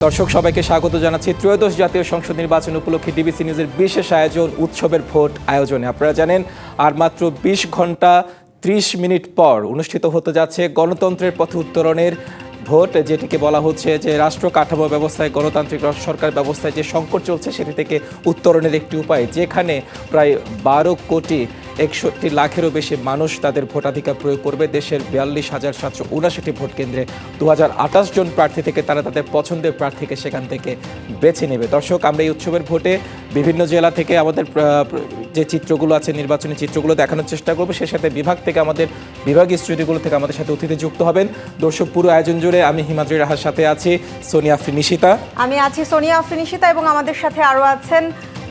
দর্শক সবাইকে স্বাগত জানাচ্ছি ত্রয়োদশ জাতীয় সংসদ নির্বাচন উপলক্ষে ডিবিসি নিউজের বিশেষ আয়োজন উৎসবের ভোট আয়োজনে। আপনারা জানেন আর মাত্র ২০ ঘন্টা ৩০ মিনিট পর অনুষ্ঠিত হতে যাচ্ছে গণতন্ত্রের পথে উত্তরণের ভোট, যেটিকে বলা হচ্ছে যে রাষ্ট্র কাঠামো ব্যবস্থায় গণতান্ত্রিক সরকার ব্যবস্থায় যে সংকট চলছে সেটি থেকে উত্তরণের একটি উপায়, যেখানে প্রায় ১২ কোটি ৬১ লাখেরও বেশি মানুষ তাদের ভোটাধিকার প্রয়োগ করবে। দেশের ৪২,৭৭৯ ভোট কেন্দ্রে ২০২৮ জন প্রার্থী থেকে তারা তাদের পছন্দের প্রার্থীকে সেখান থেকে বেছে নেবে। দর্শক, আমরা এই উৎসবের ভোটে বিভিন্ন জেলা থেকে আমাদের যে চিত্রগুলো আছে, নির্বাচনী চিত্রগুলো দেখানোর চেষ্টা করবো। সে সাথে বিভাগ থেকে আমাদের বিভাগীয় স্টুডিওগুলো থেকে আমাদের সাথে অতিথি যুক্ত হবেন। দর্শক, পুরো আয়োজন জুড়ে আমি হিমাদ্রি রাহার সাথে আছি সোনিয়া আফরিন নিশিতা। আমি আছি সোনিয়া আফরিন নিশিতা এবং আমাদের সাথে আরও আছেন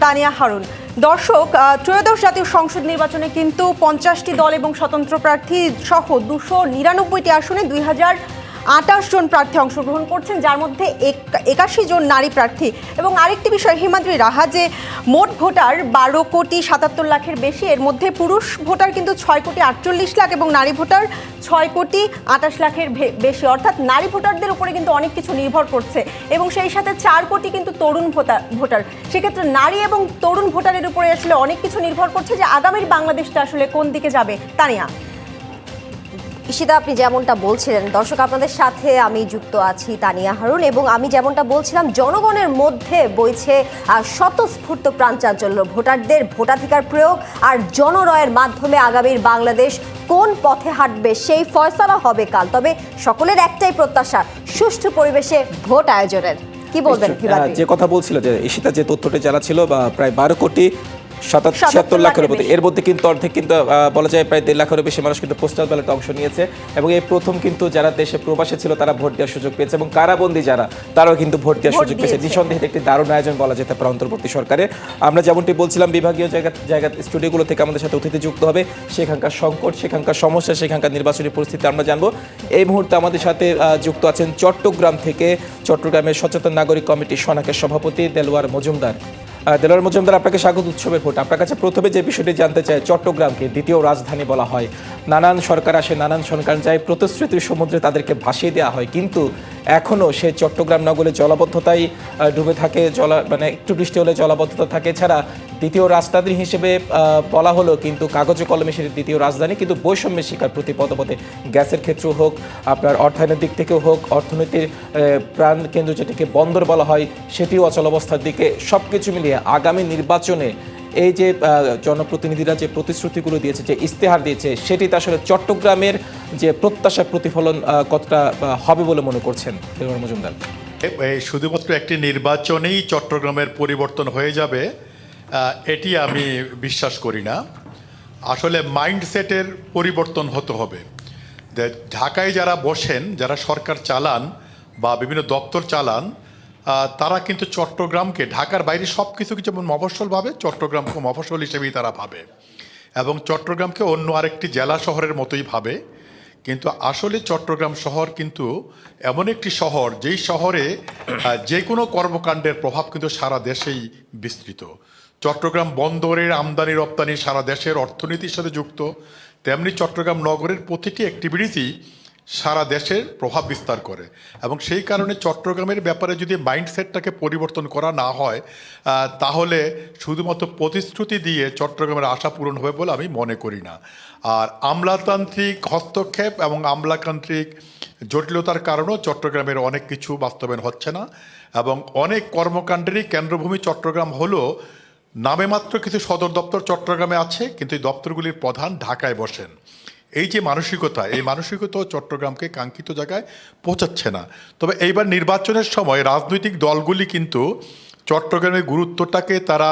তানিয়া হারুন। দর্শক, ত্রয়োদশ জাতীয় সংসদ নির্বাচনে কিন্তু ৫০টি দল এবং স্বতন্ত্র প্রার্থী সহ ২৯৯টি আসনে ২০২৮ জন প্রার্থী অংশগ্রহণ করছেন, যার মধ্যে ৮১ জন নারী প্রার্থী। এবং আরেকটি বিষয় হিমাদ্রি রাহা, যে মোট ভোটার ১২ কোটি ৭৭ লাখের বেশি, এর মধ্যে পুরুষ ভোটার কিন্তু ৬ কোটি ৪৮ লাখ এবং নারী ভোটার ৬ কোটি ২৮ লাখের বেশি। অর্থাৎ নারী ভোটারদের উপরে কিন্তু অনেক কিছু নির্ভর করছে এবং সেই সাথে 4 কোটি কিন্তু তরুণ ভোটার। সেক্ষেত্রে নারী এবং তরুণ ভোটারের উপরে আসলে অনেক কিছু নির্ভর করছে যে আগামীর বাংলাদেশটা আসলে কোন দিকে যাবে। তানিয়া। ঈশিতা, আপনি যেমনটা বলছিলেন, দর্শক আপনাদের সাথে আমি যুক্ত আছি তানিয়া হারুন, এবং আমি যেমনটা বলছিলাম জনগণের মধ্যে বইছে স্বতঃস্ফূর্ত প্রাণচাঞ্চল্য। ভোটারদের ভোটাধিকার প্রয়োগ আর জনরয়ের মাধ্যমে আগামীর বাংলাদেশ কোন পথে হাঁটবে সেই ফয়সালা হবে কাল। তবে সকলের একটাই প্রত্যাশা, সুষ্ঠু পরিবেশে ভোট আয়োজনের। কি বলবেন? যে কথা বলছিল যে ঈশিতা, যে তথ্যটি জানা ছিল প্রায় ১২ কোটি ৭৭ লাখের মধ্যে, এর মধ্যে কিন্তু অর্ধেক কিন্তু বলা যায় প্রায় ১.৫ লাখেরও বেশি মানুষ কিন্তু পোস্টাল ব্যালটে অংশ নিয়েছে এবং এই প্রথম কিন্তু যারা দেশে প্রবাসে ছিল তারা ভোট দেওয়ার সুযোগ পেয়েছে এবং কারাবন্দী যারা তারাও কিন্তু ভোট দেওয়ার সুযোগ পেয়েছে। নিঃসন্দেহে একটি দারুণ আয়োজন বলা যেতে পারে অন্তর্বর্তী সরকারের। আমরা যেমনটি বলছিলাম, বিভাগীয় জায়গা স্টুডিওগুলো থেকে আমাদের সাথে অতিথি যুক্ত হবে, সেখানকার সংকট, সেখানকার সমস্যা, সেখানকার নির্বাচনী পরিস্থিতি আমরা জানবো। এই মুহূর্তে আমাদের সাথে যুক্ত আছেন চট্টগ্রাম থেকে চট্টগ্রামের সচেতন নাগরিক কমিটি সনাকের সভাপতি দেলোয়ার মজুমদার। দেলোয়ার মজুমদার, আপনাকে স্বাগত উৎসবের ভোট। আপনার কাছে প্রথমে যে বিষয়টি জানতে চাই, চট্টগ্রামকে দ্বিতীয় রাজধানী বলা হয়, নানান সরকার আসে, নানান সরকার যায়, প্রতিশ্রুতির সমুদ্রে তাদেরকে ভাসিয়ে দেওয়া হয়, কিন্তু এখনও সেই চট্টগ্রাম নগরে জলাবদ্ধতাই ডুবে থাকে, মানে একটু বৃষ্টি হলে জলাবদ্ধতা থাকে। এছাড়া দ্বিতীয় রাজধানী হিসেবে বলা হলো, কিন্তু কাগজে কলমে সেটি দ্বিতীয় রাজধানী, কিন্তু বৈষম্যের শিকার প্রতি পদপথে, গ্যাসের ক্ষেত্রেও হোক, আপনার অর্থায়নের দিক থেকেও হোক, অর্থনীতির প্রাণ কেন্দ্র যেটিকে বন্দর বলা হয় সেটিও অচলাবস্থার দিকে। সব কিছু মিলিয়ে আগামী নির্বাচনে এই যে জনপ্রতিনিধিরা যে প্রতিশ্রুতিগুলো দিয়েছে, যে ইস্তেহার দিয়েছে, সেটিতে আসলে চট্টগ্রামের যে প্রত্যাশার প্রতিফলন কতটা হবে বলে মনে করছেন দেলোয়ার মজুমদার? শুধুমাত্র একটি নির্বাচনেই চট্টগ্রামের পরিবর্তন হয়ে যাবে এটি আমি বিশ্বাস করি না। আসলে মাইন্ডসেটের পরিবর্তন হতে হবে। ঢাকায় যারা বসেন, যারা সরকার চালান বা বিভিন্ন দপ্তর চালান, তারা কিন্তু চট্টগ্রামকে ঢাকার বাইরে সব কিছুকে যেমন মফস্বল ভাবে, চট্টগ্রামকে মফস্বল হিসেবেই তারা ভাবে এবং চট্টগ্রামকে অন্য আরেকটি জেলা শহরের মতোই ভাবে। কিন্তু আসলে চট্টগ্রাম শহর কিন্তু এমন একটি শহর, যেই শহরে যে কোনো কর্মকাণ্ডের প্রভাব কিন্তু সারা দেশেই বিস্তৃত। চট্টগ্রাম বন্দরের আমদানি রপ্তানি সারা দেশের অর্থনীতির সাথে যুক্ত, তেমনি চট্টগ্রাম নগরের প্রতিটি অ্যাক্টিভিটিসই সারা দেশের প্রভাব বিস্তার করে এবং সেই কারণে চট্টগ্রামের ব্যাপারে যদি মাইন্ডসেটটাকে পরিবর্তন করা না হয়, তাহলে শুধুমাত্র প্রতিশ্রুতি দিয়ে চট্টগ্রামের আশা পূরণ হবে বলে আমি মনে করি না। আর আমলাতান্ত্রিক হস্তক্ষেপ এবং আমলাতান্ত্রিক জটিলতার কারণেও চট্টগ্রামের অনেক কিছু বাস্তবায়ন হচ্ছে না এবং অনেক কর্মকাণ্ডেরই কেন্দ্রভূমি চট্টগ্রাম হলো, নামে মাত্র কিছু সদর দপ্তর চট্টগ্রামে আছে, কিন্তু এই দপ্তরগুলির প্রধান ঢাকায় বসেন। এই যে মানসিকতা, এই মানসিকতাও চট্টগ্রামকে কাঙ্ক্ষিত জায়গায় পৌঁছাচ্ছে না। তবে এইবার নির্বাচনের সময় রাজনৈতিক দলগুলি কিন্তু চট্টগ্রামের গুরুত্বটাকে তারা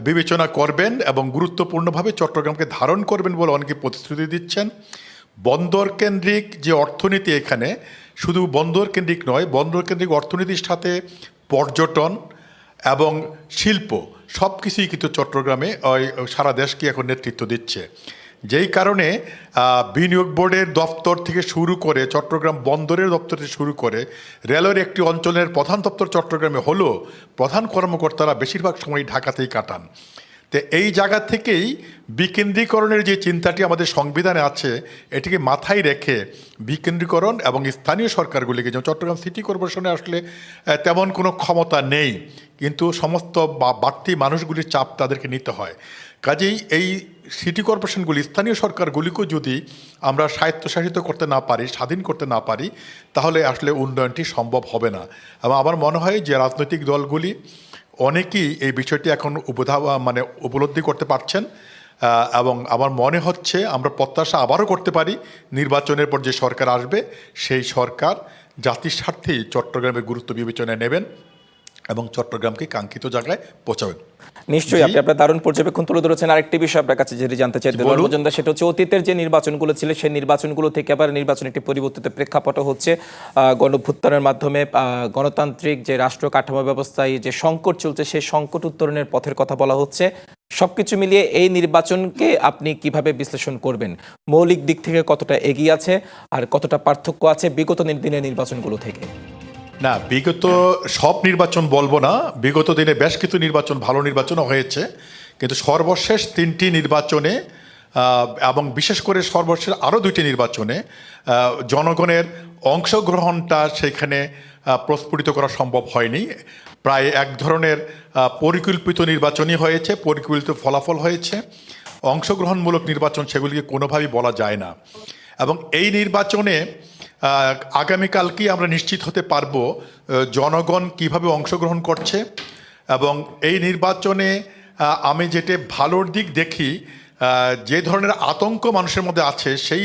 বিবেচনা করবেন এবং গুরুত্বপূর্ণভাবে চট্টগ্রামকে ধারণ করবেন বলে অনেকে প্রতিশ্রুতি দিচ্ছেন। বন্দর কেন্দ্রিক যে অর্থনীতি, এখানে শুধু বন্দর কেন্দ্রিক নয়, বন্দর কেন্দ্রিক অর্থনীতির সাথে পর্যটন এবং শিল্প সব কিছুই কিন্তু চট্টগ্রামে সারা দেশকে এখন নেতৃত্ব দিচ্ছে। যেই কারণে বিনিয়োগ বোর্ডের দপ্তর থেকে শুরু করে, চট্টগ্রাম বন্দরের দপ্তর থেকে শুরু করে, রেলের একটি অঞ্চলের প্রধান দপ্তর চট্টগ্রামে হলেও প্রধান কর্মকর্তারা বেশিরভাগ সময় ঢাকাতেই কাটান। তো এই জায়গা থেকেই বিকেন্দ্রীকরণের যে চিন্তাটি আমাদের সংবিধানে আছে এটিকে মাথায় রেখে বিকেন্দ্রীকরণ এবং স্থানীয় সরকারগুলিকে, যেমন চট্টগ্রাম সিটি কর্পোরেশনে আসলে তেমন কোনো ক্ষমতা নেই, কিন্তু সমস্ত বাড়তি মানুষগুলির চাপ তাদেরকে নিতে হয়। কাজেই এই সিটি কর্পোরেশনগুলি, স্থানীয় সরকারগুলিকেও যদি আমরা স্বায়ত্তশাসিত করতে না পারি, স্বাধীন করতে না পারি, তাহলে আসলে উন্নয়নটি সম্ভব হবে না। এবং আমার মনে হয় যে রাজনৈতিক দলগুলি অনেকেই এই বিষয়টি এখন উপলব্ধি করতে পারছেন, এবং আমার মনে হচ্ছে আমরা প্রত্যাশা আবারও করতে পারি নির্বাচনের পর যে সরকার আসবে সেই সরকার জাতির স্বার্থেই চট্টগ্রামের গুরুত্ব বিবেচনায় নেবেন এবং চট্টগ্রামকে কাঙ্ক্ষিত জায়গায় পৌঁছাবেন। নিশ্চয়ই আপনি আপনার দারুণ পর্যবেক্ষণ তুলে ধরেছেন। আরেকটি বিষয় আপনার কাছে যেটি জানতে চাই দেলোয়ার মজুমদার, সেটা হচ্ছে অতীতের যে নির্বাচনগুলো ছিল সেই নির্বাচনগুলো থেকে আবার নির্বাচন একটি পরিবর্তিত প্রেক্ষাপট হচ্ছে। গণঅভ্যুত্থানের মাধ্যমে গণতান্ত্রিক যে রাষ্ট্র কাঠামো ব্যবস্থায় যে সংকট চলছে সেই সংকট উত্তরণের পথের কথা বলা হচ্ছে। সবকিছু মিলিয়ে এই নির্বাচনকে আপনি কিভাবে বিশ্লেষণ করবেন? মৌলিক দিক থেকে কতটা এগিয়ে আছে আর কতটা পার্থক্য আছে বিগত দিনের নির্বাচনগুলো থেকে? না, বিগত সব নির্বাচন বলবো না, বিগত দিনে বেশ কিছু নির্বাচন ভালো নির্বাচনও হয়েছে, কিন্তু সর্বশেষ 3টি নির্বাচনে এবং বিশেষ করে সর্বশেষ আরও 2টি নির্বাচনে জনগণের অংশগ্রহণটা সেখানে প্রস্ফুটিত করা সম্ভব হয়নি। প্রায় এক ধরনের পরিকল্পিত নির্বাচনই হয়েছে, পরিকল্পিত ফলাফল হয়েছে। অংশগ্রহণমূলক নির্বাচন সেগুলিকে কোনোভাবেই বলা যায় না। এবং এই নির্বাচনে আগামীকালকেই আমরা নিশ্চিত হতে পারবো জনগণ কিভাবে অংশগ্রহণ করছে। এবং এই নির্বাচনে আমি যেটা ভালোর দিক দেখি, যে ধরনের আতঙ্ক মানুষের মধ্যে আছে সেই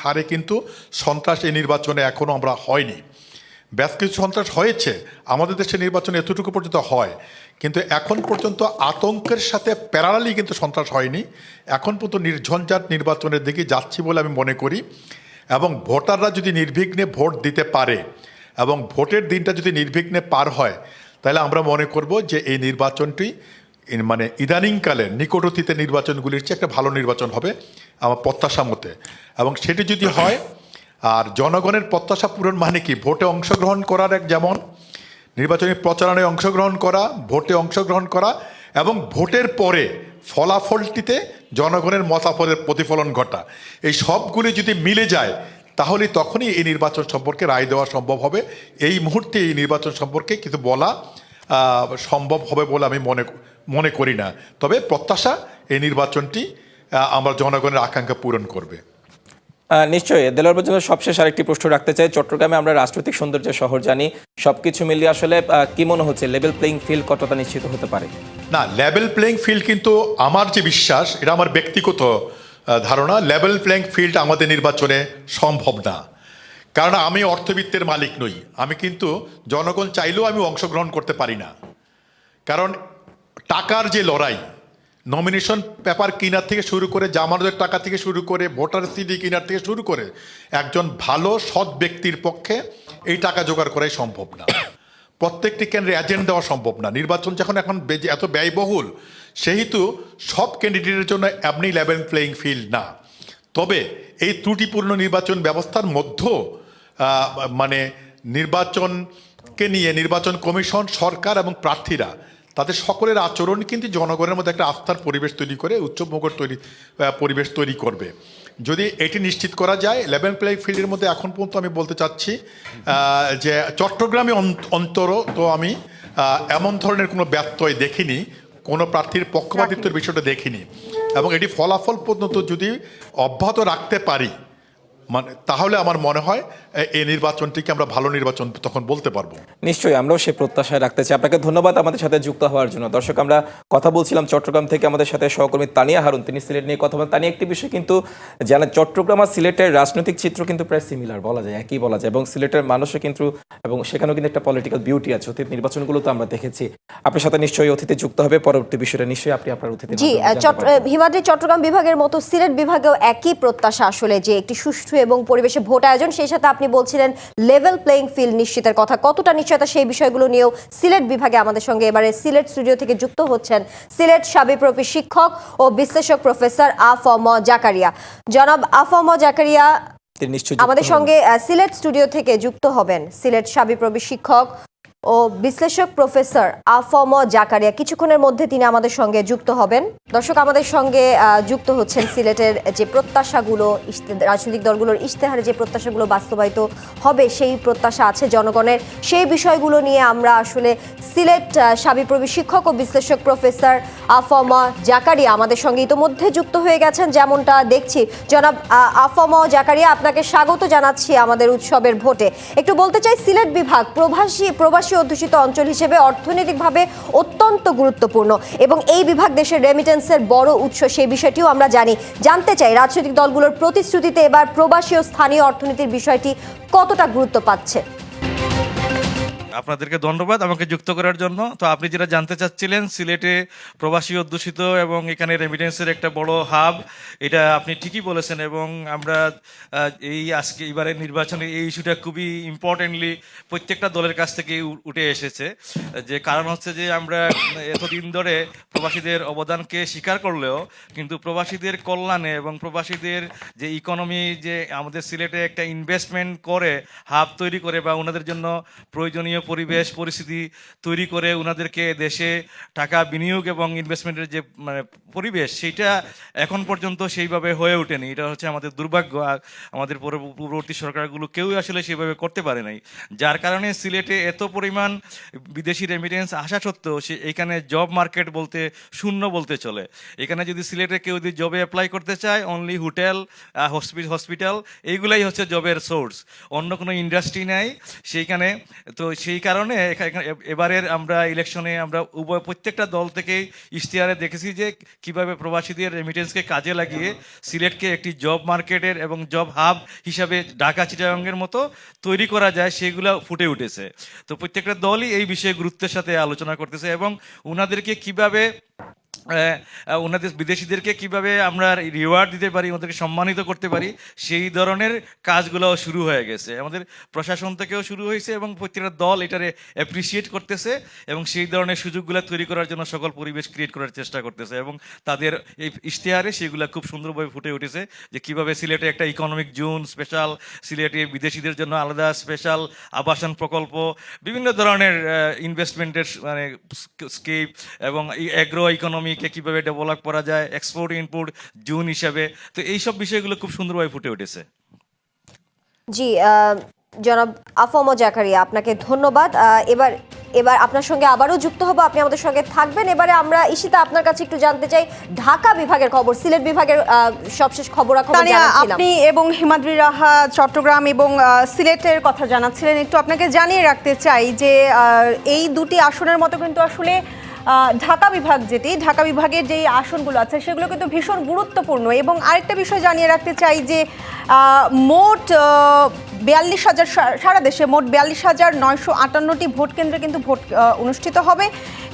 হারে কিন্তু সন্ত্রাস এই নির্বাচনে এখনও আমরা হয়নি। বেশ কিছু সন্ত্রাস হয়েছে, আমাদের দেশে নির্বাচন এতটুকু পর্যন্ত হয়, কিন্তু এখন পর্যন্ত আতঙ্কের সাথে প্যারালালি কিন্তু সন্ত্রাস হয়নি। এখন পর্যন্ত নির্ঝঞ্ঝাট নির্বাচনের দিকে যাচ্ছি বলে আমি মনে করি। এবং ভোটাররা যদি নির্বিঘ্নে ভোট দিতে পারে এবং ভোটের দিনটা যদি নির্বিঘ্নে পার হয়, তাহলে আমরা মনে করব যে এই নির্বাচনটি ইদানিংকালে নিকট অতীতের নির্বাচনগুলির চেয়ে একটা ভালো নির্বাচন হবে আমার প্রত্যাশা মতে। এবং সেটি যদি হয়, আর জনগণের প্রত্যাশা পূরণ মানে কি, ভোটে অংশগ্রহণ করার যেমন নির্বাচনী প্রচারণায় অংশগ্রহণ করা, ভোটে অংশগ্রহণ করা এবং ভোটের পরে ফলাফলটিতে জনগণের মতামতের প্রতিফলন ঘটা, এই সবগুলি যদি মিলে যায় তাহলে তখনই এই নির্বাচন সম্পর্কে রায় দেওয়া সম্ভব হবে। এই মুহূর্তে এই নির্বাচন সম্পর্কে কিছু বলা সম্ভব হবে বলে আমি মনে করি না। তবে প্রত্যাশা এই নির্বাচনটি আমরা জনগণের আকাঙ্ক্ষা পূরণ করবে। নিশ্চয়ই। দেলোয়ার মজুমদার, সবশেষ আরেকটি প্রশ্ন রাখতে চাই। চট্টগ্রামে আমরা রাজনৈতিক সৌন্দর্য শহর জানি, সবকিছু মিলিয়ে আসলে কি মনে হচ্ছে লেভেল প্লেইং ফিল্ড কতটা নিশ্চিত হতে পারে? না, লেভেল প্লেইং ফিল্ড কিন্তু আমার যে বিশ্বাস, এটা আমার ব্যক্তিগত ধারণা, লেভেল প্লেইং ফিল্ড আমাদের নির্বাচনে সম্ভব না। কারণ আমি অর্থবিত্তের মালিক নই, আমি কিন্তু জনগণ চাইলেও আমি অংশগ্রহণ করতে পারি না। কারণ টাকার যে লড়াই, নমিনেশন পেপার কেনার থেকে শুরু করে, জামানতের টাকা থেকে শুরু করে, ভোটার সিডি কেনার থেকে শুরু করে, একজন ভালো সৎ ব্যক্তির পক্ষে এই টাকা জোগাড় করাই সম্ভব না। প্রত্যেকটি কেন্দ্রে এজেন্ট দেওয়া সম্ভব না। নির্বাচন যখন এখন এত ব্যয়বহুল, সেহেতু সব ক্যান্ডিডেটের জন্য এমনি লেভেল প্লেইং ফিল্ড না। তবে এই ত্রুটিপূর্ণ নির্বাচন ব্যবস্থার মধ্যেও নির্বাচনকে নিয়ে নির্বাচন কমিশন, সরকার এবং প্রার্থীরা তাদের সকলের আচরণ কিন্তু জনগণের মধ্যে একটা আস্থার পরিবেশ তৈরি করে, উচ্চমুখর পরিবেশ তৈরি করবে। যদি এটি নিশ্চিত করা যায়, লেভেল প্লেইং ফিল্ডের মধ্যে এখন পর্যন্ত আমি বলতে চাচ্ছি যে চট্টগ্রামে অন্তর তো আমি এমন ধরনের কোনো ব্যত্যয় দেখিনি, কোনো প্রার্থীর পক্ষপাতিত্বের বিষয়টা দেখিনি। এবং এটি ফলাফল পর্যন্ত যদি অব্যাহত রাখতে পারি, তাহলে আমার মনে হয় এই নির্বাচনটিকে আমরা ভালো নির্বাচন তখন বলতে পারবো। নিশ্চয়ই, আমরাও সে প্রত্যাশায় রাখতে চাই। আপনাকে ধন্যবাদ আমাদের সাথে যুক্ত হওয়ার জন্য। দর্শক, আমরা কথা বলছিলাম চট্টগ্রাম থেকে আমাদের সাথে সহকর্মী তানিয়া হারুন, তিনি সিলেট নিয়ে কথা বলেন। তানিয়া, একটি বিষয় কিন্তু জানেন, চট্টগ্রাম আর সিলেটের রাজনৈতিক চিত্র কিন্তু প্রায় সিমিলার বলা যায়, একই বলা যায়। এবং সিলেটের মানুষও কিন্তু, এবং সেখানেও কিন্তু একটা পলিটিক্যাল বিউটি আছে, অতীত নির্বাচনগুলো তো আমরা দেখেছি। আপনার সাথে নিশ্চয়ই অতিথি যুক্ত হবে পরবর্তী বিষয়টা, নিশ্চয়ই আপনি আপনার অতিথি। জি, হিমাদ্রি, চট্টগ্রাম বিভাগের মতো সিলেট বিভাগেও একই প্রত্যাশা আসলে, যে একটি সুষ্ঠু এবং পরিবেশে ভোট আয়োজন। সেই সাথে আপনি বলছিলেন লেভেল প্লেইং ফিল্ড নিশ্চিতের কথা, কতটা নিশ্চয়তা সেই বিষয়গুলো নিয়েও সিলেট বিভাগে আমাদের সঙ্গে এবারে সিলেট স্টুডিও থেকে যুক্ত হচ্ছেন সিলেট শাবিপ্রবি শিক্ষক ও বিশ্লেষক প্রফেসর আ.ফ.ম. জাকারিয়া। জনাব আ.ফ.ম. জাকারিয়া আমাদের সঙ্গে সিলেট স্টুডিও থেকে যুক্ত হবেন। সিলেট শাবিপ্রবি শিক্ষক ও বিশ্লেষক প্রফেসর আফম জাকারিয়া কিছুক্ষণের মধ্যে তিনি আমাদের সঙ্গে যুক্ত হবেন। দর্শক, আমাদের সঙ্গে যুক্ত হচ্ছেন সিলেটের যে প্রত্যাশাগুলো, রাজনৈতিক দলগুলোর ইশতেহারে যে প্রত্যাশাগুলো বাস্তবায়িত হবে সেই প্রত্যাশা আছে জনগণের, সেই বিষয়গুলো নিয়ে আমরা আসলে সিলেট শাবিপ্রবি শিক্ষক ও বিশ্লেষক প্রফেসর আফম জাকারিয়া আমাদের সঙ্গে ইতোমধ্যে যুক্ত হয়ে গেছেন যেমনটা দেখছি। জনাব আফম জাকারিয়া, আপনাকে স্বাগত জানাচ্ছি আমাদের উৎসবের ভোটে। একটু বলতে চাই, সিলেট বিভাগ প্রবাসী অধ্যুষিত অঞ্চল হিসেবে অর্থনৈতিকভাবে অত্যন্ত গুরুত্বপূর্ণ এবং এই বিভাগ দেশের রেমিটেন্সের বড় উৎস, সেই বিষয়টিও আমরা জানি। জানতে চাই রাজনৈতিক দলগুলোর প্রতিশ্রুতিতে এবার প্রবাসী ও স্থানীয় অর্থনীতির বিষয়টি কতটা গুরুত্ব পাচ্ছে। আপনাদেরকে ধন্যবাদ আমাকে যুক্ত করার জন্য। তো আপনি যেটা জানতে চাচ্ছিলেন, সিলেটে প্রবাসী অধ্যুষিত এবং এখানে রেমিটেন্সের একটা বড় হাব, এটা আপনি ঠিকই বলেছেন। এবং আমরা এই আজকে এবারের নির্বাচনে এই ইস্যুটা খুবই ইম্পর্টেন্টলি প্রত্যেকটা দলের কাছ থেকে উঠে এসেছে। যে কারণ হচ্ছে যে আমরা এতদিন ধরে প্রবাসীদের অবদানকে স্বীকার করলেও কিন্তু প্রবাসীদের কল্যাণে এবং প্রবাসীদের যে ইকোনমি, যে আমাদের সিলেটে একটা ইনভেস্টমেন্ট করে হাব তৈরি করে বা ওনাদের জন্য প্রয়োজনীয় পরিবেশ পরিস্থিতি তৈরি করে ওনাদেরকে দেশে টাকা বিনিয়োগ এবং ইনভেস্টমেন্টের যে পরিবেশ, সেইটা এখন পর্যন্ত সেইভাবে হয়ে ওঠেনি। এটা হচ্ছে আমাদের দুর্ভাগ্য। আমাদের পূর্ববর্তী সরকারগুলো কেউই আসলে সেভাবে করতে পারে নাই, যার কারণে সিলেটে এত পরিমাণ বিদেশি রেমিটেন্স আসা সত্ত্বেও সে এখানে জব মার্কেট বলতে শূন্য বলতে চলে। এখানে যদি সিলেটে কেউ যদি জবে অ্যাপ্লাই করতে চায়, অনলি হোটেল, হসপিটাল, এইগুলাই হচ্ছে জবের সোর্স, অন্য কোনো ইন্ডাস্ট্রি নাই সেইখানে। তো সেই কারণে এবারের আমরা ইলেকশনে আমরা প্রত্যেকটা দল থেকেই ইশতেহারে দেখেছি যে কিভাবে প্রবাসীদের রেমিটেন্সকে কাজে লাগিয়ে সিলেটকে একটি জব মার্কেটের এবং জব হাব হিসাবে ঢাকা চিটাগাংয়ের মতো তৈরি করা যায়, সেগুলো ফুটে উঠেছে। তো প্রত্যেকটা দলই এই বিষয়ে গুরুত্বের সাথে আলোচনা করতেছে এবং ওনাদেরকে কিভাবে ওনাদের বিদেশিদেরকে কিভাবে আমরা রিওয়ার্ড দিতে পারি, ওদেরকে সম্মানিত করতে পারি, সেই ধরনের কাজগুলো শুরু হয়ে গেছে। আমাদের প্রশাসন থেকেও শুরু হয়েছে এবং প্রত্যেকটা দল এটারে অ্যাপ্রিসিয়েট করতেছে এবং সেই ধরনের সুযোগগুলো তৈরি করার জন্য সকল পরিবেশ ক্রিয়েট করার চেষ্টা করতেছে এবং তাদের এই ইশতেহারে সেগুলো খুব সুন্দরভাবে ফুটে উঠেছে যে কিভাবে সিলেটে একটা ইকোনমিক জোন স্পেশাল, সিলেটে বিদেশিদের জন্য আলাদা স্পেশাল আবাসন প্রকল্প, বিভিন্ন ধরনের ইনভেস্টমেন্টের স্কিম এবং অ্যাগ্রো ইকোনমি কিভাবে ডেভেলপ করা যায়, এক্সপোর্ট ইনপুট জোন হিসাবে। তো এইসব বিষয়গুলো খুব সুন্দরভাবে ফুটে উঠেছে। জি, জনাব আফম জাকারিয়া, আপনাকে ধন্যবাদ। এবার আপনার সঙ্গে আবারও যুক্ত হবো, আপনি আমাদের সঙ্গে থাকবেন। এবারে আমরা ঈশিতা আপনার কাছে একটু জানতে চাই ঢাকা বিভাগের খবর, সিলেট বিভাগের সবশেষ খবরাখবর জানাচ্ছিলাম। আপনি এবং হিমাদ্রি রাহা চট্টগ্রাম এবং সিলেটের কথা জানাচ্ছিলেন। একটু আপনাকে জানিয়ে রাখতে চাই যে এই দুটি আসনের মতো কিন্তু আসলে ঢাকা বিভাগের যেই আসনগুলো আছে সেগুলো কিন্তু ভীষণ গুরুত্বপূর্ণ। এবং আরেকটা বিষয় জানিয়ে রাখতে চাই যে মোট 42,000, সারা দেশে মোট 42,958টি ভোট কেন্দ্রে কিন্তু ভোট অনুষ্ঠিত হবে।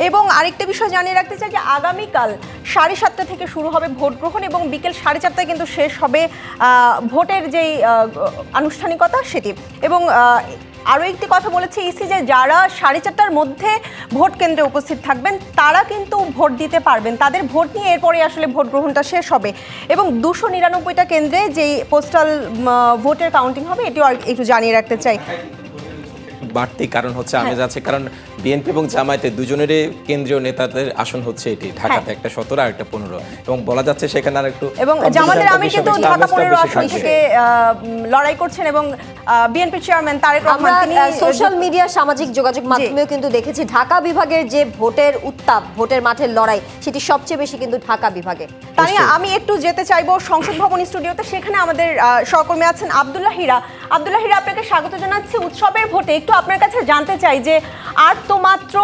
এবং আরেকটা বিষয় জানিয়ে রাখতে চাই যে আগামীকাল 7:30 থেকে শুরু হবে ভোট গ্রহণ এবং বিকেল 4:30টায় কিন্তু শেষ হবে ভোটের যেই আনুষ্ঠানিকতা সেটি। এবং আরও একটি কথা বলেছে ইসি যে যারা 4:30টার মধ্যে ভোট কেন্দ্রে উপস্থিত থাকবেন তারা কিন্তু ভোট দিতে পারবেন, তাদের ভোট নিয়ে এরপরে আসলে ভোট গ্রহণটা শেষ হবে। এবং 299টা কেন্দ্রে যেই পোস্টাল ভোটের কাউন্টিং হবে এটিও একটু জানিয়ে রাখতে চাই। বাড়তি কারণ হচ্ছে আমেজ আছে, কারণ বিএনপি এবং জামায়াতের দুজনেরই কেন্দ্রীয় নেতাদের আসন হচ্ছে এটি, ঢাকাতে একটা 17 আর একটা 15, এবং বলা যাচ্ছে সেখানে আর একটু এবং জামাতের আমির কিন্তু ঢাকা 15 আসন থেকে লড়াই করছেন এবং বিএনপি চেয়ারম্যান তারেক রহমান তিনি সোশ্যাল মিডিয়া সামাজিক যোগাযোগ মাধ্যমেও কিন্তু দেখেছি ঢাকা বিভাগের যে ভোটের উত্তাপ, ভোটের মাঠের লড়াই, সেটি সবচেয়ে বেশি কিন্তু ঢাকা বিভাগে। তানিয়া, আমি একটু যেতে চাইবো সংসদ ভবন স্টুডিওতে, সেখানে আমাদের সহকর্মী আছেন আব্দুল্লাহ হীরা। আব্দুল্লাহ হীরা, আপনাকে স্বাগত জানাচ্ছি উৎসবের ভোটে। একটু আপনার কাছে জানতে চাই যে আর তো মাত্র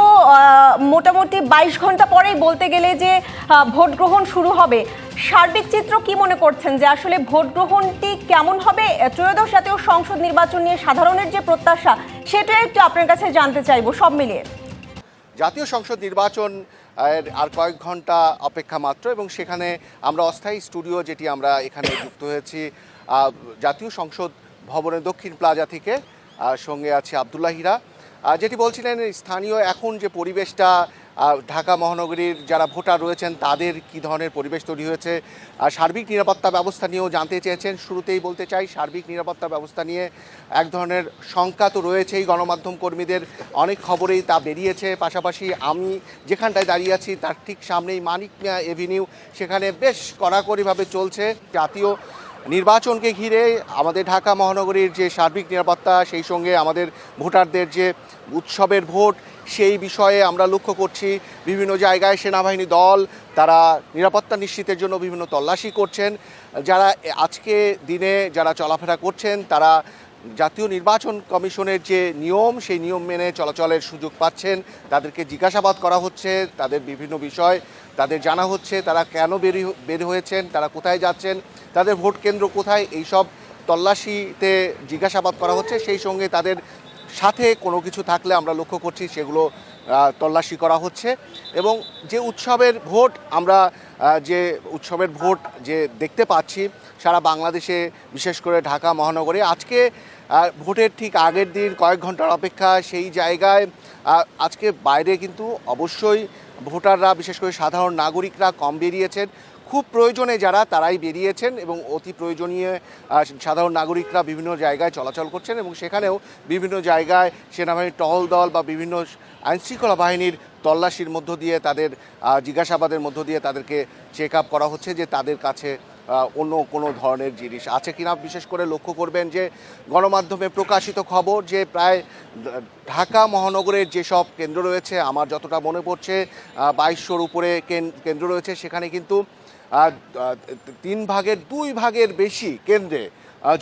মোটামুটি 22 ঘন্টা পরেই বলতে গেলে যে ভোট গ্রহণ শুরু হবে, সার্বিক চিত্র কি মনে করছেন যে আসলে ভোট গ্রহণটি কেমন হবে? ত্রয়োদশ জাতীয় সংসদ নির্বাচন নিয়ে সাধারণের যে প্রত্যাশা সেটা একটু আপনার কাছে জানতে চাইবো সব মিলিয়ে। জাতীয় সংসদ নির্বাচন আর কয়েক ঘন্টা অপেক্ষা মাত্র, এবং সেখানে আমরা অস্থায়ী স্টুডিও যেটি আমরা এখানে যুক্ত হয়েছি জাতীয় সংসদ ভবনের দক্ষিণ প্লাজা থেকে, সঙ্গে আছে আব্দুল্লাহ হীরা। যেটি বলছিলেন স্থানীয় এখন যে পরিবেশটা ঢাকা মহানগরীর যারা ভোটার রয়েছেন তাদের কি ধরনের পরিবেশ তৈরি হয়েছে, সার্বিক নিরাপত্তা ব্যবস্থা নিয়েও জানতে চেয়েছেন। শুরুতেই বলতে চাই, সার্বিক নিরাপত্তা ব্যবস্থা নিয়ে এক ধরনের শঙ্কা তো রয়েছেই, গণমাধ্যম কর্মীদের অনেক খবরেই তা বেরিয়েছে। পাশাপাশি আমি যেখানটায় দাঁড়িয়ে আছি তার ঠিক সামনেই মানিক মিয়া এভিনিউ, সেখানে বেশ কড়াকড়িভাবে চলছে জাতীয় নির্বাচনকে ঘিরে আমাদের ঢাকা মহানগরীর যে সার্বিক নিরাপত্তা, সেই সঙ্গে আমাদের ভোটারদের যে উৎসবের ভোট, সেই বিষয়ে আমরা লক্ষ্য করছি বিভিন্ন জায়গায় সেনাবাহিনী দল তারা নিরাপত্তা নিশ্চিতের জন্য বিভিন্ন তল্লাশি করছেন। যারা আজকে দিনে যারা চলাফেরা করছেন তারা জাতীয় নির্বাচন কমিশনের যে নিয়ম, সেই নিয়ম মেনে চলাচলের সুযোগ পাচ্ছেন। তাদেরকে জিজ্ঞাসাবাদ করা হচ্ছে, তাদের বিভিন্ন বিষয় তাদের জানা হচ্ছে, তারা কেন বের হয়েছেন, তারা কোথায় যাচ্ছেন, তাদের ভোট কেন্দ্র কোথায়, এইসব তল্লাশিতে জিজ্ঞাসাবাদ করা হচ্ছে। সেই সঙ্গে তাদের সাথে কোনো কিছু থাকলে আমরা লক্ষ্য করছি সেগুলো তল্লাশি করা হচ্ছে। এবং যে উৎসবের ভোট আমরা যে দেখতে পাচ্ছি সারা বাংলাদেশে, বিশেষ করে ঢাকা মহানগরে, আজকে ভোটের ঠিক আগের দিন কয়েক ঘন্টার অপেক্ষা, সেই জায়গায় আজকে বাইরে কিন্তু অবশ্যই ভোটাররা, বিশেষ করে সাধারণ নাগরিকরা কম বেরিয়েছেন। খুব প্রয়োজনে যারা তারাই বেরিয়েছেন এবং অতি প্রয়োজনীয় সাধারণ নাগরিকরা বিভিন্ন জায়গায় চলাচল করছেন এবং সেখানেও বিভিন্ন জায়গায় সেনাবাহিনীর টহল দল বা বিভিন্ন আইনশৃঙ্খলা বাহিনীর তল্লাশির মধ্য দিয়ে, তাদের জিজ্ঞাসাবাদের মধ্য দিয়ে তাদেরকে চেক আপ করা হচ্ছে যে তাদের কাছে অন্য কোনো ধরনের জিনিস আছে কিনা। বিশেষ করে লক্ষ্য করবেন যে গণমাধ্যমে প্রকাশিত খবর যে প্রায় ঢাকা মহানগরের যেসব কেন্দ্র রয়েছে, আমার যতটা মনে পড়ছে 2200-র উপরে কেন্দ্র রয়েছে, সেখানে কিন্তু 3 ভাগের 2 ভাগের বেশি কেন্দ্রে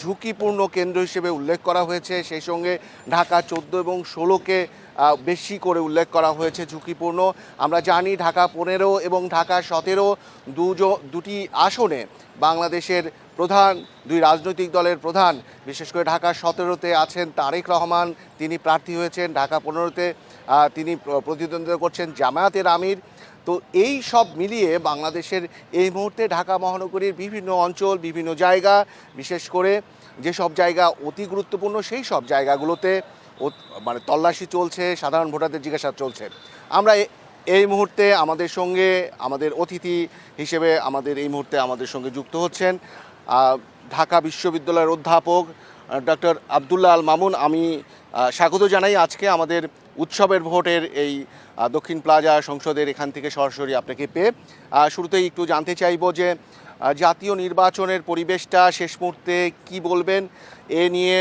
ঝুঁকিপূর্ণ কেন্দ্র হিসেবে উল্লেখ করা হয়েছে। সেই সঙ্গে ঢাকা 14 এবং 16কে বেশি করে উল্লেখ করা হয়েছে ঝুঁকিপূর্ণ। আমরা জানি ঢাকা 15 এবং ঢাকা 17 দুটি আসনে বাংলাদেশের প্রধান দুই রাজনৈতিক দলের প্রধান, বিশেষ করে ঢাকা 17-তে আছেন তারেক রহমান, তিনি প্রার্থী হয়েছেন। ঢাকা 15-তে তিনি প্রতিদ্বন্দ্বিতা করছেন জামায়াতের আমির। তো এই সব মিলিয়ে বাংলাদেশের এই মুহূর্তে ঢাকা মহানগরীর বিভিন্ন অঞ্চল, বিভিন্ন জায়গা, বিশেষ করে যেসব জায়গা অতি গুরুত্বপূর্ণ সেই সব জায়গাগুলোতে মানে তল্লাশি চলছে, সাধারণ ভোটারদের জিজ্ঞাসা চলছে। আমরা এই মুহূর্তে আমাদের সঙ্গে আমাদের অতিথি হিসেবে এই মুহূর্তে আমাদের সঙ্গে যুক্ত হচ্ছেন ঢাকা বিশ্ববিদ্যালয়ের অধ্যাপক ডক্টর আব্দুল্লাহ আল মামুন। আমি স্বাগত জানাই আজকে আমাদের উৎসবের ভোটের এই দক্ষিণ প্লাজা সংসদের এখান থেকে সরাসরি আপনাকে পেয়ে। শুরুতেই একটু জানতে চাইব যে জাতীয় নির্বাচনের পরিবেশটা শেষ মুহূর্তে কি বলবেন? এ নিয়ে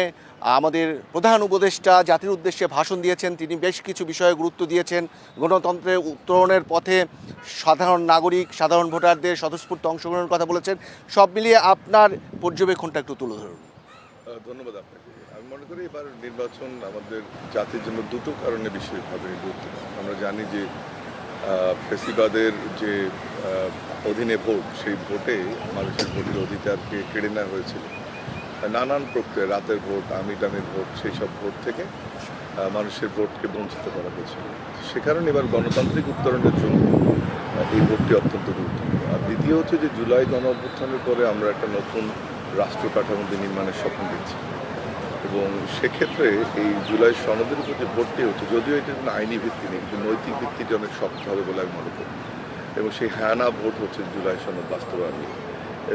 আমাদের প্রধান উপদেষ্টা জাতির উদ্দেশ্যে ভাষণ দিয়েছেন, তিনি বেশ কিছু বিষয়ে গুরুত্ব দিয়েছেন। গণতন্ত্রের উত্তরণের পথে সাধারণ নাগরিক, সাধারণ ভোটারদের স্বতঃস্ফূর্ত অংশগ্রহণের কথা বলেছেন। সব মিলিয়ে আপনার পর্যবেক্ষণটা একটু তুলে ধরুন। ধন্যবাদ আপনাকে। আমি মনে করি এবার নির্বাচন আমাদের জাতির জন্য দুটো কারণে বিশেষভাবে গুরুত্বপূর্ণ। আমরা জানি যে ফেসিবাদের যে অধীনে ভোট, সেই ভোটে মানুষের ভোটের অধিকারকে কেড়ে নেওয়া হয়েছিল। নানান প্রক্রিয়া, রাতের ভোট, আমিটামির ভোট, সেই সব ভোট থেকে মানুষের ভোটকে বঞ্চিত করা হয়েছিল। সে কারণে এবার গণতান্ত্রিক উত্তরণের জন্য এই ভোটটি অত্যন্ত গুরুত্বপূর্ণ। আর দ্বিতীয় হচ্ছে যে জুলাই গণ অভ্যুত্থানের পরে আমরা একটা নতুন রাষ্ট্র কাঠামো নির্মাণের স্বপ্ন দেখছি এবং সেক্ষেত্রে এই জুলাই সনদের উপর যে ভোটটি হচ্ছে, যদিও এটি কোনো আইনি ভিত্তি নেই, কিন্তু নৈতিক ভিত্তিটি অনেক শক্ত হবে বলে আমি মনে করি। এবং সেই হ্যানা ভোট হচ্ছে জুলাই সনদ বাস্তবায়ন নিয়ে।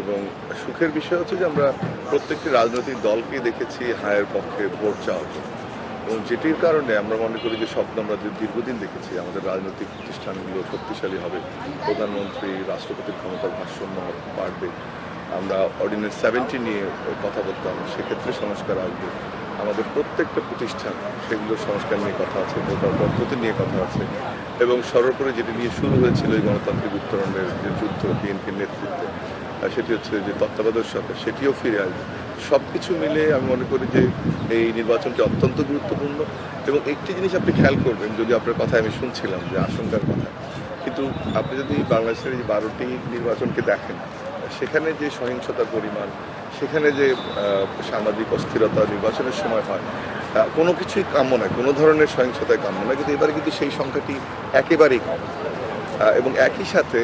এবং সুখের বিষয় হচ্ছে যে আমরা প্রত্যেকটি রাজনৈতিক দলকেই দেখেছি হায়ের পক্ষে ভোট চাওয়ার জন্য, এবং যেটির কারণে আমরা মনে করি যে স্বপ্ন আমরা যে দীর্ঘদিন দেখেছি আমাদের রাজনৈতিক প্রতিষ্ঠানগুলো শক্তিশালী হবে, প্রধানমন্ত্রী রাষ্ট্রপতির ক্ষমতার ভারসাম্য বাড়বে, আমরা অর্ডিন্যান্স 70 নিয়ে কথা বলতাম, সেক্ষেত্রে সংস্কার আসবে, আমাদের প্রত্যেকটা প্রতিষ্ঠান সেগুলোর সংস্কার নিয়ে কথা আছে, ভোটার পদ্ধতি নিয়ে কথা আছে, এবং সর্বোপরি যেটি নিয়ে শুরু হয়েছিল এই গণতান্ত্রিক উত্তরণের যে যুদ্ধ বিএনপির নেতৃত্বে, সেটি হচ্ছে যে তত্ত্বাবধায়ক সরকার, সেটিও ফিরে আসবে। সব কিছু মিলে আমি মনে করি যে এই নির্বাচনটি অত্যন্ত গুরুত্বপূর্ণ। এবং একটি জিনিস আপনি খেয়াল করবেন, যদি আপনার কথা আমি শুনছিলাম যে আশঙ্কার কথা, কিন্তু আপনি যদি বাংলাদেশের এই 12টি নির্বাচনকে দেখেন, সেখানে যে সহিংসতার পরিমাণ, সেখানে যে সামাজিক অস্থিরতা নির্বাচনের সময় হয়, কোনো কিছুই কাম্য নয়, কোনো ধরনের সহিংসতায় কাম্য নয়, কিন্তু এবারে কিন্তু সেই সংখ্যাটি একেবারেই কম। এবং একই সাথে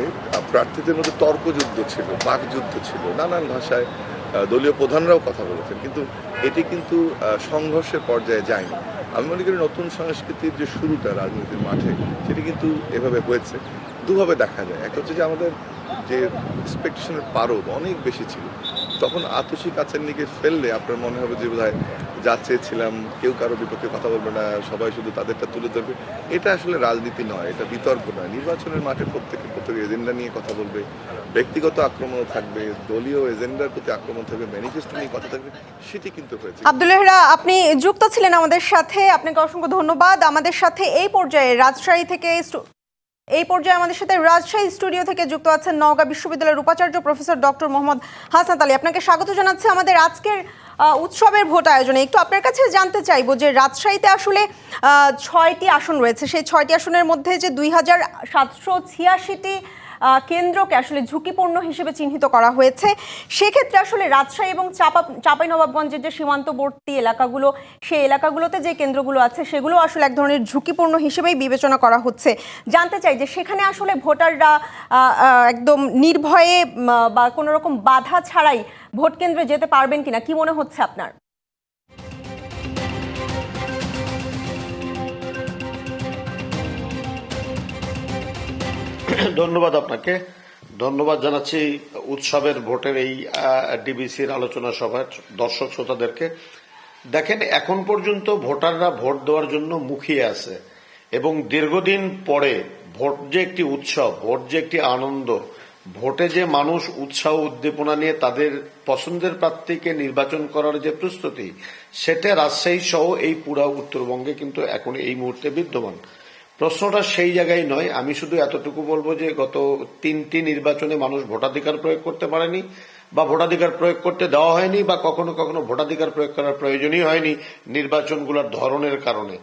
প্রার্থীদের মধ্যে তর্কযুদ্ধ ছিল, বাকযুদ্ধ ছিল, নানান ভাষায় দলীয় প্রধানরাও কথা বলেছেন, কিন্তু এটি কিন্তু সংঘর্ষের পর্যায়ে যায়নি। আমি মনে করি নতুন সংস্কৃতির যে শুরুটা রাজনীতির মাঠে, সেটি কিন্তু এভাবে হয়েছে। দুভাবে দেখা যায়, একটা হচ্ছে যে আমাদের যে এক্সপেকটেশনের পারদ অনেক বেশি ছিল, তখন আতসী কাছের নিকে ফেললে আপনার মনে হবে যে বোধহয় যা চেয়েছিলাম, কেউ কারো বিপক্ষে কথা বলবে না, সবাই শুধু তাদেরটা তুলে ধরবে। এটা আসলে রাজনীতি নয়, এটা বিতর্ক নয়। নির্বাচনের মাঠে প্রত্যেক এজেন্ডা নিয়ে কথা বলবে, ব্যক্তিগত আক্রমণও থাকবে, দলীয় এজেন্ডার প্রতি আক্রমণ থাকবে, ম্যানিফেস্টো নিয়ে কথা থাকবে, সেটি কিন্তু হয়েছে। আব্দুল লেহরা, আপনি যুক্ত ছিলেন আমাদের সাথে, আপনাকে অসংখ্য ধন্যবাদ। আমাদের সাথে এই পর্যায়ে আমাদের সাথে রাজশাহী স্টুডিও থেকে যুক্ত আছেন নওগাঁ বিশ্ববিদ্যালয়ের উপাচার্য প্রফেসর ডক্টর মোহাম্মদ হাসান আলী। আপনাকে স্বাগত জানাচ্ছি আমাদের আজকের উৎসবের ভোট আয়োজনে। একটু আপনার কাছে জানতে চাইবো যে রাজশাহীতে আসলে 6টি আসন রয়েছে, সেই 6টি আসনের মধ্যে যে 2786টি কেন্দ্রকে আসলে ঝুঁকিপূর্ণ হিসেবে চিহ্নিত করা হয়েছে, সেক্ষেত্রে আসলে রাজশাহী এবং চাঁপাইনবাবগঞ্জের যে সীমান্তবর্তী এলাকাগুলো, সেই এলাকাগুলোতে যে কেন্দ্রগুলো আছে সেগুলো আসলে এক ধরনের ঝুঁকিপূর্ণ হিসেবেই বিবেচনা করা হচ্ছে। জানতে চাই যে সেখানে আসলে ভোটাররা একদম নির্ভয়ে বা কোনো রকম বাধা ছাড়াই ভোট কেন্দ্রে যেতে পারবেন কিনা, কি মনে হচ্ছে আপনার? ধন্যবাদ আপনাকে, ধন্যবাদ জানাচ্ছি উৎসবের ভোটের এই ডিবিসির আলোচনা সভার দর্শক শ্রোতাদেরকে। দেখেন, এখন পর্যন্ত ভোটাররা ভোট দেওয়ার জন্য মুখিয়ে আছে এবং দীর্ঘদিন পরে ভোট যে একটি উৎসব, ভোট যে একটি আনন্দ, ভোটে যে মানুষ উৎসাহ উদ্দীপনা নিয়ে তাদের পছন্দের প্রার্থীকে নির্বাচন করার যে প্রস্তুতি, সেটা রাজশাহী সহ এই পুরা উত্তরবঙ্গে কিন্তু এখন এই মুহূর্তে বিদ্যমান। প্রশ্নটা সেই জায়গায় নয়। আমি শুধু এতটুকু বলবো যে গত 3টি নির্বাচনে মানুষ ভোটাধিকার প্রয়োগ করতে পারেনি, বা ভোটাধিকার প্রয়োগ করতে দেওয়া হয়নি, বা কখনো কখনো ভোটাধিকার প্রয়োগ করার প্রয়োজনই হয়নি নির্বাচনগুলোর ধরনের কারণে।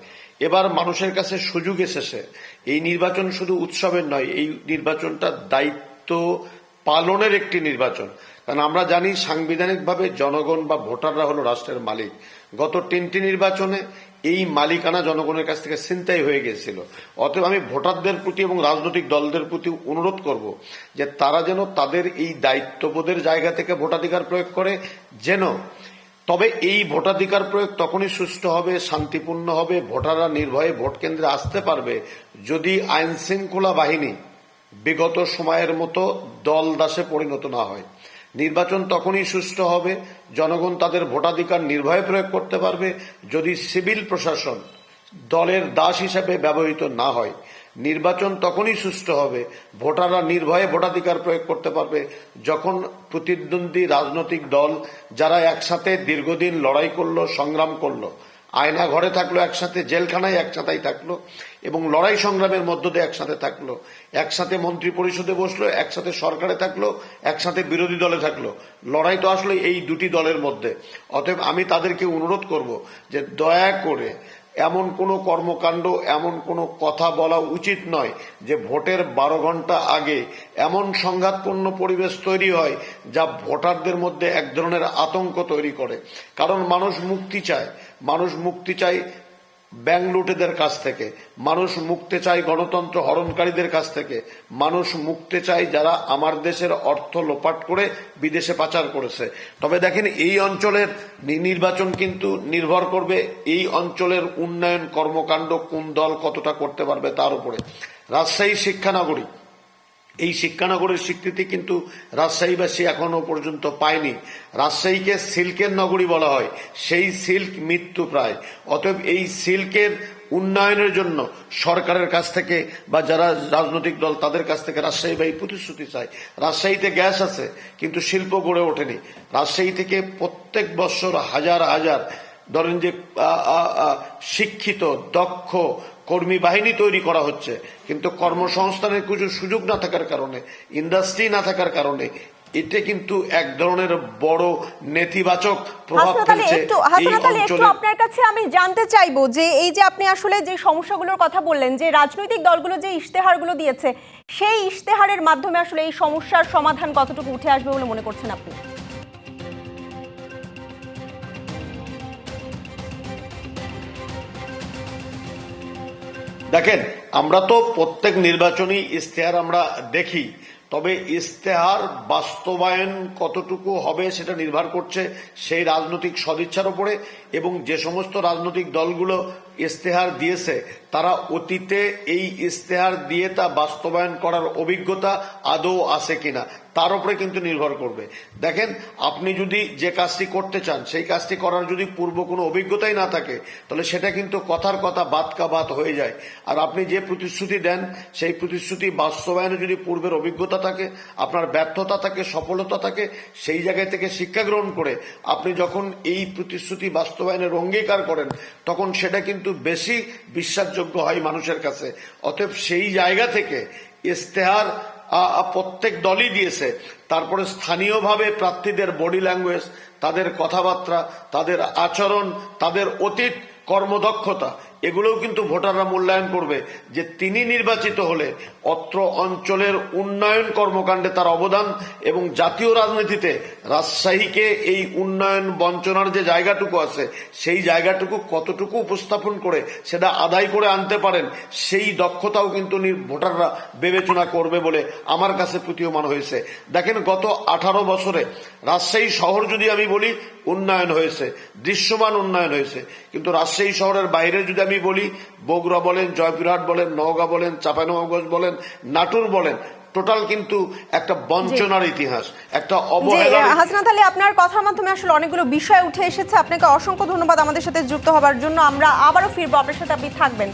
এবার মানুষের কাছে সুযোগ এসেছে। এই নির্বাচন শুধু উৎসবের নয়, এই নির্বাচনটা দায়িত্ব পালনের একটি নির্বাচন। কারণ আমরা জানি সাংবিধানিকভাবে জনগণ বা ভোটাররা হলো রাষ্ট্রের মালিক। গত 3টি নির্বাচনে এই মালিকানা জনগণের কাছ থেকে ছিনতাই হয়ে গিয়েছিল। অতএব আমি ভোটারদের প্রতি এবং রাজনৈতিক দলদের প্রতি অনুরোধ করব যে তারা যেন তাদের এই দায়িত্ববোধের জায়গা থেকে ভোটাধিকার প্রয়োগ করে, তবে এই ভোটাধিকার প্রয়োগ তখনই সুষ্ঠু হবে, শান্তিপূর্ণ হবে, ভোটাররা নির্ভয়ে ভোট কেন্দ্রে আসতে পারবে যদি আইন শৃঙ্খলা বাহিনী বিগত সময়ের মতো দল দাসে পরিণত না হয়। নির্বাচন তখনই সুষ্ঠু হবে, জনগণ তাদের ভোটাধিকার নির্ভয়ে প্রয়োগ করতে পারবে যদি সিভিল প্রশাসন দলের দাস হিসেবে ব্যবহৃত না হয়। নির্বাচন তখনই সুষ্ঠু হবে, ভোটাররা নির্ভয়ে ভোটাধিকার প্রয়োগ করতে পারবে যখন প্রতিদ্বন্দ্বী রাজনৈতিক দল যারা একসাথে দীর্ঘদিন লড়াই করলো, সংগ্রাম করলো, আয়না ঘরে থাকলো একসাথে, জেলখানায় একসাথেই থাকলো এবং লড়াই সংগ্রামের মধ্য দিয়ে একসাথে থাকলো, একসাথে মন্ত্রী পরিষদে বসলো, একসাথে সরকারে থাকলো, একসাথে বিরোধী দলে থাকলো। লড়াই তো আসলে এই দুটি দলের মধ্যে। অতএব আমি তাদেরকে অনুরোধ করব যে দয়া করে এমন কোনো কর্মকাণ্ড, এমন কোনো কথা বলা উচিত নয় যে ভোটের 12 ঘন্টা আগে এমন সংঘাতপূর্ণ পরিবেশ তৈরি হয় যা ভোটারদের মধ্যে এক ধরনের আতঙ্ক তৈরি করে। কারণ মানুষ মুক্তি চায়, মানুষ মুক্তি চায় ব্যাংক লুটেদের কাছ থেকে, মানুষ মুক্তি চায় গণতন্ত্র হরণকারীদের কাছ থেকে, মানুষ মুক্তি চায় যারা আমার দেশের অর্থ লোপাট করে বিদেশে পাচার করেছে। তবে দেখেন, এই অঞ্চলের নির্বাচন কিন্তু নির্ভর করবে এই অঞ্চলের উন্নয়ন কর্মকাণ্ড কোন দল কতটা করতে পারবে তার উপরে। রাজশাহী শিক্ষানগরী, এই শিক্ষানগরের স্বীকৃতি কিন্তু রাজশাহীবাসী এখনো পর্যন্ত পায়নি। রাজশাহীকে সিল্কের নগরী বলা হয়, সেই সিল্ক মৃত্যু প্রায়। অতএব এই সিল্কের উন্নয়নের জন্য সরকারের কাছ থেকে বা যারা রাজনৈতিক দল তাদের কাছ থেকে রাজশাহীবাসী প্রতিশ্রুতি চায়। রাজশাহীতে গ্যাস আছে কিন্তু শিল্প গড়ে ওঠেনি। রাজশাহী থেকে প্রত্যেক বছর হাজার হাজার ধরেন যে শিক্ষিত দক্ষ কর্মী বাহিনী তৈরি করা হচ্ছে, কিন্তু কর্মসংস্থানের কিছু সুযোগ না থাকার কারণে, ইন্ডাস্ট্রি না থাকার কারণে এটা কিন্তু এক ধরনের বড় নেতিবাচক প্রভাব ফেলছে এই অঞ্চলে। আপনার কাছে আমি জানতে চাইবো যে এই যে আপনি আসলে যে সমস্যাগুলোর কথা বললেন, যে রাজনৈতিক দলগুলো যে ইশতেহারগুলো দিয়েছে, সেই ইশতেহারের মাধ্যমে আসলে এই সমস্যার সমাধান কতটুকু উঠে আসবে বলে মনে করছেন আপনি? দেখেন, আমরা তো প্রত্যেক নির্বাচনী ইশতেহার আমরা দেখি, তবে ইস্তেহার বাস্তবায়ন কতটুকু হবে সেটা নির্ভর করছে সেই রাজনৈতিক সদিচ্ছার উপরে, এবং যে সমস্ত রাজনৈতিক দলগুলো ইস্তেহার দিয়েছে তারা অতীতে এই ইস্তেহার দিয়ে তা বাস্তবায়ন করার অভিজ্ঞতা আদৌ আছে কিনা তার উপরে কিন্তু নির্ভর করবে। দেখেন, আপনি যদি যে কাজটি করতে চান সেই কাজটি করার যদি পূর্ব কোনো অভিজ্ঞতাই না থাকে তাহলে সেটা কিন্তু কথার কথা বাত কা বাত হয়ে যায়। আর আপনি যে প্রতিশ্রুতি দেন সেই প্রতিশ্রুতি বাস্তবায়নে যদি পূর্বের অভিজ্ঞতা থাকে, আপনার ব্যর্থতা থাকে, সফলতা থাকে, সেই জায়গায় থেকে শিক্ষা গ্রহণ করে আপনি যখন এই প্রতিশ্রুতি বাস্তবায়নের অঙ্গীকার করেন তখন সেটা কিন্তু বেশি বিশ্বাসযোগ্য হয় মানুষের কাছে। অতএব সেই জায়গা থেকে ইস্তেহার প্রত্যেক দলই দিয়েছে, তারপরে স্থানীয়ভাবে প্রার্থীদের বডি ল্যাঙ্গুয়েজ, তাদের কথাবার্তা, তাদের আচরণ, তাদের অতীত কর্মদক্ষতা, এগুলোও কিন্তু ভোটাররা মূল্যায়ন করবে যে তিনি নির্বাচিত হলে অত্র অঞ্চলের উন্নয়ন কর্মকাণ্ডে তার অবদান এবং জাতীয় রাজনীতিতে রাজশাহীকে এই উন্নয়ন বঞ্চনার যে জায়গাটুকু আছে সেই জায়গাটুকু কতটুকু উপস্থাপন করে সেটা আদায় করে আনতে পারেন, সেই দক্ষতাও কিন্তু ভোটাররা বিবেচনা করবে বলে আমার কাছে প্রতীয়মান হয়েছে। দেখেন, গত 18 বছরে রাজশাহী শহর যদি আমি বলি উন্নয়ন হয়েছে, দৃশ্যমান উন্নয়ন হয়েছে, কিন্তু রাজশাহী শহরের বাইরে যদি আমি বলি, বগুড়া বলেন, জয়পুরহাট বলেন, নওগাঁ বলেন, চাঁপাইনবাবগঞ্জ বলেন, নাটোর বলেন, টোটাল কিন্তু একটা বঞ্চনার ইতিহাস, একটা অবহেলা। হাসনাত আলী, আপনার কথার মাধ্যমে আসলে অনেকগুলো বিষয় উঠে এসেছে। আপনাকে অসংখ্য ধন্যবাদ আমাদের সাথে যুক্ত হবার জন্য। আমরা আবারও ফিরবো, আপনার সাথে আপনি থাকবেন।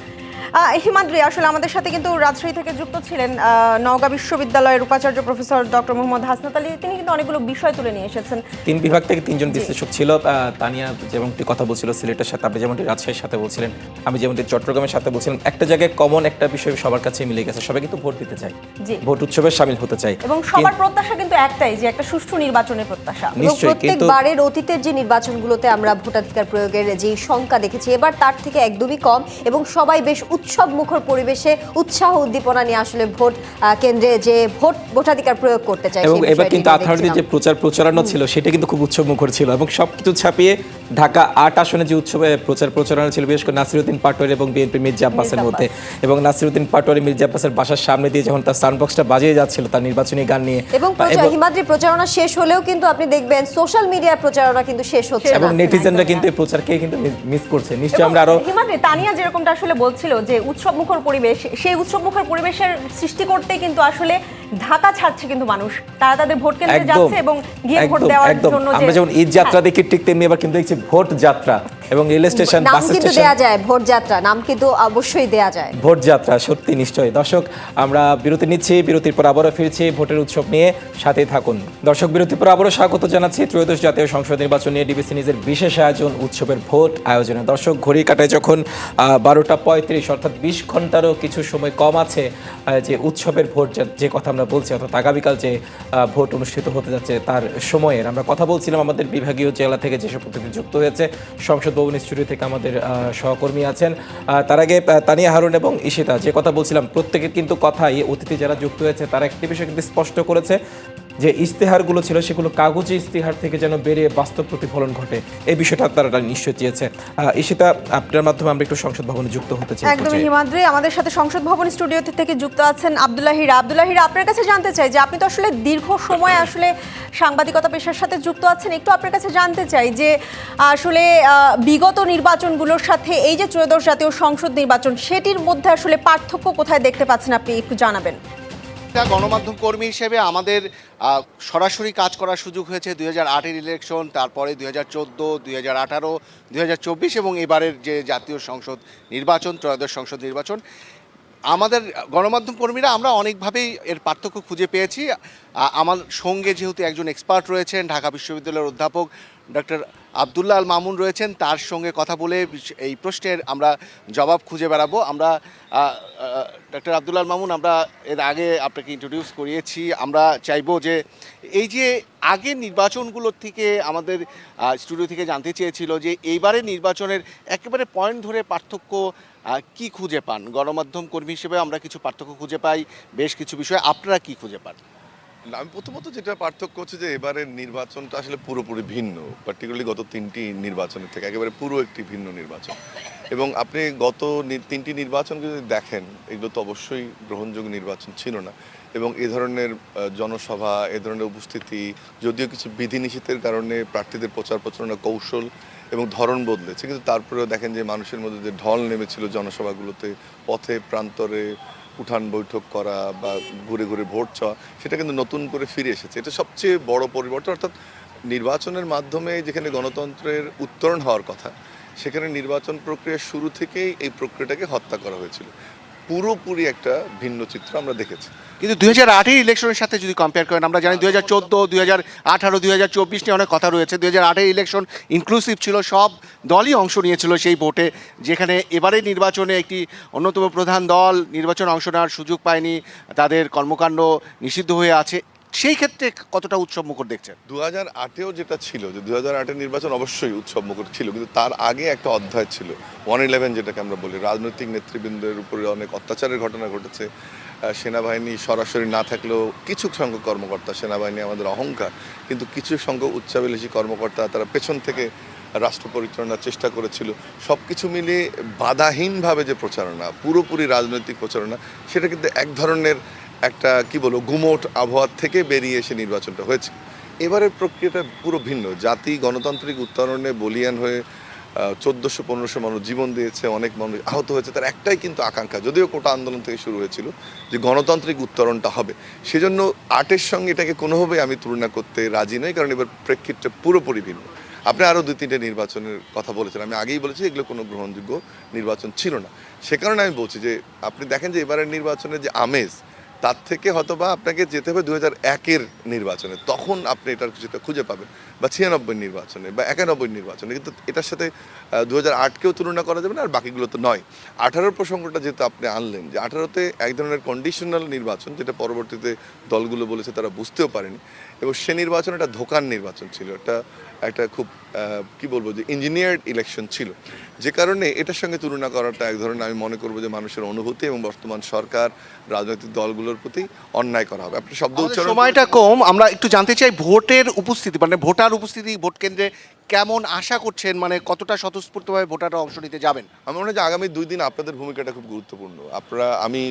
হিমাদ্রি, আসলে আমাদের সাথে কিন্তু রাজশাহী থেকে যুক্ত ছিলেন নওগাঁ বিশ্ববিদ্যালয়ের উপাচার্য প্রফেসর ডক্টর মোহাম্মদ হাসনাত আলী। তিনি কিন্তু অনেকগুলো বিষয় তুলে নিয়ে এসেছেন। 3 বিভাগ থেকে 3 জন বিশ্লেষক ছিল। তানিয়া যেমনটি কথা বলছিল সিলেটের সাথে, আপনি যেমনটি রাজশাহীর সাথে বলছিলেন, আমি যেমনটি চট্টগ্রামের সাথে বলছিলাম, একটা জায়গায় কমন একটা বিষয় সবার কাছে মিলে গেছে, সবাই কিন্তু ভোট দিতে চায়, ভোট উৎসবে শামিল হতে চায়, এবং সবার প্রত্যাশা কিন্তু একটাই, যে একটা সুষ্ঠু নির্বাচনের প্রত্যাশা। নিশ্চয়ই, কিন্তু প্রত্যেকবারের অতীতের যে নির্বাচনগুলোতে আমরা ভোটাধিকার প্রয়োগের যে সংখ্যা দেখেছি, এবার তার থেকে একদমই কম, এবং সবাই বেশ উৎসব মুখর পরিবেশে উৎসাহ উদ্দীপনা নিয়ে আসলে ভোট কেন্দ্রে যে ভোটাধিকার প্রয়োগ করতে চায়। এবং এবার কিন্তু 18 যে প্রচার প্রচারণা ছিল সেটা কিন্তু খুব উৎসব মুখর ছিল, এবং সবকিছু ছাপিয়ে ঢাকা 8 আসনে যে উৎসবে প্রচার প্রচারণা ছিল, বিশেষ করে নাসিরউদ্দিন পাটোয়ারি এবং বিএনপি মির্জা আব্বাসের মধ্যে, এবং নাসিরউদ্দিন পাটোয়ারি মির্জা আব্বাসের বাসার সামনে দিয়ে যখন তার সাউন্ড বক্সটা বাজিয়ে যাচ্ছিল তার নির্বাচনী গান নিয়ে, এবং হিমাদ্রি প্রচারণা শেষ হলেও কিন্তু আপনি দেখবেন সোশ্যাল মিডিয়ার প্রচারণা কিন্তু শেষ হচ্ছে না, এবং নেটিজেনরা কিন্তু এই প্রচারকে কিন্তু মিস করছে। নিশ্চয়ই আমরা আরো হিমাদ্রি, তানিয়া যেরকমটা আসলে বলছিল যে উৎসব মুখর পরিবেশ, সেই উৎসব মুখর পরিবেশের সৃষ্টি করতে কিন্তু আসলে ঢাকা ছাড়ছে কিন্তু মানুষ, তারা তাদের ভোট কেন্দ্রে যাচ্ছে এবং গিয়ে ভোট দেওয়ার জন্য। আমরা যেমন ঈদ যাত্রা দেখি ঠিক তেমনি এবার কিন্তু দেখছি ভোট যাত্রা, এবং রেল স্টেশন, বাস স্টেশন দেয়া যায়, ভোট যাত্রা নাম কিন্তু অবশ্যই দেয়া যায়, ভোট যাত্রা। সত্যি, নিশ্চয়ই। দর্শক, আমরা বিরতি নিচ্ছি, বিরতির পর আবারও ফিরছি ভোটের উৎসব নিয়ে, সাথেই থাকুন। দর্শক, বিরতির পর আবারও স্বাগত জানাচ্ছি ত্রয়োদশ জাতীয় সংসদ নির্বাচন নিয়ে ডিবিসি নিউজের বিশেষ আয়োজন উৎসবের ভোট আয়োজনে। দর্শক, ঘড়ি কাটায় যখন 12টা 35, অর্থাৎ 20 ঘন্টারও কিছু সময় কম আছে যে উৎসবের ভোট যে কথা আমরা বলছি, অর্থাৎ আগামীকাল যে ভোট অনুষ্ঠিত হতে যাচ্ছে তার সময়ের আমরা কথা বলছিলাম। আমাদের বিভাগীয় জেলা থেকে যেসব প্রতিনিধি যুক্ত হয়েছে, সংসদ ভবন স্টুডিও থেকে আমাদের সহকর্মী আছেন, তার আগে তানিয়া হারুন এবং ঈশিতা, যে কথা বলছিলাম, প্রত্যেকের কিন্তু কথাই অতিথি যারা যুক্ত হয়েছে তারা একটি বিষয় কিন্তু স্পষ্ট করেছে যে ইস্তেহারগুলো ছিল সেগুলো কাগজে ইস্তেহার থেকে যেন বেরিয়ে বাস্তব প্রতিফলন ঘটে, এই বিষয়টা তারা নিশ্চয় চেয়েছে। ঈশিতা, আপনার মাধ্যমে আমরা একটু সংসদ ভবনে যুক্ত হতে চাই। একদম হিমাদ্রি, আমাদের সাথে সংসদ ভবন স্টুডিও থেকে যুক্ত আছেন আব্দুল্লাহ হীরা। আব্দুল্লাহ হীরা, আপনার কাছে জানতে চাই যে আপনি তো আসলে দীর্ঘ সময় আসলে সাংবাদিকতা পেশার সাথে যুক্ত আছেন, একটু আপনার কাছে জানতে চাই যে আসলে বিগত নির্বাচনগুলোর সাথে এই যে ত্রয়োদশ জাতীয় সংসদ নির্বাচন, সেটির মধ্যে আসলে পার্থক্য কোথায় দেখতে পাচ্ছেন, আপনি একটু জানাবেন। গণমাধ্যম কর্মী হিসেবে আমাদের সরাসরি কাজ করার সুযোগ হয়েছে 2008-এর ইলেকশন, তারপরে 2014, 2018, 2024 এবং এবারের যে জাতীয় সংসদ নির্বাচন, ত্রয়োদশ সংসদ নির্বাচন। আমাদের গণমাধ্যম কর্মীরা আমরা অনেকভাবেই এর পার্থক্য খুঁজে পেয়েছি। আমার সঙ্গে যেহেতু একজন এক্সপার্ট রয়েছেন, ঢাকা বিশ্ববিদ্যালয়ের অধ্যাপক ডক্টর আবদুল্লাহ আল মামুন রয়েছেন, তার সঙ্গে কথা বলে এই প্রশ্নের আমরা জবাব খুঁজে বেড়াবো। আমরা ডক্টর আবদুল্লাহ আল মামুন, আমরা এর আগে আপনাকে ইন্ট্রোডিউস করিয়েছি। আমরা চাইবো যে এই যে আগের নির্বাচনগুলোর থেকে আমাদের স্টুডিও থেকে জানতে চেয়েছিল যে এইবারের নির্বাচনের একেবারে পয়েন্ট ধরে পার্থক্য কি খুঁজে পান। গণমাধ্যম কর্মী হিসেবে আমরা কিছু পার্থক্য খুঁজে পাই, বেশ কিছু বিষয়, আপনারা কি খুঁজে পান? না, আমি প্রথমত যেটা পার্থক্য হচ্ছে যে এবারের নির্বাচনটা আসলে পুরোপুরি ভিন্ন, পার্টিকুলারলি গত 3টি নির্বাচনের থেকে একেবারে পুরো একটি ভিন্ন নির্বাচন। এবং আপনি গত 3টি নির্বাচন যদি দেখেন, এগুলো তো অবশ্যই গ্রহণযোগ্য নির্বাচন ছিল না। এবং এ ধরনের জনসভা, এ ধরনের উপস্থিতি, যদিও কিছু বিধিনিষেধের কারণে প্রার্থীদের প্রচার প্রচারণা কৌশল এবং ধরন বদলেছে, কিন্তু তারপরেও দেখেন যে মানুষের মধ্যে যে ঢল নেমেছিল জনসভাগুলোতে, পথে প্রান্তরে উঠান বৈঠক করা বা ঘুরে ঘুরে ভোট চাওয়া, সেটা কিন্তু নতুন করে ফিরে এসেছে। এটা সবচেয়ে বড় পরিবর্তন। অর্থাৎ নির্বাচনের মাধ্যমে যেখানে গণতন্ত্রের উত্তরণ হওয়ার কথা, সেখানে নির্বাচন প্রক্রিয়ার শুরু থেকেই এই প্রক্রিয়াটাকে হত্যা করা হয়েছিল। পুরোপুরি একটা ভিন্ন চিত্র আমরা দেখেছি। কিন্তু 2008 ইলেকশনের সাথে যদি কম্পেয়ার করেন, আমরা জানি 2014, 2018, 2024 নিয়ে অনেক কথা রয়েছে। 2008 ইলেকশন ইনক্লুসিভ ছিল, সব দলই অংশ নিয়েছিল সেই ভোটে, যেখানে এবারে নির্বাচনে একটি অন্যতম প্রধান দল নির্বাচনে অংশ নেওয়ার সুযোগ পায়নি, তাদের কর্মকাণ্ড নিষিদ্ধ হয়ে আছে। সেই ক্ষেত্রে কতটা উৎসব মুখর দেখছেন? 2008-এও যেটা ছিল, যে 2008-এর নির্বাচন অবশ্যই উৎসব মুখর ছিল, কিন্তু তার আগে একটা অধ্যায় ছিল 111, যেটাকে আমরা বলি। রাজনৈতিক নেতৃবৃন্দের উপরে অনেক অত্যাচারের ঘটনা ঘটেছে। সেনাবাহিনী সরাসরি না থাকলেও কিছু সংখ্যক কর্মকর্তা, সেনাবাহিনী আমাদের অহংকার, কিন্তু কিছু সংখ্যক উচ্চাভিলাষী কর্মকর্তা তারা পেছন থেকে রাষ্ট্র পরিচালনার চেষ্টা করেছিল। সব কিছু মিলিয়ে বাধাহীনভাবে যে প্রচারণা, পুরোপুরি রাজনৈতিক প্রচারণা, সেটা কিন্তু এক ধরনের একটা কি বলবো গুমোট আবহাওয়া থেকে বেরিয়ে এসে নির্বাচনটা হয়েছে। এবারের প্রক্রিয়াটা পুরো ভিন্ন। জাতি গণতান্ত্রিক উত্তরণে বলিয়ান হয়ে 1400-1500 মানুষ জীবন দিয়েছে, অনেক মানুষ আহত হয়েছে। তার একটাই কিন্তু আকাঙ্ক্ষা, যদিও কোটা আন্দোলন থেকে শুরু হয়েছিল, যে গণতান্ত্রিক উত্তরণটা হবে। সেজন্য 8-এর সঙ্গে এটাকে কোনোভাবেই আমি তুলনা করতে রাজি নই, কারণ এবার প্রেক্ষিতটা পুরোপুরি ভিন্ন। আপনি আরও 2-3টে নির্বাচনের কথা বলেছেন, আমি আগেই বলেছি এগুলো কোনো গ্রহণযোগ্য নির্বাচন ছিল না। সে কারণে আমি বলছি যে আপনি দেখেন যে এবারের নির্বাচনের যে আমেজ, তার থেকে হয়তোবা আপনাকে যেতে হবে 2001-এর নির্বাচনে, তখন আপনি এটার কিছুটা খুঁজে পাবেন, বা 96 নির্বাচনে বা 91 নির্বাচনে। কিন্তু এটার সাথে 2008-কেও তুলনা করা যাবে না, আর বাকিগুলো তো নয়। 18-র প্রসঙ্গটা যেহেতু আপনি আনলেন, যে 18-তে এক ধরনের কন্ডিশনাল নির্বাচন, যেটা পরবর্তীতে দলগুলো বলেছে তারা বুঝতেও পারেনি, এবং সে নির্বাচন একটা ধোঁকার নির্বাচন ছিল, একটা খুব কি বলবো যে ইঞ্জিনিয়ার্ড ইলেকশন ছিল, যে কারণে এটার সঙ্গে তুলনা করাটা এক ধরনের, আমি মনে করবো যে মানুষের অনুভূতি এবং বর্তমান সরকার রাজনৈতিক দলগুলোর প্রতি অন্যায় করা হবে। আপনি শব্দ উচ্চারণ, সময়টা কম, আমরা একটু জানতে চাই ভোটের উপস্থিতি, মানে ভোটার উপস্থিতি ভোট কেন্দ্রে কেমন আশা করছেন, মানে কতটা স্বতঃস্ফূর্তভাবে ভোটাররা অংশ নিতে যাবেন? আমার মনে হয় যে আগামী 2 দিন আপনাদের ভূমিকাটা খুব গুরুত্বপূর্ণ। আমি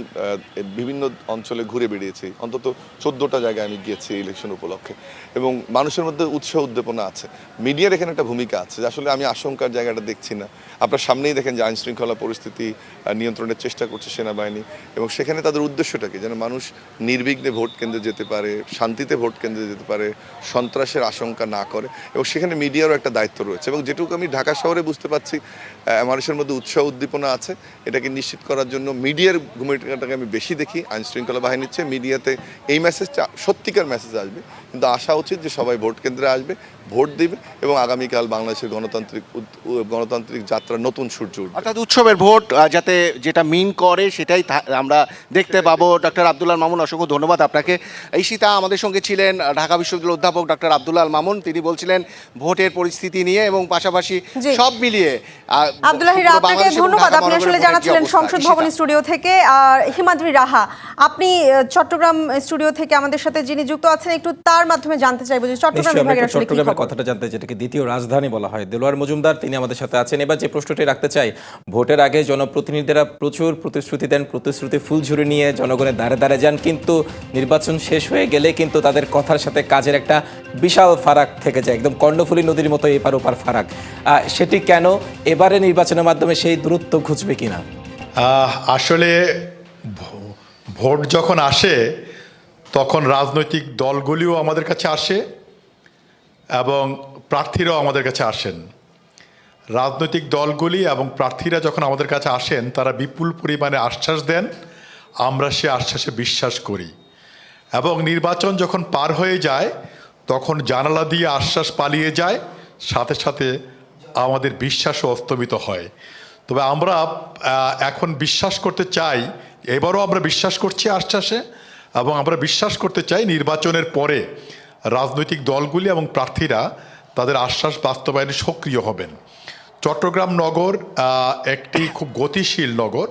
বিভিন্ন অঞ্চলে ঘুরে বেরিয়েছি, অন্তত 14টা জায়গায় আমি গিয়েছি ইলেকশন উপলক্ষে, এবং মানুষের মধ্যে উৎসাহ উদ্দীপনা আছে। মিডিয়ার এখানে একটা ভূমিকা আছে, যে আসলে আমি আশঙ্কার জায়গাটা দেখছি না। আপনার সামনেই দেখেন যে আইনশৃঙ্খলা পরিস্থিতি নিয়ন্ত্রণের চেষ্টা করছে সেনাবাহিনী, এবং সেখানে তাদের উদ্দেশ্যটা কি, যেন মানুষ নির্বিঘ্নে ভোট কেন্দ্রে যেতে পারে, শান্তিতে ভোট কেন্দ্রে যেতে পারে, সন্ত্রাসের আশঙ্কা না করে, এবং সেখানে মিডিয়ারও একটা দায়িত্ব রয়েছে। এবং যেটুকু আমি ঢাকা শহরে বুঝতে পারছি, মানুষের মধ্যে উৎসাহ উদ্দীপনা আছে, এটাকে নিশ্চিত করার জন্য মিডিয়ার ভূমিকাটাকে আমি বেশি দেখি আইনশৃঙ্খলা বাহিনীর চেয়ে। মিডিয়াতে এই মেসেজটা সত্যিকার মেসেজ আসবে, কিন্তু আশা উচিত যে সবাই ভোট কেন্দ্রে আসবে, ভোট দিবে, এবং আগামীকাল বাংলাদেশের গণতান্ত্রিক যাত্রা নতুন সূর্য উঠবে। অর্থাৎ উৎসবের ভোট যাতে যেটা মিন করে সেটাই আমরা দেখতে পাবো। ডক্টর আব্দুল আল মামুন, অসংখ্য ধন্যবাদ আপনাকে। ঈশিতা, আমাদের সঙ্গে ছিলেন ঢাকা বিশ্ববিদ্যালয়ের অধ্যাপক ডক্টর আব্দুল আল মামুন। তিনি বলছিলেন ভোটের পরিস্থিতি নিয়ে এবং পাশাপাশি সব মিলিয়ে। আব্দুল্লাহ হিরা, আপনাকে ধন্যবাদ। আপনি আসলে জানাচ্ছিলেন সংসদ ভবন স্টুডিও থেকে। আর হিমাদ্রি রাহা, আপনি চট্টগ্রাম স্টুডিও থেকে আমাদের সাথে যিনি যুক্ত আছেন, একটু তার মাধ্যমে জানতে চাইবো যে চট্টগ্রাম বিভাগের আসলে কি খবর। কথাটা জানতে, যেটাকে দ্বিতীয় রাজধানী বলা হয়, দেলোয়ার মজুমদার তিনি আমাদের সাথে আছেন। এবার যে প্রশ্নটি রাখতে চাই, ভোটের আগে জনপ্রতিনিধিরা প্রচুর প্রতিশ্রুতি দেন, প্রতিশ্রুতি ফুলঝুরি নিয়ে জনগণের দ্বারে দ্বারে যান, কিন্তু নির্বাচন শেষ হয়ে গেলে কিন্তু তাদের কথার সাথে কাজের একটা বিশাল ফারাক থেকে যায়, একদম কর্ণফুলী নদীর মতো এপার ওপার ফারাক। সেটি কেন? এবারে নির্বাচনের মাধ্যমে সেই দূরত্ব ঘুচবে কিনা? আসলে ভোট যখন আসে, তখন রাজনৈতিক দলগুলিও আমাদের কাছে আসে এবং প্রার্থীরাও আমাদের কাছে আসেন। রাজনৈতিক দলগুলি এবং প্রার্থীরা যখন আমাদের কাছে আসেন, তারা বিপুল পরিমাণে আশ্বাস দেন, আমরা সে আশ্বাসে বিশ্বাস করি, এবং নির্বাচন যখন পার হয়ে যায় তখন জানালা দিয়ে আশ্বাস পালিয়ে যায়, সাথে সাথে আমাদের বিশ্বাসও অস্তমিত হয়। তবে আমরা এখন বিশ্বাস করতে চাই, এবারও আমরা বিশ্বাস করছি আশ্বাসে, এবং আমরা বিশ্বাস করতে চাই নির্বাচনের পরে রাজনৈতিক দলগুলি এবং প্রার্থীরা তাদের আশ্বাস বাস্তবায়নে সক্রিয় হবেন। চট্টগ্রাম নগর একটি খুব গতিশীল নগর,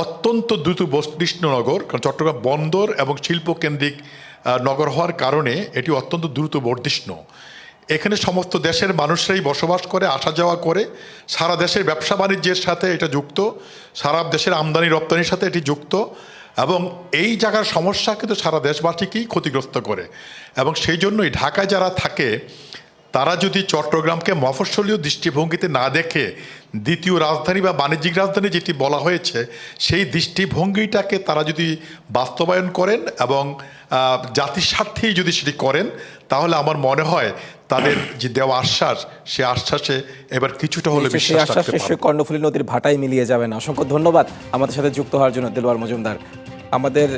অত্যন্ত দ্রুত বিশিষ্ট নগর, কারণ চট্টগ্রাম বন্দর এবং শিল্পকেন্দ্রিক নগর হওয়ার কারণে এটি অত্যন্ত দ্রুত বর্ধিষ্ণু। এখানে সমস্ত দেশের মানুষরাই বসবাস করে, আসা যাওয়া করে, সারা দেশের ব্যবসা বাণিজ্যের সাথে এটা যুক্ত, সারা দেশের আমদানি রপ্তানির সাথে এটি যুক্ত, এবং এই জায়গার সমস্যা কিন্তু সারা দেশবাসীকেই ক্ষতিগ্রস্ত করে। এবং সেই জন্যই ঢাকায় যারা থাকে তারা যদি চট্টগ্রামকে মফস্বলীয় দৃষ্টিভঙ্গিতে না দেখে দ্বিতীয় রাজধানী বা বাণিজ্যিক রাজধানী যেটি বলা হয়েছে সেই দৃষ্টিভঙ্গিটাকে তারা যদি বাস্তবায়ন করেন এবং জাতির স্বার্থেই যদি সেটি করেন, তাহলে আমার মনে হয় তাদের যে দেওয়া আশ্বাস, সে আশ্বাসে এবার কিছুটা হলে সেই বিশ্বাস আশ্বাস রাখতে নিশ্চয়ই পারবো। কর্ণফুলী নদীর ভাটায় মিলিয়ে যাবে না। অসংখ্য ধন্যবাদ আমাদের সাথে যুক্ত হওয়ার জন্য দেলোয়ার মজুমদার। আমাদের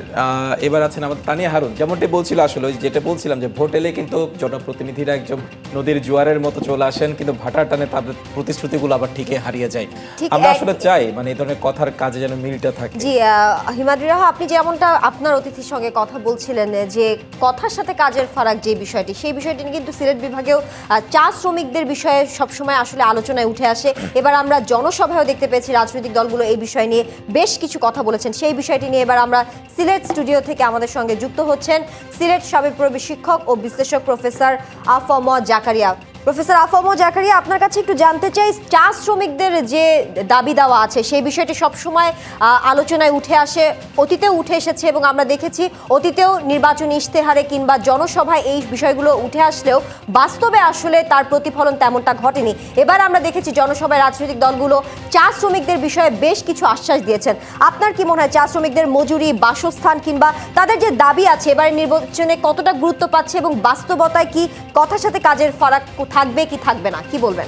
এবার আছেন আমাদের তানিয়া হারুন। যেমনটি বলছিল, আসলে যেটা বলছিলাম যে ভোট এলে কিন্তু জনপ্রতিনিধিরা একজন নদীর জোয়ারের মতো চলে আসেন, কিন্তু ভাটার টানে তাদের প্রতিশ্রুতিগুলো আবার ঠিকই হারিয়ে যায়। ঠিক আমরা আসলে চাই মানে এই ধরনের কথার কাজে যেন মিলটা থাকে। জি হিমাদ্রি রাহা, আপনি যেমনটা আপনার অতিথির সঙ্গে কথা বলছিলেন যে কথার সাথে কাজের ফারাক যে বিষয়টি, সেই বিষয়টি নিয়ে কিন্তু সিলেট বিভাগেও চা শ্রমিকদের বিষয়ে সবসময় আসলে আলোচনায় উঠে আসে। এবার আমরা জনসভায়ও দেখতে পেয়েছি রাজনৈতিক দলগুলো এই বিষয় নিয়ে বেশ কিছু কথা বলেছেন। সেই বিষয়টি নিয়ে এবার আমরা সিলেট স্টুডিও থেকে আমাদের সঙ্গে যুক্ত হচ্ছেন সিলেট সাবেক শিক্ষক ও বিশ্লেষক প্রফেসর আফম জাকারিয়া। প্রফেসর আফম জাকারিয়া, আপনার কাছে একটু জানতে চাই, চা শ্রমিকদের যে দাবি দেওয়া আছে সেই বিষয়টি সবসময় আলোচনায় উঠে আসে, অতীতেও উঠে এসেছে এবং আমরা দেখেছি অতীতেও নির্বাচনী ইশতেহারে কিংবা জনসভায় এই বিষয়গুলো উঠে আসলেও বাস্তবে আসলে তার প্রতিফলন তেমনটা ঘটেনি। এবার আমরা দেখেছি জনসভায় রাজনৈতিক দলগুলো চা শ্রমিকদের বিষয়ে বেশ কিছু আশ্বাস দিয়েছেন। আপনার কি মনে হয় চা শ্রমিকদের মজুরি, বাসস্থান কিংবা তাদের যে দাবি আছে এবারের নির্বাচনে কতটা গুরুত্ব পাচ্ছে এবং বাস্তবতায় কি কথার সাথে কাজের ফারাক থাকবে কি থাকবে না, কি বলবেন?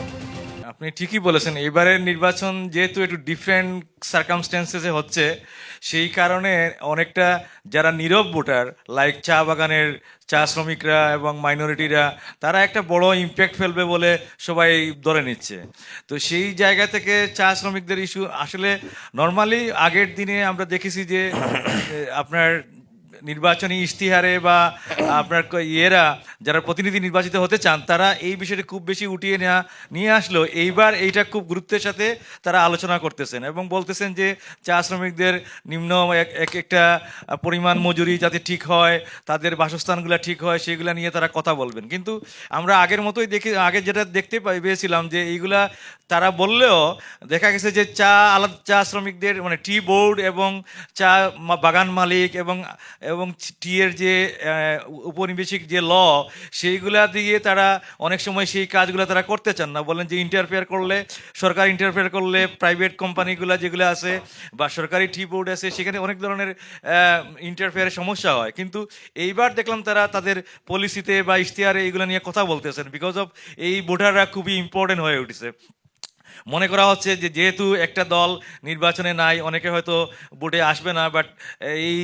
আপনি ঠিকই বলেছেন, এবারের নির্বাচন যেহেতু একটু ডিফারেন্ট সার্কামস্ট্যান্সেসে হচ্ছে, সেই কারণে অনেকটা যারা নীরব ভোটার লাইক চা বাগানের চা শ্রমিকরা এবং মাইনরিটিরা, তারা একটা বড় ইম্প্যাক্ট ফেলবে বলে সবাই ধরে নিচ্ছে। তো সেই জায়গা থেকে চা শ্রমিকদের ইস্যু আসলে নর্মালি আগের দিনে আমরা দেখেছি যে আপনার নির্বাচনী ইশতেহারে বা আপনার যারা প্রতিনিধি নির্বাচিত হতে চান তারা এই বিষয়টি খুব বেশি উঠিয়ে নিয়ে আসলো। এইবার এইটা খুব গুরুত্বের সাথে তারা আলোচনা করতেছেন এবং বলতেছেন যে চা শ্রমিকদের নিম্ন একটা পরিমাণ মজুরি যাতে ঠিক হয়, তাদের বাসস্থানগুলো ঠিক হয়, সেগুলো নিয়ে তারা কথা বলবেন। কিন্তু আমরা আগের মতোই আগে যেটা দেখতে পেয়েছিলাম যে এইগুলা তারা বললেও দেখা গেছে যে চা শ্রমিকদের মানে টি বোর্ড এবং চা বাগান মালিক এবং টি এর যে উপনিবেশিক যে ল, সেইগুলা দিয়ে তারা অনেক সময় সেই কাজগুলো তারা করতে চান না। বলেন যে সরকার ইন্টারফেয়ার করলে প্রাইভেট কোম্পানিগুলো যেগুলো আছে বা সরকারি টি বোর্ড আছে সেখানে অনেক ধরনের ইন্টারফেয়ারের সমস্যা হয়। কিন্তু এইবার দেখলাম তারা তাদের পলিসিতে বা ইশতেহারে এইগুলো নিয়ে কথা বলতেছেন, বিকজ অফ এই ভোটাররা খুবই ইম্পর্টেন্ট হয়ে উঠেছে। মনে করা হচ্ছে যে যেহেতু একটা দল নির্বাচনে নাই, অনেকে হয়তো ভোটে আসবে না, বাট এই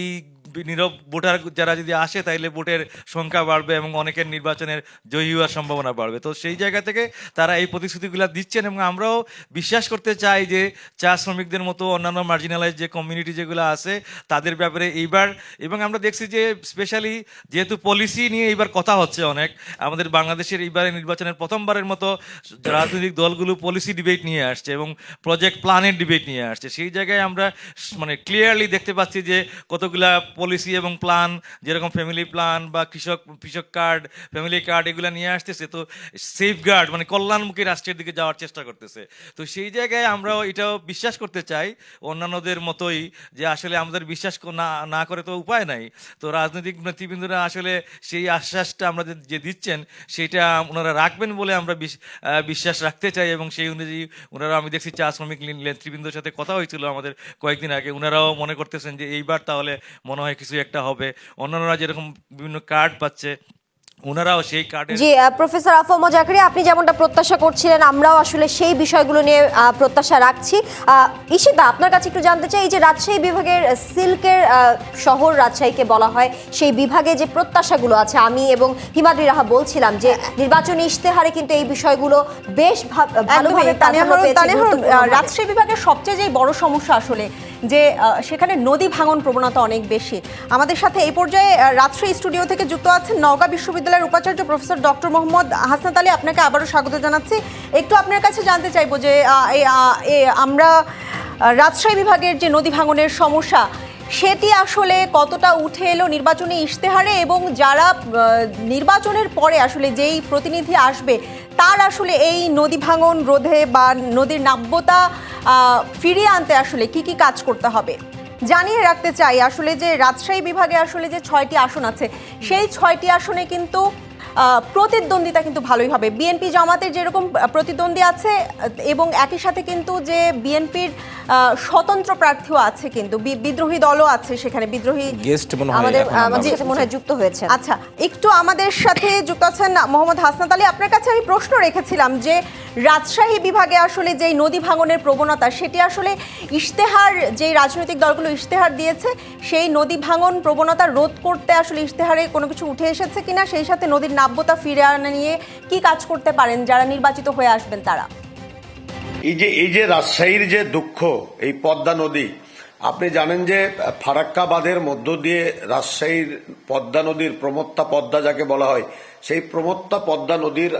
নীরব ভোটার যারা যদি আসে তাইলে ভোটের সংখ্যা বাড়বে এবং অনেকের নির্বাচনের জয়ী হওয়ার সম্ভাবনা বাড়বে। তো সেই জায়গা থেকে তারা এই প্রতিশ্রুতিগুলো দিচ্ছেন এবং আমরাও বিশ্বাস করতে চাই যে চা শ্রমিকদের মতো অন্যান্য মার্জিনালাইজ যে কমিউনিটি যেগুলো আছে তাদের ব্যাপারে এইবার, এবং আমরা দেখছি যে স্পেশালি যেহেতু পলিসি নিয়ে এইবার কথা হচ্ছে অনেক, আমাদের বাংলাদেশের এইবারে নির্বাচনের প্রথমবারের মতো রাজনৈতিক দলগুলো পলিসি ডিবেট নিয়ে আসছে এবং প্রজেক্ট প্ল্যানের ডিবেট নিয়ে আসছে। সেই জায়গায় আমরা মানে ক্লিয়ারলি দেখতে পাচ্ছি যে কতগুলা পলিসি এবং প্ল্যান, যেরকম ফ্যামিলি প্ল্যান বা কৃষক কার্ড, ফ্যামিলি কার্ড, এগুলো নিয়ে আসতেছে। তো সেফগার্ড মানে কল্যাণমুখী রাষ্ট্রের দিকে যাওয়ার চেষ্টা করতেছে। তো সেই জায়গায় আমরাও এটাও বিশ্বাস করতে চাই অন্যান্যদের মতোই যে আসলে আমাদের বিশ্বাস না করে তো উপায় নাই। তো রাজনৈতিক নেতৃবৃন্দরা আসলে সেই আশ্বাসটা আমরা যে দিচ্ছেন সেটা ওনারা রাখবেন বলে আমরা বিশ্বাস রাখতে চাই এবং সেই অনুযায়ী ওনারা, আমি দেখছি চা শ্রমিক নেতৃবৃন্দের সাথে কথা হয়েছিল আমাদের কয়েকদিন আগে, ওনারাও মনে করতেছেন যে এইবার তাহলে মনে হয় কিছু একটা হবে। অন্যান্যরা যেরকম বিভিন্ন কার্ড পাচ্ছে ওনারাও সেই কার্ডে। জি প্রফেসর আফম জাকারিয়া, আপনি যেমনটা প্রত্যাশা করছিলেন আমরাও আসলে সেই বিষয়গুলো নিয়ে প্রত্যাশা রাখছি। ঈশিতা, আপনার কাছে একটু জানতে চাই, এই যে রাজশাহী বিভাগের সিল্কের শহর রাজশাহীকে বলা হয়, সেই বিভাগে যে প্রত্যাশাগুলো আছে, আমি এবং হিমাদ্রি রাহা বলছিলাম যে নির্বাচনী ইশতেহারে কিন্তু এই বিষয়গুলো বেশ ভালোভাবে রাজশাহী বিভাগের সবচেয়ে যে বড় সমস্যা আসলে যে সেখানে নদী ভাঙন প্রবণতা অনেক বেশি। আমাদের সাথে এই পর্যায়ে রাজশাহী স্টুডিও থেকে যুক্ত আছেন নওগাঁ বিশ্ববিদ্যালয়ের উপাচার্য প্রফেসর ডক্টর মোহাম্মদ হাসনাত আলী। আপনাকে আবারও স্বাগত জানাচ্ছি। একটু আপনার কাছে জানতে চাইবো যে আমরা রাজশাহী বিভাগের যে নদী ভাঙনের সমস্যা, সেটি আসলে কতটা উঠে এলো নির্বাচনী ইশতেহারে, এবং যারা নির্বাচনের পরে আসলে যেই প্রতিনিধি আসবে তার আসলে এই নদী ভাঙন রোধে বা নদীর নাব্যতা ফিরিয়ে আনতে আসলে কি কি কাজ করতে হবে জানিয়ে রাখতে চাই আসলে যে রাজশাহী বিভাগে আসলে যে 6টি আসন আছে সেই 6টি আসনে কিন্তু প্রতিদ্বন্দ্বিতা কিন্তু ভালোই হবে। বিএনপি জামাতের যেরকম প্রতিদ্বন্দ্বী আছে এবং একই সাথে কিন্তু যে বিএনপির স্বতন্ত্র প্রার্থীও আছে, কিন্তু বিদ্রোহী দলও আছে সেখানে, বিদ্রোহী গেস্ট মনে হয় আমাদের এখন আমরা আমাদের সাথে মনে হয় যুক্ত হয়েছে। আচ্ছা, একটু আমাদের সাথে যুক্ত আছেন মোহাম্মদ হাসনাত আলী। আপনার কাছে আমি প্রশ্ন রেখেছিলাম যে রাজশাহী বিভাগে আসলে যেই নদী ভাঙনের প্রবণতা সেটি আসলে ইশতেহার, যেই রাজনৈতিক দলগুলো ইশতেহার দিয়েছে সেই নদী ভাঙন প্রবণতা রোধ করতে আসলে ইশতেহারে কোনো কিছু উঠে এসেছে কিনা, সেই সাথে নদীর নাব্যতা ফিরে আনা নিয়ে কি কাজ করতে পারেন যারা নির্বাচিত হয়ে আসবেন তারা? এই যে রাজশাহীর যে দুঃখ, এই পদ্মা নদী, আপনি জানেন যে ফারাক্কা বাঁধের মধ্য দিয়ে রাজশাহীর পদ্মা নদীর প্রমত্তা পদ্মা যাকে বলা হয়, সেই প্রমত্তা পদ্মা নদীর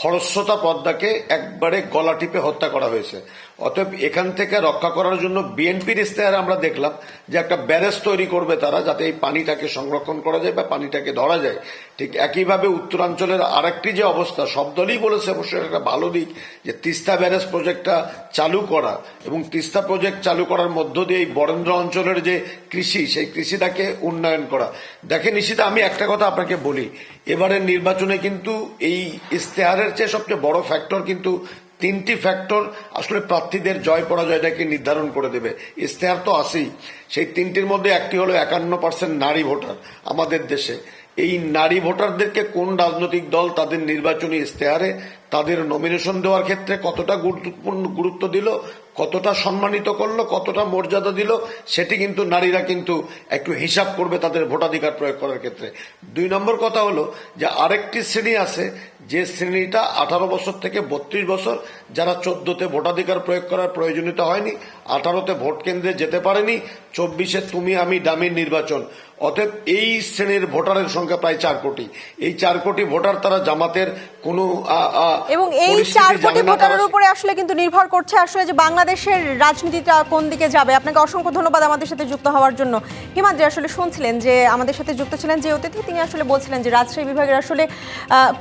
খরস্রোতা পদ্মাকে একবারে গলা টিপে হত্যা করা হয়েছে। অতএব এখান থেকে রক্ষা করার জন্য বিএনপির ইশতেহারে আমরা দেখলাম যে একটা ব্যারেজ তৈরি করবে তারা, যাতে এই পানিটাকে সংরক্ষণ করা যায় বা পানিটাকে ধরা যায়। ঠিক একইভাবে উত্তরাঞ্চলের আরেকটি যে অবস্থা, সব দলই বলেছে অবশ্যই একটা ভালো দিক, যে তিস্তা ব্যারেজ প্রজেক্টটা চালু করা, এবং তিস্তা প্রজেক্ট চালু করার মধ্য দিয়ে এই বরেন্দ্র অঞ্চলের যে কৃষি, সেই কৃষিটাকে উন্নয়ন করা। দেখেন নিশিতা, আমি একটা কথা আপনাকে বলি, এবারের নির্বাচনে কিন্তু এই ইশতেহারের চেয়ে সবচেয়ে বড় ফ্যাক্টর কিন্তু 3টি ফ্যাক্টর আসলে প্রার্থীদের জয় পরাজয়টাকে নির্ধারণ করে দেবে। ইশতেহার তো আছেই, সেই 3টির মধ্যে একটি হলো 51% নারী ভোটার আমাদের দেশে। এই নারী ভোটারদেরকে কোন রাজনৈতিক দল তাদের নির্বাচনী ইশতেহারে তাদের নমিনেশন দেওয়ার ক্ষেত্রে কতটা গুরুত্ব দিল, কতটা সম্মানিত করলো, কতটা মর্যাদা দিল, সেটি কিন্তু নারীরা কিন্তু একটু হিসাব করবে তাদের ভোটাধিকার প্রয়োগ করার ক্ষেত্রে। 2 নম্বর কথা হলো যে আরেকটি শ্রেণী আছে, যে শ্রেণীটা 18 বছর থেকে 32 বছর, যারা 14তে ভোটাধিকার প্রয়োগ করার প্রয়োজনীয়তা হয়নি, 18তে ভোট কেন্দ্রে যেতে পারেনি, 24-এ তুমি আমি ডামির নির্বাচন। অতএব এই শ্রেণীর ভোটারের সংখ্যা প্রায় 4 কোটি। এই 4 কোটি ভোটার তারা জামাতের কোনো এবং এই 4 কোটি ভোটারের উপরে আসলে কিন্তু নির্ভর করছে আসলে যে বাংলাদেশের রাজনীতিটা কোন দিকে যাবে। আপনাকে অসংখ্য ধন্যবাদ আমাদের সাথে যুক্ত হওয়ার জন্য। হিমাদ্রি, আসলে শুনছিলেন যে আমাদের সাথে যুক্ত ছিলেন যে অতিথি, তিনি আসলে বলছিলেন যে রাজশাহী বিভাগের আসলে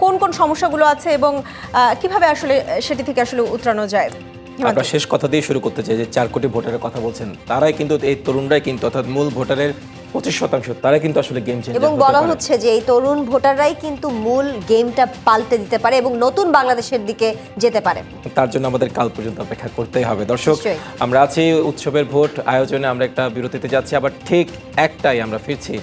কোন কোন সমস্যাগুলো আছে এবং কিভাবে আসলে সেটি থেকে আসলে উতরানো যায়। আমরা শেষ কথা দিয়ে শুরু করতে চাই যে 4 কোটি ভোটারের কথা বলছেন, তারাই কিন্তু, এই তরুণরাই কিন্তু, অর্থাৎ মূল ভোটারের 25% তারা কিন্তু আসলে গেম চেঞ্জার এবং বলা হচ্ছে যে এই তরুণ ভোটাররাই কিন্তু মূল গেমটা পাল্টে দিতে পারে এবং নতুন বাংলাদেশের দিকে যেতে পারে। তার জন্য আমাদের কাল পর্যন্ত অপেক্ষা করতেই হবে। দর্শক, আমরা আছি উৎসবের ভোট আয়োজনে, আমরা একটা বিরতিতে যাচ্ছি, আবার ঠিক 1টায় আমরা ফিরছি।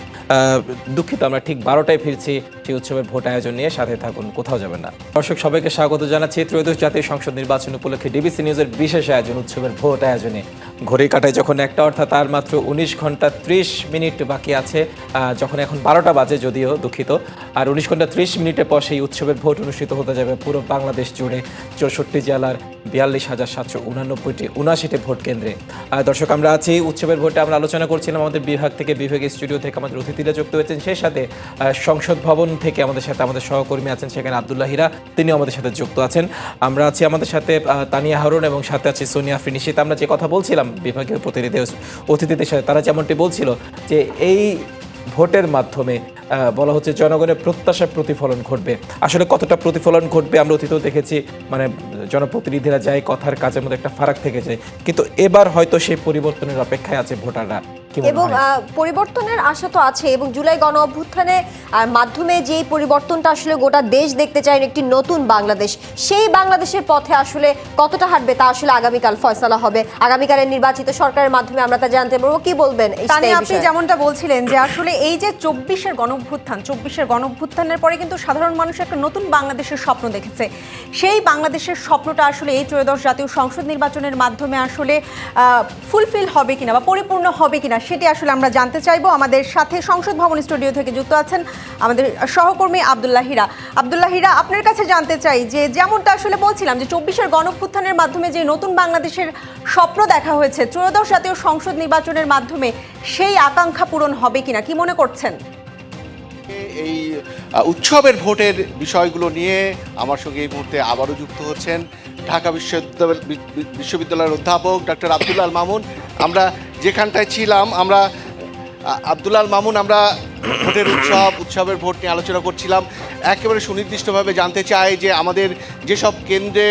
দুঃখিত, আমরা ঠিক 12টায় ফিরছি সেই উৎসবের ভোট আয়োজন নিয়ে। সাথে থাকুন, কোথাও যাবেন না। দর্শক, সবাইকে স্বাগত জানাচ্ছি ত্রয়োদশ জাতীয় সংসদ নির্বাচন উপলক্ষে ডিবিসি নিউজের বিশেষ আয়োজন উৎসবের ভোট আয়োজনে। ঘড়ি কাটায় যখন 1টা, অর্থাৎ তার মাত্র 19 ঘন্টা 30 মিনিট বাকি আছে, যখন এখন 12টা বাজে, যদিও দুঃখিত, আর 19 ঘন্টা 30 মিনিটের পর সেই উৎসবের ভোট অনুষ্ঠিত হতে যাবে পুরো বাংলাদেশ জুড়ে 64 জেলার 42,779টি ভোট কেন্দ্রে। দর্শক, আমরা আছি উৎসবের ভোটে, আমরা আলোচনা করছিলাম আমাদের বিভাগ থেকে, বিভাগীয় স্টুডিও থেকে আমাদের অতিথিরা যুক্ত হয়েছেন, সেই সাথে সংসদ ভবন থেকে আমাদের সাথে আমাদের সহকর্মী আছেন, সেখানে আব্দুল্লাহ হীরা, তিনিও আমাদের সাথে যুক্ত আছেন। আমরা আছি আমাদের সাথে তানিয়া হারুন এবং সাথে আছে সোনিয়া আফরিন নিশিতা। আমরা যে কথা বলছিলাম বিভাগীয় প্রতিনিধি অতিথিদের সাথে, তারা যেমনটি বলছিল যে এই ভোটের মাধ্যমে বলা হচ্ছে জনগণের প্রত্যাশার প্রতিফলন ঘটবে। আসলে কতটা প্রতিফলন ঘটবে আমরা অতীতেও দেখেছি, মানে জনপ্রতিনিধিরা যায় কথার কাজের মধ্যে একটা ফারাক থেকে যায়, কিন্তু এবার হয়তো সেই পরিবর্তনের অপেক্ষায় আছে ভোটাররা। এবং পরিবর্তনের আশা তো আছে, এবং জুলাই গণ অভ্যুত্থানের মাধ্যমে যেই পরিবর্তনটা আসলে গোটা দেশ দেখতে চায়, একটি নতুন বাংলাদেশ, সেই বাংলাদেশের পথে আসলে কতটা হাঁটবে তা আসলে আগামীকাল ফয়সালা হবে। আগামীকালের নির্বাচিত সরকারের মাধ্যমে আমরা তা জানতে পারবো। কি বলবেন? আপনি যেমনটা বলছিলেন যে আসলে এই যে 24-এর গণঅভ্যুত্থানের পরে কিন্তু সাধারণ মানুষ একটা নতুন বাংলাদেশের স্বপ্ন দেখেছে। সেই বাংলাদেশের স্বপ্নটা আসলে এই ত্রয়োদশ জাতীয় সংসদ নির্বাচনের মাধ্যমে আসলে ফুলফিল হবে কিনা বা পরিপূর্ণ হবে কিনা সেটি আসলে আমরা জানতে চাইবো। আমাদের সাথে সংসদ ভবন স্টুডিও থেকে যুক্ত আছেন আমাদের সহকর্মী আব্দুল্লাহ হীরা। আব্দুল্লাহ হীরা, আপনার কাছে জানতে চাই যে যেমনটা আসলে বলছিলাম যে 24-এর গণঅভ্যুত্থানের মাধ্যমে যে নতুন বাংলাদেশের স্বপ্ন দেখা হয়েছে, ত্রয়োদশ জাতীয় সংসদ নির্বাচনের মাধ্যমে সেই আকাঙ্ক্ষা পূরণ হবে কিনা, কি মনে করছেন? এই উৎসবের ভোটের বিষয়গুলো নিয়ে আমার সঙ্গে এই মুহূর্তে আবারও যুক্ত হচ্ছেন ঢাকা বিশ্ববিদ্যালয়ের অধ্যাপক ডক্টর আব্দুল আল মামুন। আমরা যেখানটায় ছিলাম আমরা আব্দুল্লাহ আল মামুন, আমরা ভোটের উৎসবের ভোট নিয়ে আলোচনা করছিলাম। একেবারে সুনির্দিষ্টভাবে জানতে চাই যে আমাদের যেসব কেন্দ্রে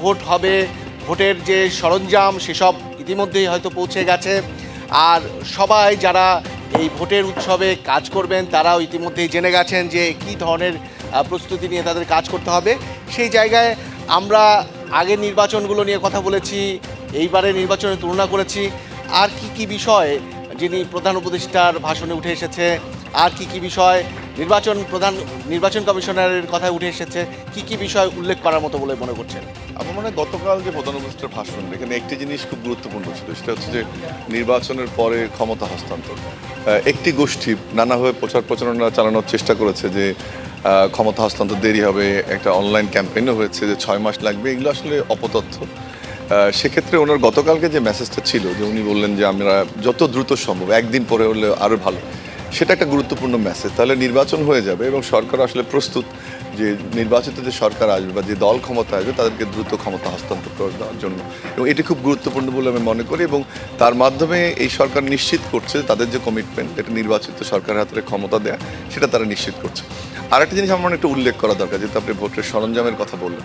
ভোট হবে, ভোটের যে সরঞ্জাম সেসব ইতিমধ্যেই হয়তো পৌঁছে গেছে, আর সবাই যারা এই ভোটের উৎসবে কাজ করবেন তারাও ইতিমধ্যেই জেনে গেছেন যে কী ধরনের প্রস্তুতি নিয়ে তাদের কাজ করতে হবে। সেই জায়গায় আমরা আগের নির্বাচনগুলো নিয়ে কথা বলেছি, এইবারের নির্বাচনের তুলনা করেছি। আর কি বিষয় যিনি প্রধান উপদেষ্টার ভাষণে উঠে এসেছে, আর কি বিষয় নির্বাচন কমিশনারের কথায় উঠে এসেছে, কি বিষয় উল্লেখ করার মতো বলে মনে করছেন? আমার মনে হয় গতকাল যে প্রধান উপদেষ্টার ভাষণ, এখানে একটি জিনিস খুব গুরুত্বপূর্ণ ছিল, সেটা হচ্ছে যে নির্বাচনের পরে ক্ষমতা হস্তান্তর। একটি গোষ্ঠী নানাভাবে প্রচারণা চালানোর চেষ্টা করেছে যে ক্ষমতা হস্তান্তর দেরি হবে, একটা অনলাইন ক্যাম্পেইনও হয়েছে যে 6 মাস লাগবে। এগুলো আসলে অপতথ্য। সেক্ষেত্রে ওনার গতকালকে যে মেসেজটা ছিল, যে উনি বললেন যে আমরা যত দ্রুত সম্ভব, একদিন পরে হলে আরও ভালো, সেটা একটা গুরুত্বপূর্ণ মেসেজ। তাহলে নির্বাচন হয়ে যাবে এবং সরকার আসলে প্রস্তুত যে নির্বাচিত যে সরকার আসবে বা যে দল ক্ষমতা আসবে তাদেরকে দ্রুত ক্ষমতা হস্তান্তর করে দেওয়ার জন্য। এবং এটি খুব গুরুত্বপূর্ণ বলে আমি মনে করি, এবং তার মাধ্যমে এই সরকার নিশ্চিত করছে তাদের যে কমিটমেন্ট, এটা নির্বাচিত সরকারের হাতে ক্ষমতা দেয়া, সেটা তারা নিশ্চিত করছে। আর একটা জিনিস আমার একটু উল্লেখ করা দরকার, যেহেতু আপনি ভোটের সরঞ্জামের কথা বললেন।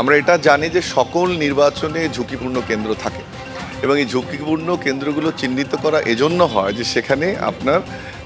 আমরা এটা জানি যে সকল নির্বাচনে ঝুঁকিপূর্ণ কেন্দ্র থাকে, এবং এই ঝুঁকিপূর্ণ কেন্দ্রগুলো চিহ্নিত করা এজন্য হয় যে সেখানে আপনার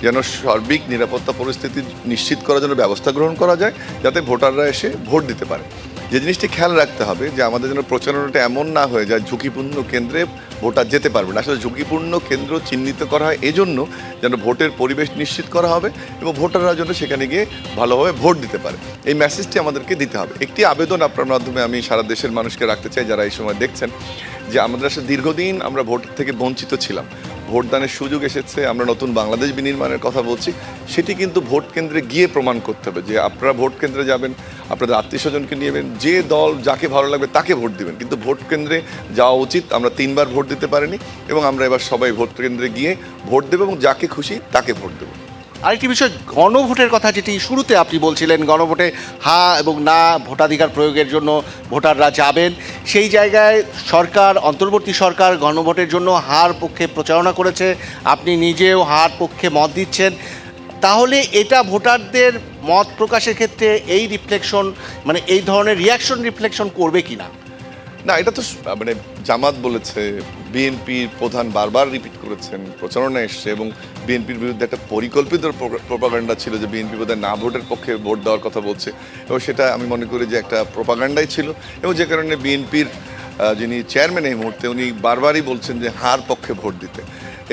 যেন সার্বিক নিরাপত্তা পরিস্থিতি নিশ্চিত করার জন্য ব্যবস্থা গ্রহণ করা যায়, যাতে ভোটাররা এসে ভোট দিতে পারে। যে জিনিসটি খেয়াল রাখতে হবে যে আমাদের যেন প্রচারণাটা এমন না হয়ে যায় ঝুঁকিপূর্ণ কেন্দ্রে ভোটার যেতে পারবে না। আসলে ঝুঁকিপূর্ণ কেন্দ্র চিহ্নিত করা হয় এজন্য যেন ভোটের পরিবেশ নিশ্চিত করা হবে এবং ভোটাররা যেন সেখানে গিয়ে ভালোভাবে ভোট দিতে পারে। এই মেসেজটি আমাদেরকে দিতে হবে। একটি আবেদন আপনার মাধ্যমে আমি সারা দেশের মানুষকে রাখতে চাই, যারা এই সময় দেখছেন, যে আমাদের আসলে দীর্ঘদিন আমরা ভোট থেকে বঞ্চিত ছিলাম। ভোটদানের সুযোগ এসেছে, আমরা নতুন বাংলাদেশ বিনির্মাণের কথা বলছি, সেটি কিন্তু ভোট কেন্দ্রে গিয়ে প্রমাণ করতে হবে যে আপনারা ভোট কেন্দ্রে যাবেন, আপনাদের আত্মীয় স্বজনকে নিয়েবেন, যে দল যাকে ভালো লাগবে তাকে ভোট দিবেন। কিন্তু ভোট কেন্দ্রে যাওয়া উচিত। আমরা 3 বার ভোট দিতে পারিনি, এবং আমরা এবার সবাই ভোট কেন্দ্রে গিয়ে ভোট দেবো এবং যাকে খুশি তাকে ভোট দেবো। আরেকটি বিষয়, গণভোটের কথা যেটি শুরুতে আপনি বলছিলেন, গণভোটে হ্যাঁ এবং না ভোটাধিকার প্রয়োগের জন্য ভোটাররা যাবেন, সেই জায়গায় সরকার, অন্তর্বর্তী সরকার গণভোটের জন্য হার পক্ষে প্রচারণা করেছে, আপনি নিজেও হার পক্ষে মত দিচ্ছেন। তাহলে এটা ভোটারদের মত প্রকাশের ক্ষেত্রে এই রিফ্লেকশন, মানে এই ধরনের রিফ্লেকশন করবে কি না? না, এটা তো মানে জামাত বলেছে, বিএনপির প্রধান বারবার রিপিট করেছেন, প্রচারণা এসছে, এবং বিএনপির বিরুদ্ধে একটা পরিকল্পিত প্রোপাগান্ডা ছিল যে বিএনপি বোধহয় না ভোটের পক্ষে ভোট দেওয়ার কথা বলছে, এবং সেটা আমি মনে করি যে একটা প্রোপাগান্ডাই ছিল, এবং যে কারণে বিএনপির যিনি চেয়ারম্যান এই মুহূর্তে, উনি বারবারই বলছেন যে হার পক্ষে ভোট দিতে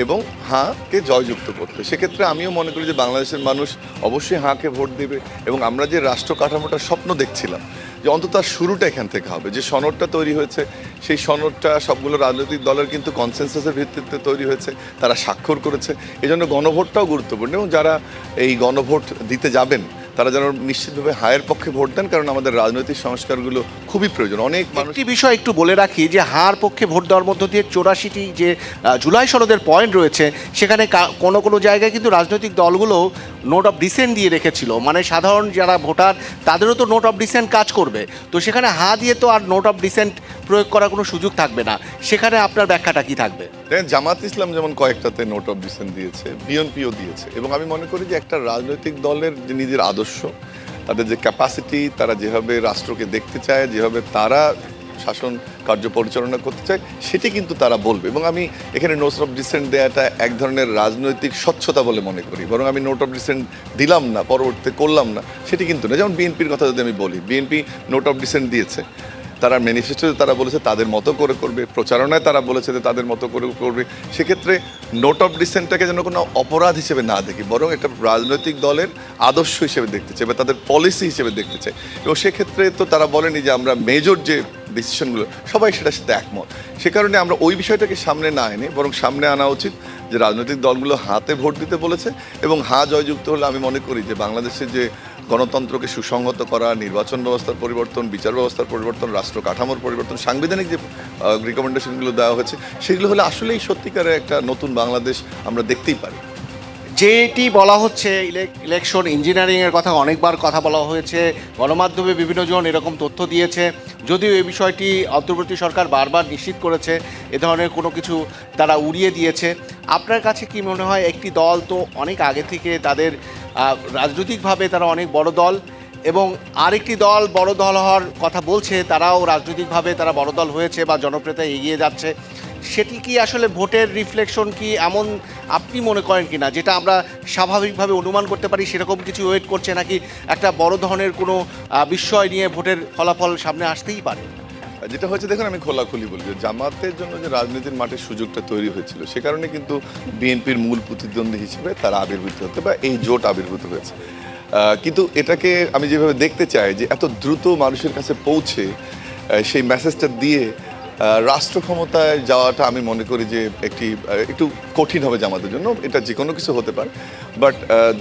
এবং হাঁকে জয়যুক্ত করতে। সেক্ষেত্রে আমিও মনে করি যে বাংলাদেশের মানুষ অবশ্যই হাঁকে ভোট দেবে, এবং আমরা যে রাষ্ট্র কাঠামোটার স্বপ্ন দেখছিলাম যে অন্তত তার শুরুটা এখান থেকে হবে, যে সনদটা তৈরি হয়েছে, সেই সনদটা সবগুলো রাজনৈতিক দলের কিন্তু কনসেনসাসের ভিত্তিতে তৈরি হয়েছে, তারা স্বাক্ষর করেছে। এই জন্য গণভোটটাও গুরুত্বপূর্ণ, এবং যারা এই গণভোট দিতে যাবেন তারা যেন নিশ্চিতভাবে হায়ের পক্ষে ভোট দেন, কারণ আমাদের রাজনৈতিক সংস্কারগুলো খুবই প্রয়োজন। অনেক মানুষ, একটি বিষয় একটু বলে রাখি যে হার পক্ষে ভোট দেওয়ার মধ্য দিয়ে 84টি যে জুলাই সনদের পয়েন্ট রয়েছে, সেখানে কোনো জায়গায় কিন্তু রাজনৈতিক দলগুলো নোট অফ ডিসেন্ট দিয়ে রেখেছিল, মানে সাধারণ যারা ভোটার তাদেরও তো নোট অফ ডিসেন্ট কাজ করবে। তো সেখানে হা দিয়ে তো আর নোট অফ ডিসেন্ট প্রয়োগ করার কোনো সুযোগ থাকবে না। সেখানে আপনার ব্যাখ্যাটা কি থাকবে? জামাত ইসলাম যেমন কয়েকটাতে নোট অফ ডিসেন্ট দিয়েছে, বিএনপিও দিয়েছে, এবং আমি মনে করি যে একটা রাজনৈতিক দলের যে নিজের আদর্শ, তাদের যে ক্যাপাসিটি, তারা যেভাবে রাষ্ট্রকে দেখতে চায়, যেভাবে তারা শাসন কার্য পরিচালনা করতে চায়, সেটি কিন্তু তারা বলবে। এবং আমি এখানে নোট অফ ডিসেন্ট দেওয়াটা এক ধরনের রাজনৈতিক স্বচ্ছতা বলে মনে করি, বরং আমি নোট অফ ডিসেন্ট দিলাম না, পরবর্তীতে করলাম না, সেটি কিন্তু না। যেমন বিএনপির কথা যদি আমি বলি, বিএনপি নোট অফ ডিসেন্ট দিয়েছে, তারা ম্যানিফেস্টোতে তারা বলেছে তাদের মতো করে করবে, প্রচারণায় তারা বলেছে যে তাদের মতো করে করবে। সেক্ষেত্রে নোট অফ ডিসেন্টটাকে যেন কোনো অপরাধ হিসেবে না দেখি, বরং একটা রাজনৈতিক দলের আদর্শ হিসেবে দেখতে চাই বা তাদের পলিসি হিসেবে দেখতে চাই। এবং সেক্ষেত্রে তো তারা বলেনি যে আমরা মেজর যে ডিসিশনগুলো, সবাই সেটার সাথে একমত। সে কারণে আমরা ওই বিষয়টাকে সামনে না এনে বরং সামনে আনা উচিত যে রাজনৈতিক দলগুলো হাতে ভোট দিতে বলেছে, এবং হা জয়যুক্ত হলে আমি মনে করি যে বাংলাদেশের যে গণতন্ত্রকে সুসংহত করা, নির্বাচন ব্যবস্থার পরিবর্তন, বিচার ব্যবস্থার পরিবর্তন, রাষ্ট্র কাঠামোর পরিবর্তন, সাংবিধানিক যে রিকমেন্ডেশনগুলো দেওয়া হয়েছে, সেগুলো হলে আসলেই সত্যিকারের একটা নতুন বাংলাদেশ আমরা দেখতেই পারি। যেটি বলা হচ্ছে ইলেকশন ইঞ্জিনিয়ারিংয়ের কথা অনেকবার কথা বলা হয়েছে, গণমাধ্যমে বিভিন্ন জন এরকম তথ্য দিয়েছে, যদিও এই বিষয়টি অন্তর্বর্তী সরকার বারবার নিশ্চিত করেছে এ ধরনের কোনো কিছু তারা উড়িয়ে দিয়েছে। আপনার কাছে কি মনে হয়, একটি দল তো অনেক আগে থেকে তাদের রাজনৈতিকভাবে তারা অনেক বড় দল, এবং আরেকটি দল বড় দল হওয়ার কথা বলছে, তারাও রাজনৈতিকভাবে তারা বড় দল হয়েছে বা জনপ্রিয়তায় এগিয়ে যাচ্ছে, সেটি কি আসলে ভোটের রিফ্লেকশন কি এমন আপনি মনে করেন কি না, যেটা আমরা স্বাভাবিকভাবে অনুমান করতে পারি সেরকম কিছু ওয়েট করছে, নাকি একটা বড় ধরনের কোনো বিষয় নিয়ে ভোটের ফলাফল সামনে আসতেই পারে? যেটা হচ্ছে, দেখুন আমি খোলাখুলি বলি যে জামাতের জন্য যে রাজনীতির মাঠের সুযোগটা তৈরি হয়েছিল, সে কারণে কিন্তু বিএনপির মূল প্রতিদ্বন্দ্বী হিসেবে তারা আবির্ভূত হতে বা এই জোট আবির্ভূত হয়েছে। কিন্তু এটাকে আমি যেভাবে দেখতে চাই যে এত দ্রুত মানুষের কাছে পৌঁছে সেই মেসেজটা দিয়ে রাষ্ট্র ক্ষমতায় যাওয়াটা আমি মনে করি যে একটু কঠিন হবে জামাতের জন্য। এটা যে কোনো কিছু হতে পারে, বাট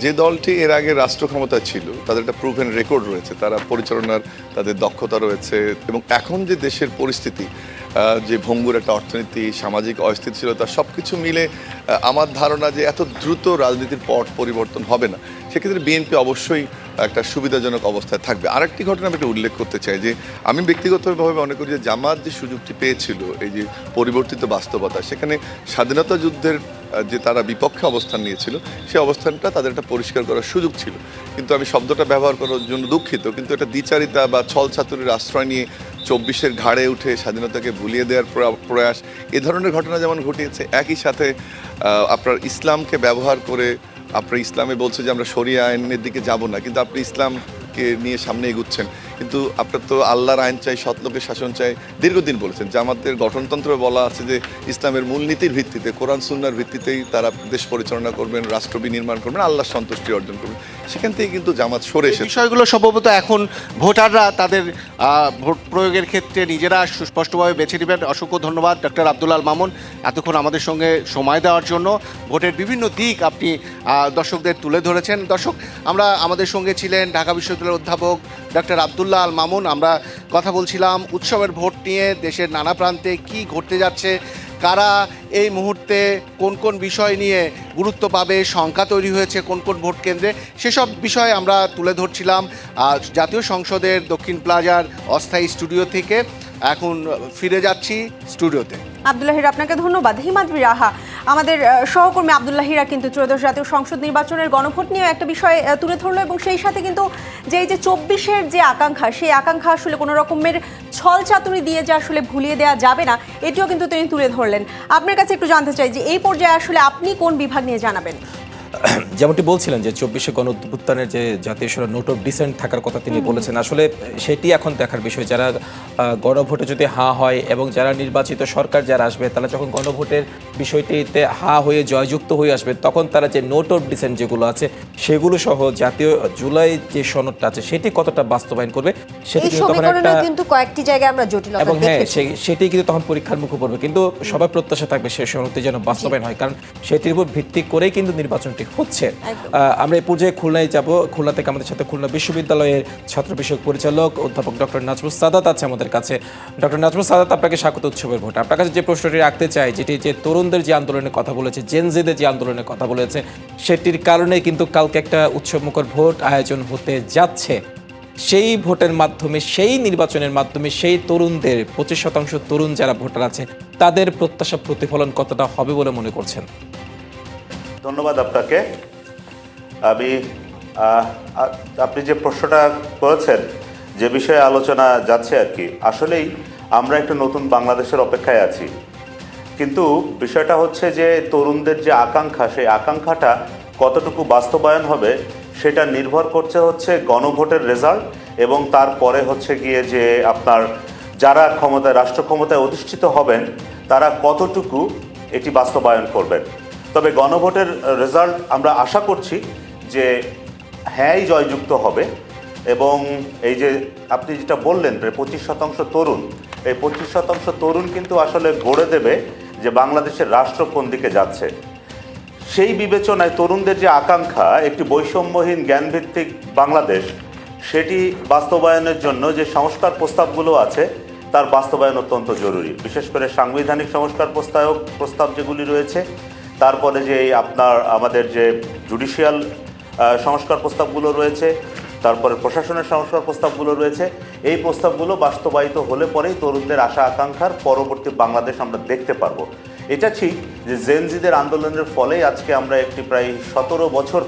যে দলটি এর আগে রাষ্ট্র ক্ষমতায় ছিল তাদের একটা প্রুভেন রেকর্ড রয়েছে, তারা পরিচালনার তাদের দক্ষতা রয়েছে, এবং এখন যে দেশের পরিস্থিতি, যে ভঙ্গুর একটা অর্থনীতি, সামাজিক অস্থিতিশীলতা, সব কিছু মিলে আমার ধারণা যে এত দ্রুত রাজনীতির পট পরিবর্তন হবে না। সেক্ষেত্রে বিএনপি অবশ্যই একটা সুবিধাজনক অবস্থায় থাকবে। আরেকটি ঘটনা আমি একটু উল্লেখ করতে চাই যে আমি ব্যক্তিগতভাবে মনে করি যে জামাত যে সুযোগটি পেয়েছিল এই যে পরিবর্তিত বাস্তবতা, সেখানে স্বাধীনতা যুদ্ধের যে তারা বিপক্ষে অবস্থান নিয়েছিল সেই অবস্থানটা তাদের একটা পরিষ্কার করার সুযোগ ছিল। কিন্তু আমি শব্দটা ব্যবহার করার জন্য দুঃখিত, কিন্তু এটা দ্বিচারিতা বা ছল ছাতুরির আশ্রয় নিয়ে 24-এর ঘাড়ে উঠে স্বাধীনতাকে ভুলিয়ে দেওয়ার প্রয়াস, এ ধরনের ঘটনা যেমন ঘটিয়েছে, একই সাথে আপনার ইসলামকে ব্যবহার করে আপনার ইসলামে বলছে যে আমরা শরিয়া আইনের দিকে যাব না, কিন্তু আপনি ইসলামকে নিয়ে সামনে এগুচ্ছেন। কিন্তু আপনার তো আল্লাহর আইন চাই, সৎলোকের শাসন চাই, দীর্ঘদিন বলেছেন। জামাতের গঠনতন্ত্রে বলা আছে যে ইসলামের মূলনীতির ভিত্তিতে, কোরআন সুন্নাহর ভিত্তিতেই তারা দেশ পরিচালনা করবেন, রাষ্ট্র বিনির্মাণ করবেন, আল্লাহর সন্তুষ্টি অর্জন করবেন। সেখান থেকে কিন্তু জামাত সরে এসেছে। বিষয়গুলো সম্ভবত এখন ভোটাররা তাদের ভোট প্রয়োগের ক্ষেত্রে নিজেরা সুস্পষ্টভাবে বেছে নেবেন। অসংখ্য ধন্যবাদ ডক্টর আব্দুল আল মামুন এতক্ষণ আমাদের সঙ্গে সময় দেওয়ার জন্য। ভোটের বিভিন্ন দিক আপনি দর্শকদের তুলে ধরেছেন। দর্শক, আমাদের সঙ্গে ছিলেন ঢাকা বিশ্ববিদ্যালয়ের অধ্যাপক ডক্টর আব্দুল্লাহ আল মামুন। আমরা কথা বলছিলাম উৎসবের ভোট নিয়ে, দেশের নানা প্রান্তে কি ঘটতে যাচ্ছে, কারা এই মুহূর্তে কোন কোন বিষয় নিয়ে গুরুত্ব পাবে, সংখ্যা তৈরি হয়েছে কোন কোন ভোট কেন্দ্রে, সেসব বিষয়ে আমরা তুলে ধরছিলাম জাতীয় সংসদের দক্ষিণ প্লাজার অস্থায়ী স্টুডিও থেকে। এখন ফিরে যাচ্ছি স্টুডিওতে। আব্দুল্লাহির, আপনাকে ধন্যবাদ। হিমাদ্রি রাহা, আমাদের সহকর্মী আব্দুল্লাহিরা কিন্তু ত্রয়োদশ জাতীয় সংসদ নির্বাচনের গণভোট নিয়ে একটা বিষয় তুলে ধরলো, এবং সেই সাথে কিন্তু যে 24-এর যে আকাঙ্ক্ষা, সেই আকাঙ্ক্ষা আসলে কোনো রকমের ছল চাতুরি দিয়ে যে আসলে ভুলিয়ে দেওয়া যাবে না, এটিও কিন্তু তিনি তুলে ধরলেন। আপনার কাছে একটু জানতে চাই যে এই পর্যায়ে আসলে আপনি কোন বিভাগ নিয়ে জানাবেন? যেমনটি বলছিলেন যে 24-এ গণ অভ্যুত্থানের যে জাতীয় সড়ক নোট অফ ডিসেন্ট থাকার কথা তিনি বলেছেন, আসলে সেটি এখন দেখার বিষয়। যারা গণভোটে যদি হ্যাঁ হয় এবং যারা নির্বাচিত সরকার যারা আসবে, তারা যখন গণভোটের বিষয়টিতে হ্যাঁ হয়ে জয়যুক্ত হয়ে আসবে, তখন তারা যে নোট অফ ডিসেন্ট যেগুলো আছে সেগুলো সহ জাতীয় জুলাই যে সনদটা আছে সেটি কতটা বাস্তবায়ন করবে, সেটি কিন্তু তখন একটা কিন্তু কয়েকটি জায়গায় আমরা জটিলতা এবং হ্যাঁ দেখেছি। সেটি কিন্তু তখন পরীক্ষার মুখে পড়বে। কিন্তু সবার প্রত্যাশা থাকবে সেই সনদটি যেন বাস্তবায়ন হয়, কারণ সেটির উপর ভিত্তি করেই কিন্তু নির্বাচনটি হচ্ছে। আমরা এই পর্যায়ে খুলনায় যাব। খুলনা থেকে আমাদের সাথে খুলনা বিশ্ববিদ্যালয়ের ছাত্র বিষয়ক পরিচালক অধ্যাপক ডক্টর নাজমুস সাদাত আছে আমাদের কাছে। ডক্টর নাজমুস সাদাত, আপনাকে স্বাগত উৎসবের ভোট। আপনার কাছে যে প্রশ্নটি রাখতে চাই, যেটি যে তরুণদের যে আন্দোলনের কথা বলেছে, জেনজিদের যে আন্দোলনের কথা বলেছে, সেটির কারণে কিন্তু কালকে একটা উৎসবমুখর ভোট আয়োজন হতে যাচ্ছে। সেই ভোটের মাধ্যমে, সেই নির্বাচনের মাধ্যমে সেই তরুণদের 25% তরুণ যারা ভোটার আছে তাদের প্রত্যাশা প্রতিফলন কতটা হবে বলে মনে করছেন? ধন্যবাদ আপনাকে। আপনি যে প্রশ্নটা করেছেন, যে বিষয়ে আলোচনা যাচ্ছে আর কি, আসলেই আমরা একটা নতুন বাংলাদেশের অপেক্ষায় আছি। কিন্তু বিষয়টা হচ্ছে যে তরুণদের যে আকাঙ্ক্ষা, সেই আকাঙ্ক্ষাটা কতটুকু বাস্তবায়ন হবে সেটা নির্ভর করছে হচ্ছে গণভোটের রেজাল্ট, এবং তারপরে হচ্ছে গিয়ে যে আপনার যারা রাষ্ট্র ক্ষমতায় অধিষ্ঠিত হবেন তারা কতটুকু এটি বাস্তবায়ন করবেন। তবে গণভোটের রেজাল্ট আমরা আশা করছি যে হ্যাঁই জয়যুক্ত হবে, এবং এই যে আপনি যেটা বললেন 25% তরুণ, এই 25% তরুণ কিন্তু আসলে গড়ে দেবে যে বাংলাদেশের রাষ্ট্র কোন দিকে যাচ্ছে। সেই বিবেচনায় তরুণদের যে আকাঙ্ক্ষা, একটি বৈষম্যহীন জ্ঞানভিত্তিক বাংলাদেশ, সেটি বাস্তবায়নের জন্য যে সংস্কার প্রস্তাবগুলো আছে তার বাস্তবায়ন অত্যন্ত জরুরি। বিশেষ করে সাংবিধানিক সংস্কার প্রস্তাব যেগুলি রয়েছে, তারপরে যে আপনার আমাদের যে জুডিশিয়াল সংস্কার প্রস্তাবগুলো রয়েছে, তারপরে প্রশাসনের সংস্কার প্রস্তাবগুলো রয়েছে, এই প্রস্তাবগুলো বাস্তবায়িত হলে পরেই তরুণদের আশা আকাঙ্ক্ষার পরবর্তী বাংলাদেশ আমরা দেখতে পারবো। এটা ঠিক যে জেনজিদের আন্দোলনের ফলেই আজকে আমরা একটি প্রায় 17 বছর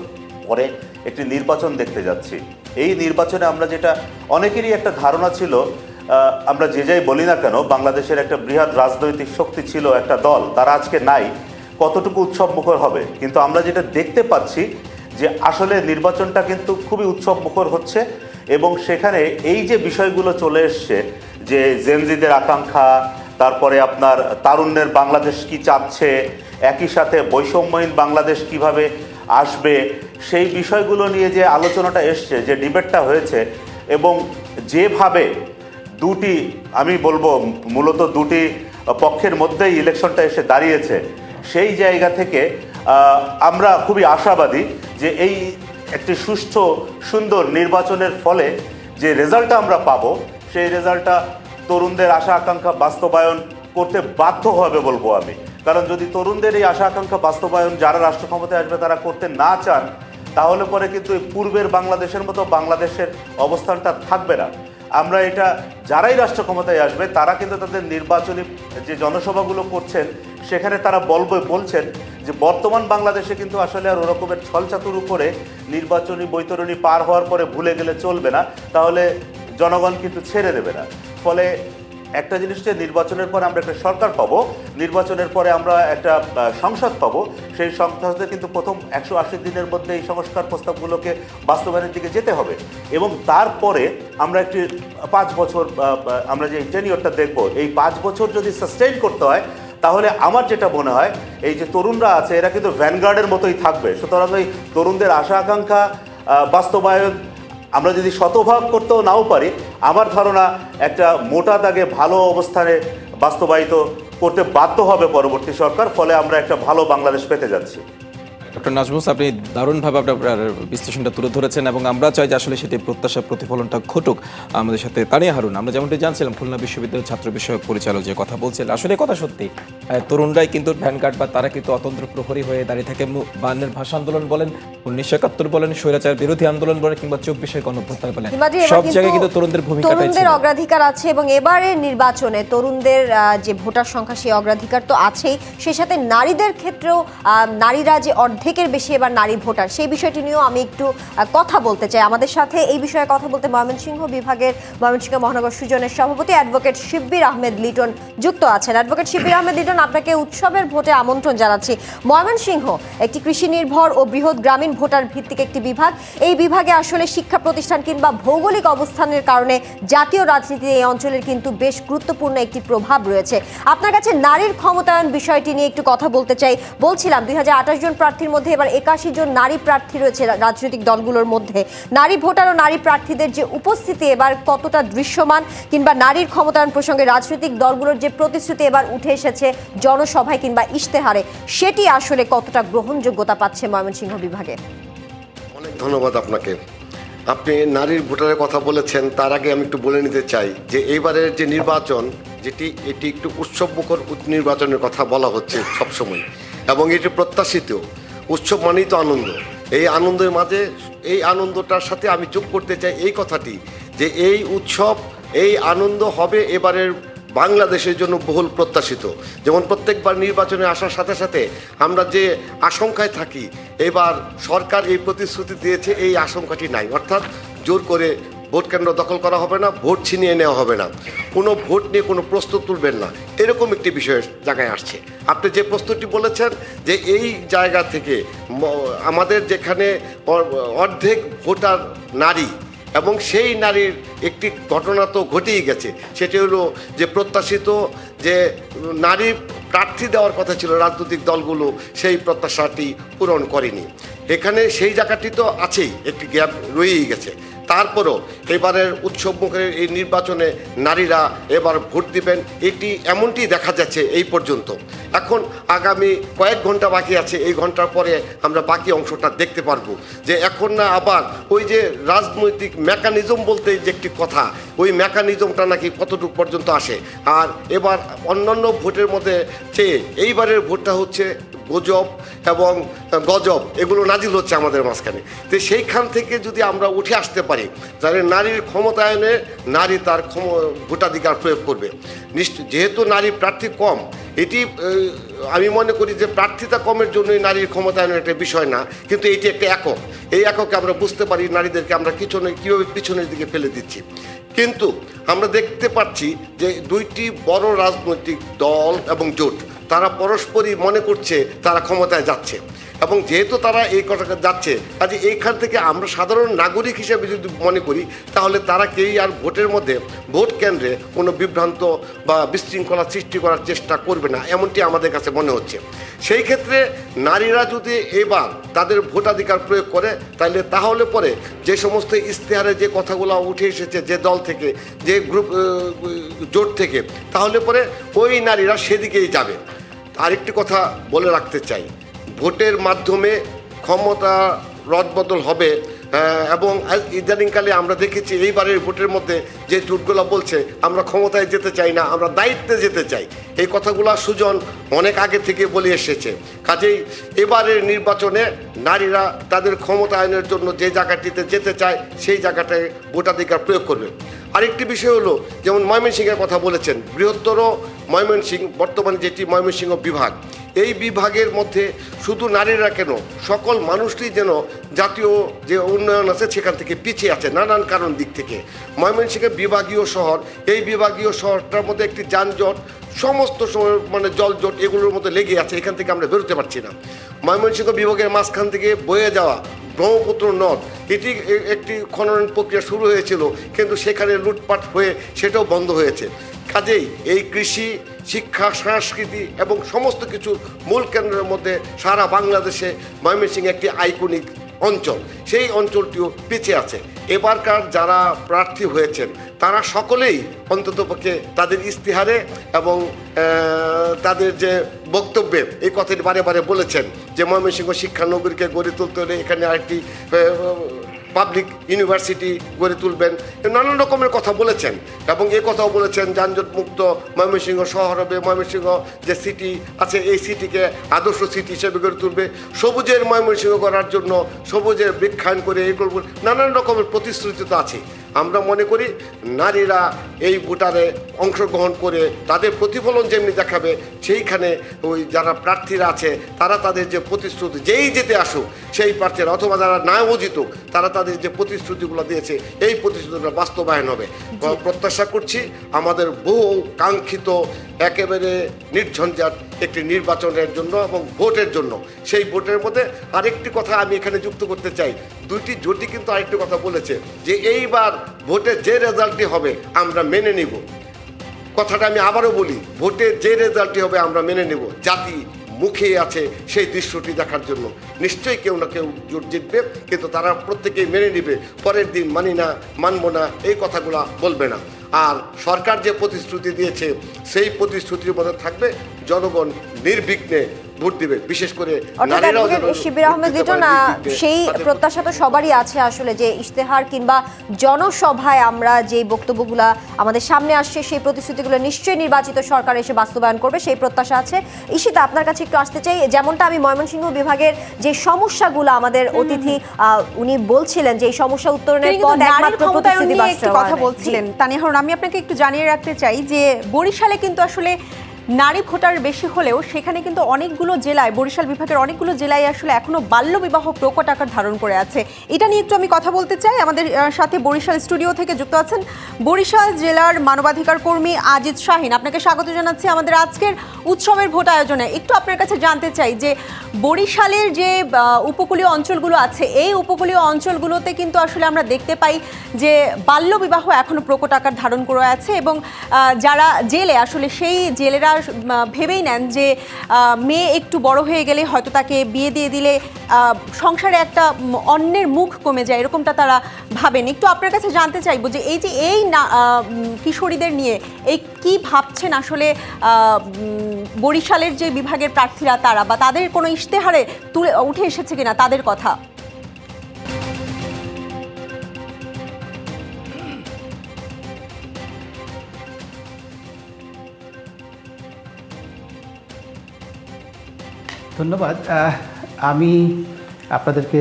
পরে একটি নির্বাচন দেখতে যাচ্ছি। এই নির্বাচনে আমরা যেটা অনেকেরই একটা ধারণা ছিল, আমরা যে যাই বলি না কেন, বাংলাদেশের একটা বৃহৎ রাজনৈতিক শক্তি ছিল, একটা দল, তারা আজকে নাই, কতটুকু উৎসব মুখর হবে। কিন্তু আমরা যেটা দেখতে পাচ্ছি যে আসলে নির্বাচনটা কিন্তু খুবই উৎসব মুখর হচ্ছে, এবং সেখানে এই যে বিষয়গুলো চলে এসছে, যে জেনজিদের আকাঙ্ক্ষা, তারপরে আপনার তারুণ্যের বাংলাদেশ কি চাচ্ছে, একই সাথে বৈষম্যহীন বাংলাদেশ কিভাবে আসবে, সেই বিষয়গুলো নিয়ে যে আলোচনাটা এসছে, যে ডিবেটটা হয়েছে, এবং যেভাবে দুটি, আমি বলবো মূলত দুটি পক্ষের মধ্যেই ইলেকশনটা এসে দাঁড়িয়েছে, সেই জায়গা থেকে আমরা খুবই আশাবাদী যে এই একটি সুষ্ঠু সুন্দর নির্বাচনের ফলে যে রেজাল্টটা আমরা পাবো, সেই রেজাল্টটা তরুণদের আশা আকাঙ্ক্ষা বাস্তবায়ন করতে বাধ্য হবে বলবো আমি। কারণ যদি তরুণদের এই আশা আকাঙ্ক্ষা বাস্তবায়ন যারা রাষ্ট্র ক্ষমতায় আসবে তারা করতে না চান, তাহলে পরে কিন্তু এই পূর্বের বাংলাদেশের মতো বাংলাদেশের অবস্থানটা থাকবে না। আমরা এটা, যারাই রাষ্ট্র ক্ষমতায় আসবে তারা কিন্তু তাদের নির্বাচনী যে জনসভাগুলো করছেন, সেখানে তারা বলছেন যে বর্তমান বাংলাদেশে কিন্তু আসলে আর ওরকমের ছলচাতুর উপরে নির্বাচনী বৈতরণী পার হওয়ার পরে ভুলে গেলে চলবে না, তাহলে জনগণ কিন্তু ছেড়ে দেবে না। ফলে একটা জিনিস, যে নির্বাচনের পরে আমরা একটা সরকার পাবো, নির্বাচনের পরে আমরা একটা সংসদ পাবো, সেই সংসদে কিন্তু প্রথম 180 দিনের মধ্যে এই সংস্কার প্রস্তাবগুলোকে বাস্তবায়নের দিকে যেতে হবে, এবং তারপরে আমরা একটি 5 বছর আমরা যে টেনিয়রটা দেখবো, এই 5 বছর যদি সাস্টেইন করতে হয়, তাহলে আমার যেটা মনে হয় এই যে তরুণরা আছে এরা কিন্তু ভ্যানগার্ডের মতোই থাকবে। সুতরাং এই তরুণদের আশা আকাঙ্ক্ষা বাস্তবায়ন আমরা যদি শতভাগ করতেও নাও পারি, আমার ধারণা একটা মোটা দাগে ভালো অবস্থানে বাস্তবায়িত করতে বাধ্য হবে পরবর্তী সরকার। ফলে আমরা একটা ভালো বাংলাদেশ পেতে যাচ্ছি। ডক্টর নাজমুস, আপনি দারুণভাবে আপনার বিশ্লেষণটা তুলে ধরেছেন, এবং আমরা চাই যে আসলে সেটি প্রত্যাশা প্রতিফলনটা ঘটুক। আমাদের সাথে তানিয়া হারুন, আমরা যেমনটি জানছিলাম খুলনা বিশ্ববিদ্যালয়ের ছাত্র বিষয়ক পরিচালক যে কথা বলছেন, আসলে কথা সত্যি, তরুণরাই কিন্তু ভ্যানগার্ড বা তারা কিন্তু অতন্ত্র প্রহরী হয়ে দাঁড়িয়ে থাকে। 52-এর ভাষা আন্দোলন বলেন, 1971 বলেন, স্বৈরাচার বিরোধী আন্দোলন বলেন, কিংবা 24-এর গণঅভ্যুত্থান বলেন, সব জায়গায় কিন্তু তরুণদের ভূমিকাটাই ছিল। তরুণদের অগ্রাধিকার আছে, এবং এবারের নির্বাচনে তরুণদের যে ভোটার সংখ্যা, সেই অগ্রাধিকার তো আছেই, সেই সাথে নারীদের ক্ষেত্রেও নারীরা যে অর্ধেকের বেশি এবার নারী ভোটার, সেই বিষয়টি নিয়েও আমি একটু কথা বলতে চাই। আমাদের সাথে এই বিষয়ে কথা বলতে ময়মনসিংহ বিভাগের ময়মনসিংহ মহানগর সৃজনের সভাপতি অ্যাডভোকেট শিব্বির আহমেদ লিটন যুক্ত আছেন। অ্যাডভোকেট শিব্বির আহমেদ লিটন, আপনাকে উৎসবের ভোটে আমন্ত্রণ জানাচ্ছি। ময়মনসিংহ একটি কৃষি নির্ভর ও বৃহৎ গ্রামীণ ভোটার ভিত্তিক একটি বিভাগ। এই বিভাগে আসলে শিক্ষা প্রতিষ্ঠান কিংবা ভৌগোলিক অবস্থানের কারণে জাতীয় রাজনীতিতে এই অঞ্চলের কিন্তু বেশ গুরুত্বপূর্ণ একটি প্রভাব রয়েছে। আপনার কাছে নারীর ক্ষমতায়ন বিষয়টি নিয়ে একটু কথা বলতে চাই। বলছিলাম 2028 জন প্রার্থীর মধ্যে এবার 81 জন নারী প্রার্থী রয়েছে রাজনৈতিক দলগুলোর মধ্যে। নারী ভোটার ও নারী প্রার্থীদের যে উপস্থিতি এবার কতটা দৃশ্যমান, কিংবা নারীর ক্ষমতায়ন প্রসঙ্গে রাজনৈতিক দলগুলোর যে প্রতিশ্রুতি এবার উঠে এসেছে জনসভায় কিংবা ইশতেহারে, সেটি আসলে কতটা গ্রহণযোগ্যতা পাচ্ছে ময়মনসিংহ বিভাগে? অনেক ধন্যবাদ আপনাকে। আপনি নারীর ভোটারের কথা বলেছেন, তার আগে আমি একটু বলে নিতে চাই যে এইবারের যে নির্বাচন, এটি একটু উৎসবমুখর নির্বাচনের কথা বলা হচ্ছে সবসময়, এবং এটি প্রত্যাশিত। উৎসব মানেই তো আনন্দ। এই আনন্দের মাঝে এই আনন্দটার সাথে আমি যোগ করতে চাই এই কথাটি যে এই উৎসব, এই আনন্দ হবে এবারের বাংলাদেশের জন্য বহুল প্রত্যাশিত। যেমন প্রত্যেকবার নির্বাচনে আসার সাথে সাথে আমরা যে আশঙ্কায় থাকি, এবার সরকার এই প্রতিশ্রুতি দিয়েছে, এই আশঙ্কাটি নাই। অর্থাৎ জোর করে ভোট কেন্দ্র দখল করা হবে না, ভোট ছিনিয়ে নেওয়া হবে না, কোনো ভোট নিয়ে কোনো প্রশ্ন তুলবেন না, এরকম একটি বিষয়ের জায়গায় আসছে। আপনি যে প্রশ্নটি বলেছেন যে এই জায়গা থেকে আমাদের যেখানে অর্ধেক ভোটার নারী, এবং সেই নারীর একটি ঘটনা তো ঘটেই গেছে, সেটি হলো যে প্রত্যাশিত যে নারী প্রার্থী দেওয়ার কথা ছিল রাজনৈতিক দলগুলো, সেই প্রত্যাশাটি পূরণ করেনি। এখানে সেই জায়গাটি তো আছেই, একটি গ্যাপ রয়েই গেছে। তারপরও এবারের উৎসবমুখের এই নির্বাচনে নারীরা এবার ভোট দিবেন, এটি এমনটি দেখা যাচ্ছে এই পর্যন্ত। এখন আগামী কয়েক ঘন্টা বাকি আছে, এই ঘন্টার পরে আমরা বাকি অংশটা দেখতে পারবো যে এখন না আবার ওই যে রাজনৈতিক মেকানিজম বলতে যে একটি কথা, ওই মেকানিজমটা নাকি কতটুকু পর্যন্ত আসে। আর এবার অন্যান্য ভোটের মধ্যে চেয়ে এইবারের ভোটটা হচ্ছে গুজব এবং গজব এগুলো নাজিল হচ্ছে আমাদের মাঝখানে। তো সেইখান থেকে যদি আমরা উঠে আসতে পারি, তাহলে নারীর ক্ষমতায়নে নারী তার ভোটাধিকার প্রয়োগ করবে। যেহেতু নারী প্রার্থী কম, এটি আমি মনে করি যে প্রার্থিতা কমের জন্যই নারীর ক্ষমতায়নের একটা বিষয় না, কিন্তু এটি একটা একক। এই এককে আমরা বুঝতে পারি নারীদেরকে আমরা কীভাবে পিছনের দিকে ফেলে দিচ্ছি। কিন্তু আমরা দেখতে পাচ্ছি যে দুইটি বড় রাজনৈতিক দল এবং জোট তারা পরস্পরই মনে করছে তারা ক্ষমতায় যাচ্ছে, এবং যেহেতু তারা এই কথা যাচ্ছে, কাজে এইখান থেকে আমরা সাধারণ নাগরিক হিসেবে যদি মনে করি, তাহলে তারা কেউই আর ভোটের মধ্যে ভোট কেন্দ্রে কোনো বিভ্রান্ত বা বিশৃঙ্খলা সৃষ্টি করার চেষ্টা করবে না, এমনটি আমাদের কাছে মনে হচ্ছে। সেই ক্ষেত্রে নারীরা যদি এবার তাদের ভোটাধিকার প্রয়োগ করে, তাহলে পরে যে সমস্ত ইশতেহারে যে কথাগুলো উঠে এসেছে যে দল থেকে, যে গ্রুপ জোট থেকে, তাহলে পরে ওই নারীরা সেদিকেই যাবে। আরেকটি কথা বলে রাখতে চাই, ভোটের মাধ্যমে ক্ষমতা রদবদল হবে, এবং ইদানিংকালে আমরা দেখেছি এইবারের ভোটের মধ্যে যে জোটগুলো বলছে আমরা ক্ষমতায় যেতে চাই না, আমরা দায়িত্বে যেতে চাই, এই কথাগুলো সুজন অনেক আগে থেকে বলে এসেছে। কাজেই এবারের নির্বাচনে নারীরা তাদের ক্ষমতায়নের জন্য যে জায়গাটিতে যেতে চায় সেই জায়গাটায় ভোটাধিকার প্রয়োগ করবে। আরেকটি বিষয় হলো, যেমন ময়মনসিংহের কথা বলেছেন, বৃহত্তর ময়মনসিংহ বর্তমানে যেটি ময়মনসিংহ বিভাগ, এই বিভাগের মধ্যে শুধু নারীরা কেন, সকল মানুষটি যেন জাতীয় যে উন্নয়ন আছে সেখান থেকে পিছিয়ে আছে নানান কারণ দিক থেকে। ময়মনসিংহের বিভাগীয় শহর, এই বিভাগীয় শহরটার মধ্যে একটি যানজট, সমস্ত মানে জলজট এগুলোর মধ্যে লেগে আছে, এখান থেকে আমরা বেরোতে পারছি না। ময়মনসিংহ বিভাগের মাঝখান থেকে বয়ে যাওয়া ব্রহ্মপুত্র নদ, এটি একটি খনন প্রক্রিয়া শুরু হয়েছিল, কিন্তু সেখানে লুটপাট হয়ে সেটাও বন্ধ হয়েছে। কাজেই এই কৃষি, শিক্ষা, সংস্কৃতি এবং সমস্ত কিছুর মূল কেন্দ্রের মধ্যে সারা বাংলাদেশে ময়মনসিংহ একটি আইকনিক অঞ্চল, সেই অঞ্চলটিও পিছিয়ে আছে। এবারকার যারা প্রার্থী হয়েছেন তারা সকলেই অন্ততপক্ষে তাদের ইশতেহারে এবং তাদের যে বক্তব্যে এই কথাটি বারে বারে বলেছেন যে ময়মনসিংহ শিক্ষানগরীকে গড়ে তুলতে হলে এখানে আরেকটি পাবলিক ইউনিভার্সিটি গড়ে তুলবেন, নানান রকমের কথা বলেছেন। এবং এই কথাও বলেছেন যানজট মুক্ত ময়মনসিংহ শহর হবে, ময়মনসিংহ যে সিটি আছে এই সিটিকে আদর্শ সিটি হিসেবে গড়ে তুলবে, সবুজের ময়মনসিংহ করার জন্য সবুজের বৃক্ষায়ন করে এই করব, নানান রকমের প্রতিশ্রুতি তো আছে। আমরা মনে করি নারীরা এই ভোটারে অংশগ্রহণ করে তাদের প্রতিফলন যেমনি দেখাবে, সেইখানে ওই যারা প্রার্থীরা আছে তারা তাদের যে প্রতিশ্রুতি, যেই যেতে আসুক সেই প্রার্থীরা, অথবা যারা নাও জিতুক, তারা তাদের যে প্রতিশ্রুতিগুলো দিয়েছে এই প্রতিশ্রুতিগুলো বাস্তবায়ন হবে। প্রত্যাশা করছি আমাদের বহু কাঙ্ক্ষিত একেবারে নির্ঝঞ্ঝাট একটি নির্বাচনের জন্য এবং ভোটের জন্য। সেই ভোটের মধ্যে আরেকটি কথা আমি এখানে যুক্ত করতে চাই, দুইটি জোটই কিন্তু আরেকটি কথা বলেছে যে এইবার ভোটে যে রেজাল্টটি হবে আমরা মেনে নিব। কথাটা আমি আবারও বলি, ভোটে যে রেজাল্টটি হবে আমরা মেনে নেব। জাতি মুখে আছে সেই দৃশ্যটি দেখার জন্য। নিশ্চয়ই কেউ না কেউ জোট জিতবে, কিন্তু তারা প্রত্যেকেই মেনে নেবে, পরের দিন মানি না, মানব না এই কথাগুলো বলবে না। আর সরকার যে প্রতিশ্রুতি দিয়েছে সেই প্রতিশ্রুতির মধ্যে থাকবে, জনগণ নির্বিঘ্নে ভোট দিবে, বিশেষ করে শিবির আহমেদ লিটন, সেই প্রত্যাশা তো সবারই আছে আসলে, যে ইশতেহার কিংবা জনসভায় আমরা যে বক্তব্যগুলো আমাদের সামনে আসছে সেই প্রতিশ্রুতিগুলো নিশ্চয়ই নির্বাচিত সরকার এসে বাস্তবায়ন করবে, সেই প্রত্যাশা আছে। ঈশিতা, আপনার কাছে একটু আসতে চাই, যেমনটা আমি ময়মনসিংহ বিভাগের যে সমস্যাগুলো আমাদের অতিথি উনি বলছিলেন যে এই সমস্যা উত্তরণের পথ একমাত্র প্রতিশ্রুতি বাস্তবায়ন কথা বলছিলেন। তানিয়া হারুন, আমি আপনাকে একটু জানিয়ে রাখতে চাই যে বরিশালে কিন্তু আসলে নারী ভোটার বেশি হলেও সেখানে কিন্তু অনেকগুলো জেলায়, বরিশাল বিভাগের অনেকগুলো জেলায় আসলে এখনো বাল্যবিবাহ প্রকট আকার ধারণ করে আছে। এটা নিয়ে একটু আমি কথা বলতে চাই। আমাদের সাথে বরিশাল স্টুডিও থেকে যুক্ত আছেন বরিশাল জেলার মানবাধিকার কর্মী আজিজ শাহিন। আপনাকে স্বাগত জানাচ্ছি আমাদের আজকের উৎসবের ভোট আয়োজনে। একটু আপনার কাছে জানতে চাই যে বরিশালের যে উপকূলীয় অঞ্চলগুলো আছে, এই উপকূলীয় অঞ্চলগুলোতে কিন্তু আসলে আমরা দেখতে পাই যে বাল্যবিবাহ এখনো প্রকট আকার ধারণ করে আছে, এবং যারা জেলে আসলে সেই জেলেরা ভেবেই নেন যে মেয়ে একটু বড় হয়ে গেলে হয়তো তাকে বিয়ে দিয়ে দিলে সংসারে একটা অন্যের মুখ কমে যায়, এরকমটা তারা ভাবেন। একটু আপনার কাছে জানতে চাইবো যে এই যে এই কিশোরীদের নিয়ে এই কি ভাবছেন আসলে বরিশালের যে বিভাগের প্রার্থীরা, তারা বা তাদের কোনো ইশতেহারে তুলে উঠে এসেছে কিনা তাদের কথা? ধন্যবাদ। আমি আপনাদেরকে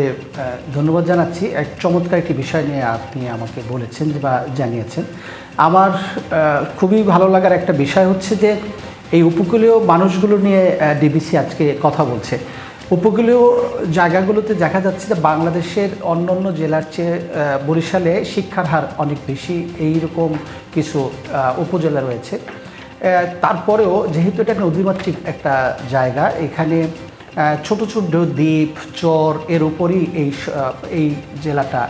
ধন্যবাদ জানাচ্ছি। এক চমৎকার একটি বিষয় নিয়ে আপনি আমাকে বলেছেন বা জানিয়েছেন। আমার খুবই ভালো লাগার একটা বিষয় হচ্ছে যে এই উপকূলীয় মানুষগুলো নিয়ে ডিবিসি আজকে কথা বলছে। উপকূলীয় জায়গাগুলোতে দেখা যাচ্ছে যে বাংলাদেশের অন্য জেলার চেয়ে বরিশালে শিক্ষার হার অনেক বেশি, এইরকম কিছু উপজেলা রয়েছে। তারপরেও যেহেতু এটা নদীমাতৃক একটা জায়গা, এখানে ছোট ছোট দ্বীপ চর এর উপরই এই জেলাটা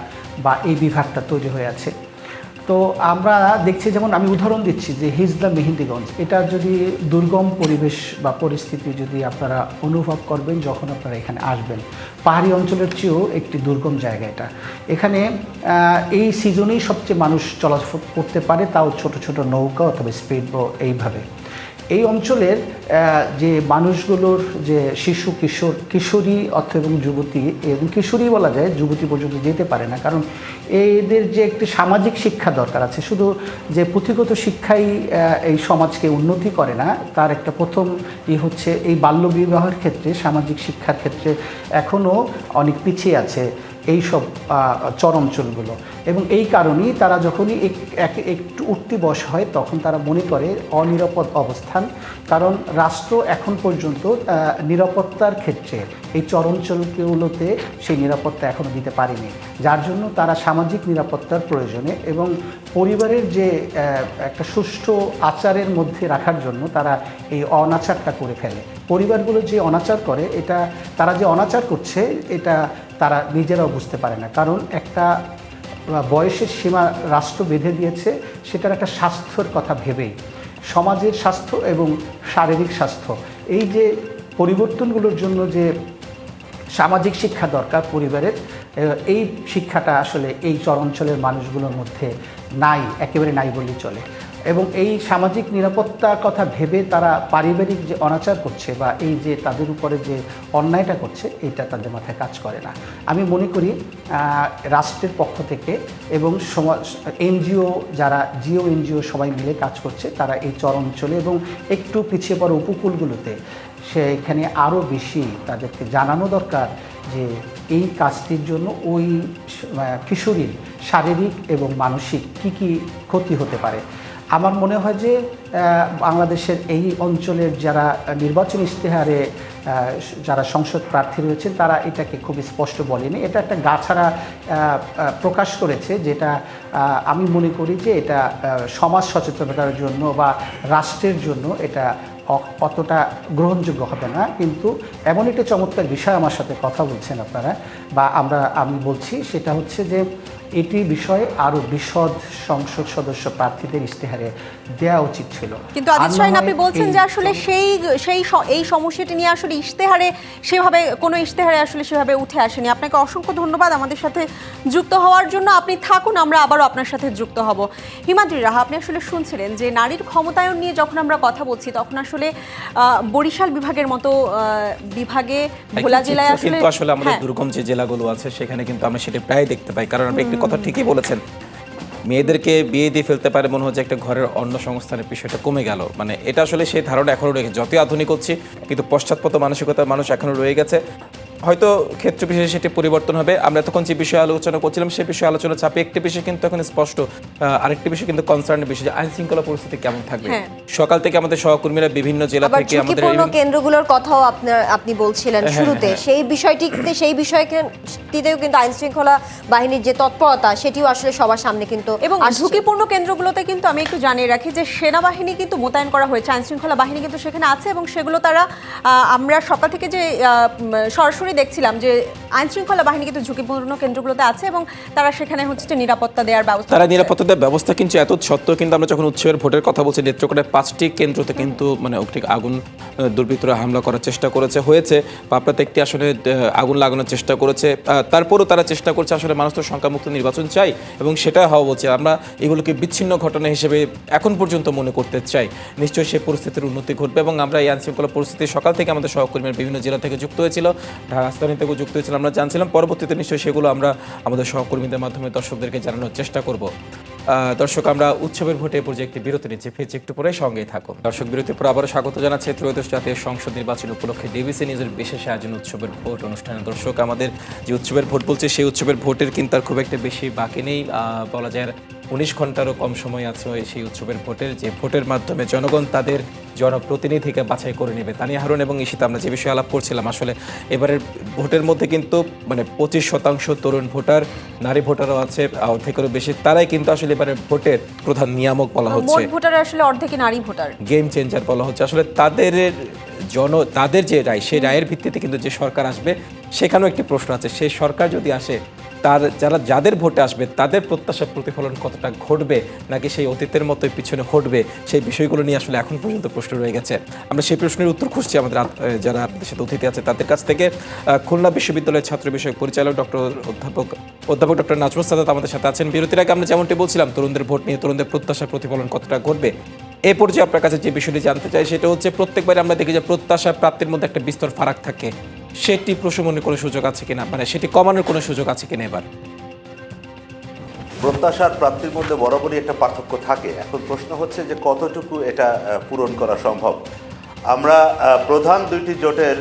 বা এই বিভাগটা তৈরি হয়ে আছে। তো আমরা দেখছি, যেমন আমি উদাহরণ দিচ্ছি যে হিজলা মেহেন্দিগঞ্জ, এটা যদি দুর্গম পরিবেশ বা পরিস্থিতি যদি আপনারা অনুভব করবেন যখন আপনারা এখানে আসবেন, পাহাড়ি অঞ্চলের চেয়েও একটি দুর্গম জায়গা এটা। এখানে এই সিজনেই সবচেয়ে মানুষ চলাচল করতে পারে, তাও ছোট ছোট নৌকা অথবা স্পিড বোট এইভাবে। এই অঞ্চলের যে মানুষগুলোর যে শিশু কিশোরী এবং যুবতী, এবং কিশোরী বলা যায়, যুবতী পর্যন্ত যেতে পারে না, কারণ এদের যে একটি সামাজিক শিক্ষা দরকার আছে। শুধু যে পুঁথিগত শিক্ষাই এই সমাজকে উন্নতি করে না, তার একটা প্রথম হচ্ছে এই বাল্যবিবাহের ক্ষেত্রে, সামাজিক শিক্ষার ক্ষেত্রে এখনও অনেক পিছিয়ে আছে এইসব চর অঞ্চলগুলো। এবং এই কারণেই তারা যখনই একটু উঠতি বয়স হয় তখন তারা মনে করে অনিরাপদ অবস্থান, কারণ রাষ্ট্র এখন পর্যন্ত নিরাপত্তার ক্ষেত্রে এই চর অঞ্চলগুলোতে সেই নিরাপত্তা এখনও দিতে পারেনি, যার জন্য তারা সামাজিক নিরাপত্তার প্রয়োজনে এবং পরিবারের যে একটা সুষ্ঠু আচারের মধ্যে রাখার জন্য তারা এই অনাচারটা করে ফেলে। পরিবারগুলো যে অনাচার করে, এটা তারা যে অনাচার করছে এটা তারা নিজেরাও বুঝতে পারে না, কারণ একটা বয়সের সীমা রাষ্ট্র বেঁধে দিয়েছে, সেটার একটা স্বাস্থ্যের কথা ভেবেই, সমাজের স্বাস্থ্য এবং শারীরিক স্বাস্থ্য, এই যে পরিবর্তনগুলোর জন্য যে সামাজিক শিক্ষা দরকার পরিবারের, এই শিক্ষাটা আসলে এই চর অঞ্চলের মানুষগুলোর মধ্যে নাই, একেবারে নাই বললেই চলে। এবং এই সামাজিক নিরাপত্তার কথা ভেবে তারা পারিবারিক যে অনাচার করছে বা এই যে তাদের উপরে যে অন্যায়টা করছে, এটা তাদের মাথায় কাজ করে না। আমি মনে করি রাষ্ট্রের পক্ষ থেকে এবং সমাজ এনজিও, যারা জিও এনজিও সবাই মিলে কাজ করছে, তারা এই চর অঞ্চলে এবং একটু পিছিয়ে পড়া উপকূলগুলোতে সেখানে আরও বেশি তাদেরকে জানানো দরকার যে এই কাজটির জন্য ওই কিশোরীর শারীরিক এবং মানসিক কী ক্ষতি হতে পারে। আমার মনে হয় যে বাংলাদেশের এই অঞ্চলের যারা নির্বাচনী ইশতেহারে যারা সংসদ প্রার্থী রয়েছেন, তারা এটাকে খুব স্পষ্ট বলেনি, এটা একটা গাছাড়া প্রকাশ করেছে, যেটা আমি মনে করি যে এটা সমাজ সচেতনতার জন্য বা রাষ্ট্রের জন্য এটা অতটা গ্রহণযোগ্য হবে না। কিন্তু এমন একটি চমৎকার বিষয় আমার সাথে কথা বলছেন আপনারা বা আমি বলছি, সেটা হচ্ছে যে এটি বিষয়ে আরও বিশদ সংসদ সদস্য প্রার্থীদের ইশতেহারে দেওয়া উচিত ছিল। কিন্তু আজিজ শাহীন, আপনি বলছেন যে আসলে এই সমস্যাটি নিয়ে আসলে কোনো ইশতেহারে আসলে সেভাবে উঠে আসেনি। আপনাকে অসংখ্য ধন্যবাদ আমাদের সাথে যুক্ত হওয়ার জন্য। আপনি থাকুন, আমরা আবারও আপনার সাথে যুক্ত হব। হিমাদ্রি রাহা, আপনি আসলে শুনছিলেন যে নারীর ক্ষমতায়ন নিয়ে যখন আমরা কথা বলছি, তখন আসলে বরিশাল বিভাগের মতো বিভাগে ভোলা জেলায় আসলে আমাদের দুর্গম যে জেলাগুলো আছে সেখানে কিন্তু আমরা সেটা প্রায় দেখতে পাই। কারণ আপনি একটি কথা ঠিকই বলেছেন, মেয়েদেরকে বিয়ে দিয়ে ফেলতে পারে মনে হচ্ছে একটা ঘরের অন্য সংস্থানের বিষয়টা কমে গেল। মানে এটা আসলে সেই ধারণা এখনও রয়ে গেছে, যতই আধুনিক হচ্ছে কিন্তু পশ্চাৎপদ মানসিকতার মানুষ এখনও রয়ে গেছে। হয়তো ক্ষেত্র বিশেষে সেটি পরিবর্তন হবে। আমরা তখন যে বিষয়ে আলোচনা করছিলাম সেই বিষয়ে আলোচনা চাপে একটি বিষয় কিন্তু এখন স্পষ্ট, আরেকটি বিষয় কিন্তু কনসার্নের বিষয়, যে আইন শৃঙ্খলা পরিস্থিতি কেমন থাকবে। সকাল থেকে আমাদের সহকর্মীরা বিভিন্ন জেলা থেকে আমাদের কেন্দ্রগুলোর কথাও আপনি বলছিলেন শুরুতে, সেই বিষয়টিতেও কিন্তু আইন শৃঙ্খলা বাহিনীর যে তৎপরতা সেটিও আসলে সবার সামনে কিন্তু। এবং ঝুঁকিপূর্ণ কেন্দ্রগুলোতে কিন্তু আমি একটু জানিয়ে রাখি যে সেনাবাহিনী কিন্তু মোতায়েন করা হয়েছে, আইন শৃঙ্খলা বাহিনী কিন্তু সেখানে আছে এবং সেগুলো তারা আমরা সকাল থেকে যে সরাসরি দেখছিলাম যে আইন শৃঙ্খলা বাহিনী কিন্তু ঝুঁকিপূর্ণ কেন্দ্রগুলোতে আছে এবং তারা সেখানে হচ্ছে নিরাপত্তা দেওয়ার ব্যবস্থা, তারা নিরাপত্তা দেওয়ার ব্যবস্থা। কিন্তু এত সত্ত্বেও কিন্তু আমরা যখন উৎসবের ভোটের কথা বলছি, নেত্রকোনায় 5টি কেন্দ্রতে কিন্তু মানে আগুন দুর্বৃত্তরা হামলা করার চেষ্টা হয়েছে, পাপড়াতে একটি আসলে আগুন লাগানোর চেষ্টা করেছে। তারপরও তারা চেষ্টা করছে, আসলে মানুষ তো সংখ্যামুক্ত নির্বাচন চাই এবং সেটা হওয়া বলছে। আমরা এগুলোকে বিচ্ছিন্ন ঘটনা হিসেবে এখন পর্যন্ত মনে করতে চাই। নিশ্চয়ই সেই পরিস্থিতির উন্নতি ঘটবে এবং আমরা এই আইন শৃঙ্খলা পরিস্থিতি সকাল থেকে আমাদের সহকর্মীরা বিভিন্ন জেলা থেকে যুক্ত হয়েছিল, রাজধানী থেকেও যুক্ত হয়েছিল, আমরা জানছিলাম। পরবর্তীতে নিশ্চয়ই সেগুলো আমরা আমাদের সহকর্মীদের মাধ্যমে দর্শকদেরকে জানানোর চেষ্টা করব। দর্শক, আমরা উৎসবের ভোটে পর্যায়ে একটি বিরতি নিচ্ছি, ফিরছি একটু পরে, সঙ্গেই থাকুন। দর্শক, বিরতির পর আবারও স্বাগত জানাচ্ছি ত্রয়োদশ জাতীয় সংসদ নির্বাচন উপলক্ষে ডিবিসি নিউজের বিশেষ আয়োজন উৎসবের ভোট অনুষ্ঠানে। দর্শক, আমাদের যে উৎসবের ভোট বলছে, সেই উৎসবের ভোটের কিন্তু আর খুব একটা বেশি বাকি নেই, বলা যায় 19 ঘন্টারও কম সময় আছে সেই উৎসবের ভোটের, যে ভোটের মাধ্যমে জনগণ তাদের জনপ্রতিনিধিকে বাছাই করে নেবে। তানিয়া হারুন এবং ঈশিতা, আমরা যে বিষয়ে আলাপ করছিলাম, আসলে এবারের ভোটের মধ্যে কিন্তু 25% তরুণ ভোটার, নারী ভোটারও আছে অর্ধেকেরও বেশি, তারাই কিন্তু আসলে এবারের ভোটের প্রধান নিয়ামক বলা হচ্ছে, মোট ভোটার আসলে অর্ধেকই নারী ভোটার, গেম চেঞ্জার বলা হচ্ছে। আসলে তাদের যে রায়, সেই রায়ের ভিত্তিতে কিন্তু যে সরকার আসবে, সেখানেও একটি প্রশ্ন আছে, সেই সরকার যদি আসে, যাদের ভোটে আসবে তাদের প্রত্যাশার প্রতিফলন কতটা ঘটবে, নাকি সেই অতীতের মতোই পিছনে হটবে, সেই বিষয়গুলো নিয়ে আসলে এখন পর্যন্ত প্রশ্ন রয়ে গেছে। আমরা সেই প্রশ্নের উত্তর খুঁজছি আমাদের যারা দেশের অতিথি আছে তাদের কাছ থেকে। খুলনা বিশ্ববিদ্যালয়ের ছাত্র বিষয়ক পরিচালক অধ্যাপক ডক্টর নাজমুস সাদাত আমাদের সাথে আছেন। বিরতির আগে আমরা যেমনটি বলছিলাম, তরুণদের ভোট নিয়ে তরুণদের প্রত্যাশার প্রতিফলন কতটা ঘটবে, এই পর্যায়ে আপনার কাছে যে বিষয়টি জানতে চাই, সেটা হচ্ছে প্রত্যেকবার আমরা দেখি যে প্রত্যাশা প্রাপ্তির মধ্যে একটা বিস্তর ফারাক থাকে, সেটি প্রশমনের কোনো সুযোগ আছে কিনা, মানে সেটি কমানোর কোনো সুযোগ আছে কিনা এবার? প্রত্যাশার প্রাপ্তির মধ্যে বরাবরই একটা পার্থক্য থাকে। এখন প্রশ্ন হচ্ছে যে কতটুকু এটা পূরণ করা সম্ভব। আমরা প্রধান দুইটি জোটের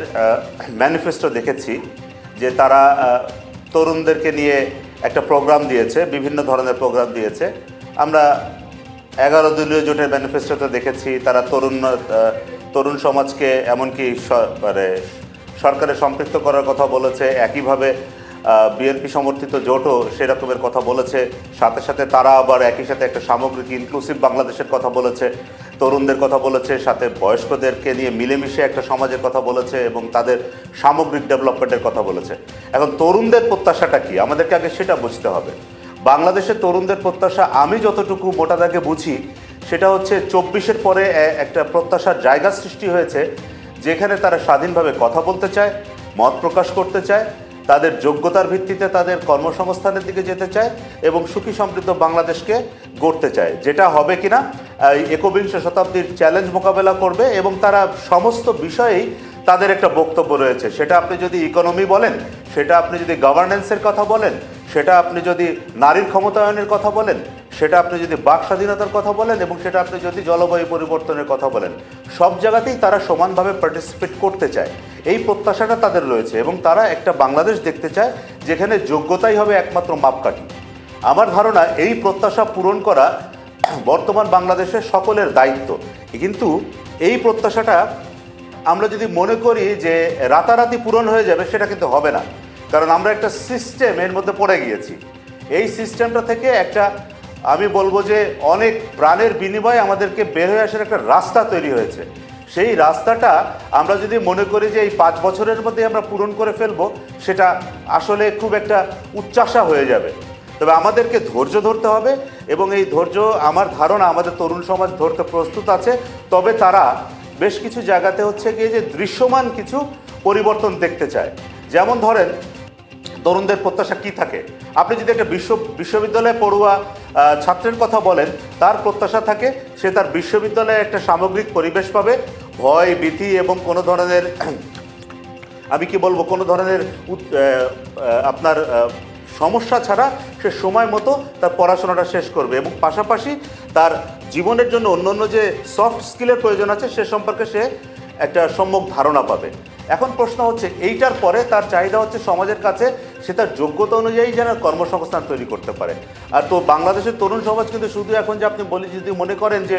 ম্যানিফেস্টো দেখেছি যে তারা তরুণদেরকে নিয়ে একটা প্রোগ্রাম দিয়েছে, বিভিন্ন ধরনের প্রোগ্রাম দিয়েছে। আমরা 11 দলীয় জোটের ম্যানিফেস্টোতে দেখেছি তারা তরুণ সমাজকে এমনকি মানে সরকারে সম্পৃক্ত করার কথা বলেছে, একইভাবে বিএনপি সমর্থিত জোটও সেরকমের কথা বলেছে। সাথে সাথে তারা আবার একই সাথে একটা সামগ্রিক ইনক্লুসিভ বাংলাদেশের কথা বলেছে, তরুণদের কথা বলেছে, সাথে বয়স্কদেরকে নিয়ে মিলেমিশে একটা সমাজের কথা বলেছে এবং তাদের সামগ্রিক ডেভেলপমেন্টের কথা বলেছে। এখন তরুণদের প্রত্যাশাটা কি, আমাদেরকে আগে সেটা বুঝতে হবে। বাংলাদেশের তরুণদের প্রত্যাশা আমি যতটুকু মোটা দাগে বুঝি, সেটা হচ্ছে 24-এর পরে একটা প্রত্যাশার জায়গা সৃষ্টি হয়েছে, যেখানে তারা স্বাধীনভাবে কথা বলতে চায়, মত প্রকাশ করতে চায়, তাদের যোগ্যতার ভিত্তিতে তাদের কর্মসংস্থানের দিকে যেতে চায় এবং সুখী সমৃদ্ধ বাংলাদেশকে গড়তে চায়, যেটা হবে কিনা 21 শতাব্দীর চ্যালেঞ্জ মোকাবেলা করবে। এবং তারা সমস্ত বিষয়েই তাদের একটা বক্তব্য রয়েছে, সেটা আপনি যদি ইকোনমি বলেন, সেটা আপনি যদি গভর্নেন্সের কথা বলেন, সেটা আপনি যদি নারীর ক্ষমতায়নের কথা বলেন, সেটা আপনি যদি বাক স্বাধীনতার কথা বলেন, এবং সেটা আপনি যদি জলবায়ু পরিবর্তনের কথা বলেন, সব জায়গাতেই তারা সমানভাবে পার্টিসিপেট করতে চায়। এই প্রত্যাশাটা তাদের রয়েছে এবং তারা একটা বাংলাদেশ দেখতে চায় যেখানে যোগ্যতাই হবে একমাত্র মাপকাঠি। আমার ধারণা এই প্রত্যাশা পূরণ করা বর্তমান বাংলাদেশের সকলের দায়িত্ব। কিন্তু এই প্রত্যাশাটা আমরা যদি মনে করি যে রাতারাতি পূরণ হয়ে যাবে, সেটা কিন্তু হবে না। কারণ আমরা একটা সিস্টেমের মধ্যে পড়ে গিয়েছি। এই সিস্টেমটা থেকে একটা, আমি বলবো যে অনেক প্রাণের বিনিময়ে আমাদেরকে বের হয়ে আসার একটা রাস্তা তৈরি হয়েছে। সেই রাস্তাটা আমরা যদি মনে করি যে এই 5 বছরের মধ্যে আমরা পূরণ করে ফেলবো, সেটা আসলে খুব একটা উচ্চাশা হয়ে যাবে। তবে আমাদেরকে ধৈর্য ধরতে হবে এবং এই ধৈর্য আমার ধারণা আমাদের তরুণ সমাজ ধরতে প্রস্তুত আছে। তবে তারা বেশ কিছু জায়গাতে হচ্ছে গিয়ে যে দৃশ্যমান কিছু পরিবর্তন দেখতে চায়। যেমন ধরেন, তরুণদের প্রত্যাশা কি থাকে, আপনি যদি একটা বিশ্ববিদ্যালয়ে পড়ুয়া ছাত্রের কথা বলেন, তার প্রত্যাশা থাকে সে তার বিশ্ববিদ্যালয়ে একটা সামগ্রিক পরিবেশ পাবে, ভয় ভীতি এবং কোনো ধরনের আমি কি বলবো কোনো ধরনের আপনার সমস্যা ছাড়া সে সময় মতো তার পড়াশোনাটা শেষ করবে এবং পাশাপাশি তার জীবনের জন্য অন্য যে সফট স্কিলের প্রয়োজন আছে সে সম্পর্কে সে একটা সম্যক ধারণা পাবে। এখন প্রশ্ন হচ্ছে এইটার পরে তার চাহিদা হচ্ছে সমাজের কাছে সে তার যোগ্যতা অনুযায়ী যেন কর্মসংস্থান তৈরি করতে পারে। আর তো বাংলাদেশের তরুণ সমাজ কিন্তু শুধু এখন যে আপনি যদি মনে করেন যে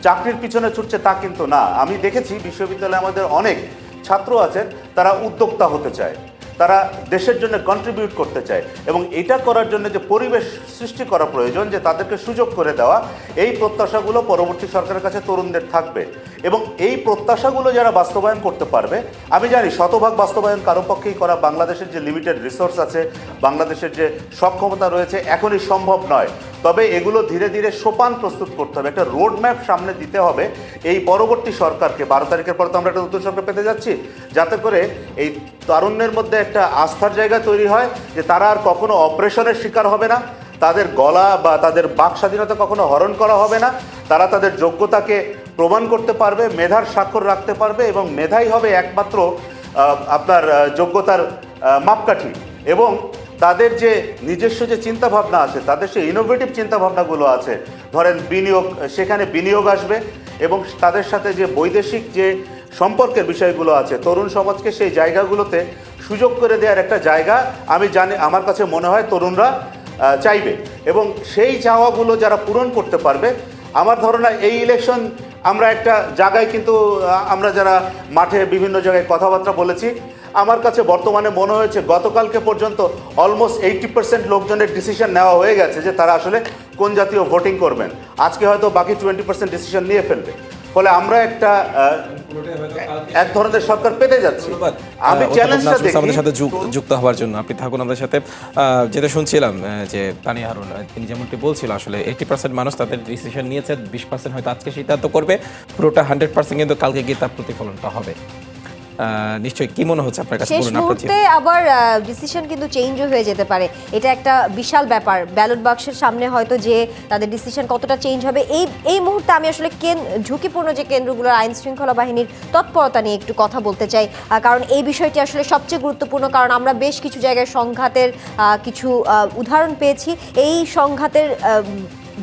চাকরির পিছনে ছুটছে, তা কিন্তু না। আমি দেখেছি বিশ্ববিদ্যালয়ে আমাদের অনেক ছাত্র আছেন, তারা উদ্যোক্তা হতে চায়, তারা দেশের জন্য কন্ট্রিবিউট করতে চায় এবং এটা করার জন্য যে পরিবেশ সৃষ্টি করা প্রয়োজন, যে তাদেরকে সুযোগ করে দেওয়া, এই প্রত্যাশাগুলো পরবর্তী সরকারের কাছে তরুণদের থাকবে এবং এই প্রত্যাশাগুলো যারা বাস্তবায়ন করতে পারবে, আমি জানি শতভাগ বাস্তবায়ন কারো পক্ষেই করা, বাংলাদেশের যে লিমিটেড রিসোর্স আছে, বাংলাদেশের যে সক্ষমতা রয়েছে, এখনই সম্ভব নয়। তবে এগুলো ধীরে ধীরে সোপান প্রস্তুত করতে হবে, একটা রোড ম্যাপ সামনে দিতে হবে এই পরবর্তী সরকারকে। 12 তারিখের পর তো আমরা একটা নতুন সরকার পেতে যাচ্ছি, যাতে করে এই তারুণ্যের মধ্যে একটা আস্থার জায়গা তৈরি হয় যে তারা আর কখনো অপারেশনের শিকার হবে না, তাদের গলা বা তাদের বাক স্বাধীনতা কখনো হরণ করা হবে না, তারা তাদের যোগ্যতাকে প্রমাণ করতে পারবে, মেধার স্বাক্ষর রাখতে পারবে এবং মেধাই হবে একমাত্র আপনার যোগ্যতার মাপকাঠি। এবং তাদের যে নিজস্ব যে চিন্তাভাবনা আছে, তাদের সে ইনোভেটিভ চিন্তাভাবনাগুলো আছে, ধরেন বিনিয়োগ, সেখানে বিনিয়োগ আসবে এবং তাদের সাথে যে বৈদেশিক যে সম্পর্কের বিষয়গুলো আছে, তরুণ সমাজকে সেই জায়গাগুলোতে সুযোগ করে দেওয়ার একটা জায়গা আমি জানি, আমার কাছে মনে হয় তরুণরা চাইবে এবং সেই চাওয়াগুলো যারা পূরণ করতে পারবে, আমার ধারণা এই ইলেকশন আমরা একটা জায়গায় কিন্তু আমরা যারা মাঠে বিভিন্ন জায়গায় কথাবার্তা বলেছি, আমার কাছে বর্তমানে মনে হয়েছে গতকালকে পর্যন্ত অলমোস্ট 80% লোকজনের ডিসিশন নেওয়া হয়ে গেছে যে তারা আসলে কোন জাতীয় ভোটিং করবেন। আজকে হয়তো বাকি 20% ডিসিশন নিয়ে ফেলবে, ফলে আমরা একটা এক ধরনের সরকার পেতে যাচ্ছি। আমি চ্যালেঞ্জটা দেখি আমাদের সাথে যুক্ত হওয়ার জন্য, আপনি থাকুন আমাদের সাথে। যেটা শুনছিলাম যে তানিয়া হারুন তিনি যেমনটি বলছিল, আসলে 80% মানুষ তাদের ডিসিশন নিয়েছে, 20% হয়তো আজকে সিদ্ধান্ত করবে, পুরোটা 100% কিন্তু কালকে গিয়ে তার প্রতিফলনটা হবে। নিশ্চয়ই, কি মনে হচ্ছে আপনার কাছে? শেষ মুহূর্তে আবার ডিসিশন কিন্তু চেঞ্জও হয়ে যেতে পারে, এটা একটা বিশাল ব্যাপার। ব্যালট বাক্সের সামনে হয়তো যে তাদের ডিসিশন কতটা চেঞ্জ হবে, এই মুহূর্তে আমি আসলে ঝুঁকিপূর্ণ যে কেন্দ্রগুলোর আইন শৃঙ্খলা বাহিনীর তৎপরতা নিয়ে একটু কথা বলতে চাই, কারণ এই বিষয়টি আসলে সবচেয়ে গুরুত্বপূর্ণ। কারণ আমরা বেশ কিছু জায়গায় সংঘাতের কিছু উদাহরণ পেয়েছি। এই সংঘাতের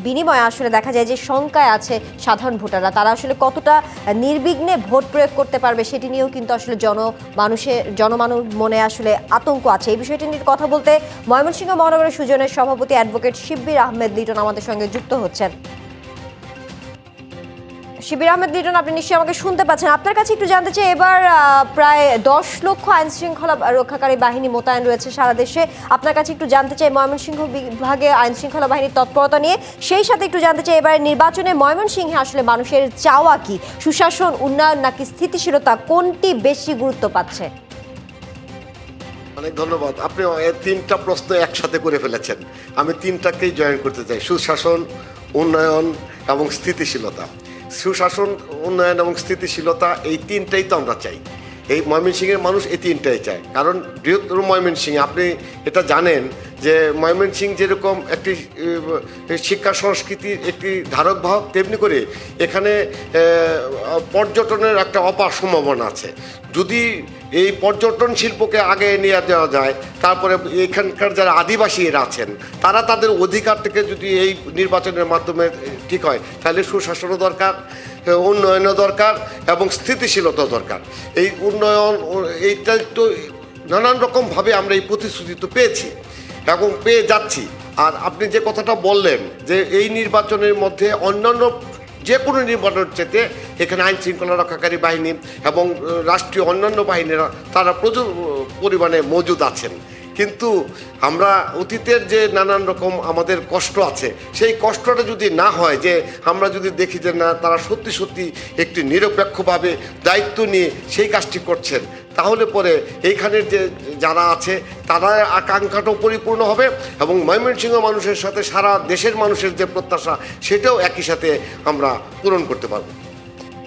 বিনিময়ে আসলে দেখা যায় যে শঙ্কায় আছে সাধারণ ভোটাররা, তারা আসলে কতটা নির্বিঘ্নে ভোট প্রয়োগ করতে পারবে সেটি নিয়েও কিন্তু আসলে জনমানুষ মনে আসলে আতঙ্ক আছে। এই বিষয়টি নিয়ে কথা বলতে ময়মনসিংহ মহানগরের সুজনের সভাপতি অ্যাডভোকেট শিব্বির আহমেদ লিটন আমাদের সঙ্গে যুক্ত হচ্ছেন। শিবির আহমেদ লিটন, আপনি নিশ্চয়ই আমাকে শুনতে পাচ্ছেন। আপনার কাছে একটু জানতে চাই, এবার প্রায় 10 লক্ষ আইন শৃঙ্খলা রক্ষাকারী বাহিনী মোতায়েন রয়েছে সারা দেশে। আপনার কাছে একটু জানতে চাই ময়মনসিংহ বিভাগে আইন শৃঙ্খলা বাহিনীর তৎপরতা নিয়ে, সেই সাথে একটু জানতে চাই এবার নির্বাচনে ময়মনসিংহে আসলে মানুষের চাওয়া কি, সুশাসন, উন্নয়ন নাকি স্থিতিশীলতা, কোনটি বেশি গুরুত্ব পাচ্ছে? অনেক ধন্যবাদ। আপনি 3টা প্রশ্ন একসাথে করে ফেলেছেন, আমি 3টাকেই জয়েন করতে চাই। সুশাসন, উন্নয়ন এবং স্থিতিশীলতা। সুশাসন, উন্নয়ন এবং স্থিতিশীলতা, এই 3টাই তো আমরা চাই। এই ময়মনসিংহের মানুষ এই 3টাই চায়, কারণ বৃহত্তর ময়মনসিংহ, আপনি এটা জানেন যে ময়মনসিংহ যেরকম একটি শিক্ষা সংস্কৃতির একটি ধারক বাহক, তেমনি করে এখানে পর্যটনের একটা অপার সম্ভাবনা আছে। যদি এই পর্যটন শিল্পকে আগে নিয়ে যাওয়া যায়, তারপরে এখানকার যারা আদিবাসীরা আছেন তারা তাদের অধিকারটাকে যদি এই নির্বাচনের মাধ্যমে ঠিক হয়, তাহলে সুশাসনও দরকার, উন্নয়নও দরকার এবং স্থিতিশীলতাও দরকার। এই উন্নয়ন, এইটা তো নানান রকমভাবে আমরা এই প্রতিশ্রুতি তো পেয়েছি এবং পেয়ে যাচ্ছি। আর আপনি যে কথাটা বললেন যে এই নির্বাচনের মধ্যে অন্যান্য যে কোনো নির্বাচনের চেয়ে এখানে আইন শৃঙ্খলা রক্ষাকারী বাহিনী এবং রাষ্ট্রীয় অন্যান্য বাহিনীরা তারা প্রচুর পরিমাণে মজুদ আছেন, কিন্তু আমরা অতীতের যে নানান রকম আমাদের কষ্ট আছে, সেই কষ্টটা যদি না হয়, যে আমরা যদি দেখি যে না তারা সত্যি সত্যি একটি নিরপেক্ষভাবে দায়িত্ব নিয়ে সেই কাজটি করছেন, তাহলে পরে এইখানের যে যারা আছে তারা আকাঙ্ক্ষাটাও পরিপূর্ণ হবে এবং ময়মনসিংহ মানুষের সাথে সারা দেশের মানুষের যে প্রত্যাশা, সেটাও একই সাথে আমরা পূরণ করতে পারবো।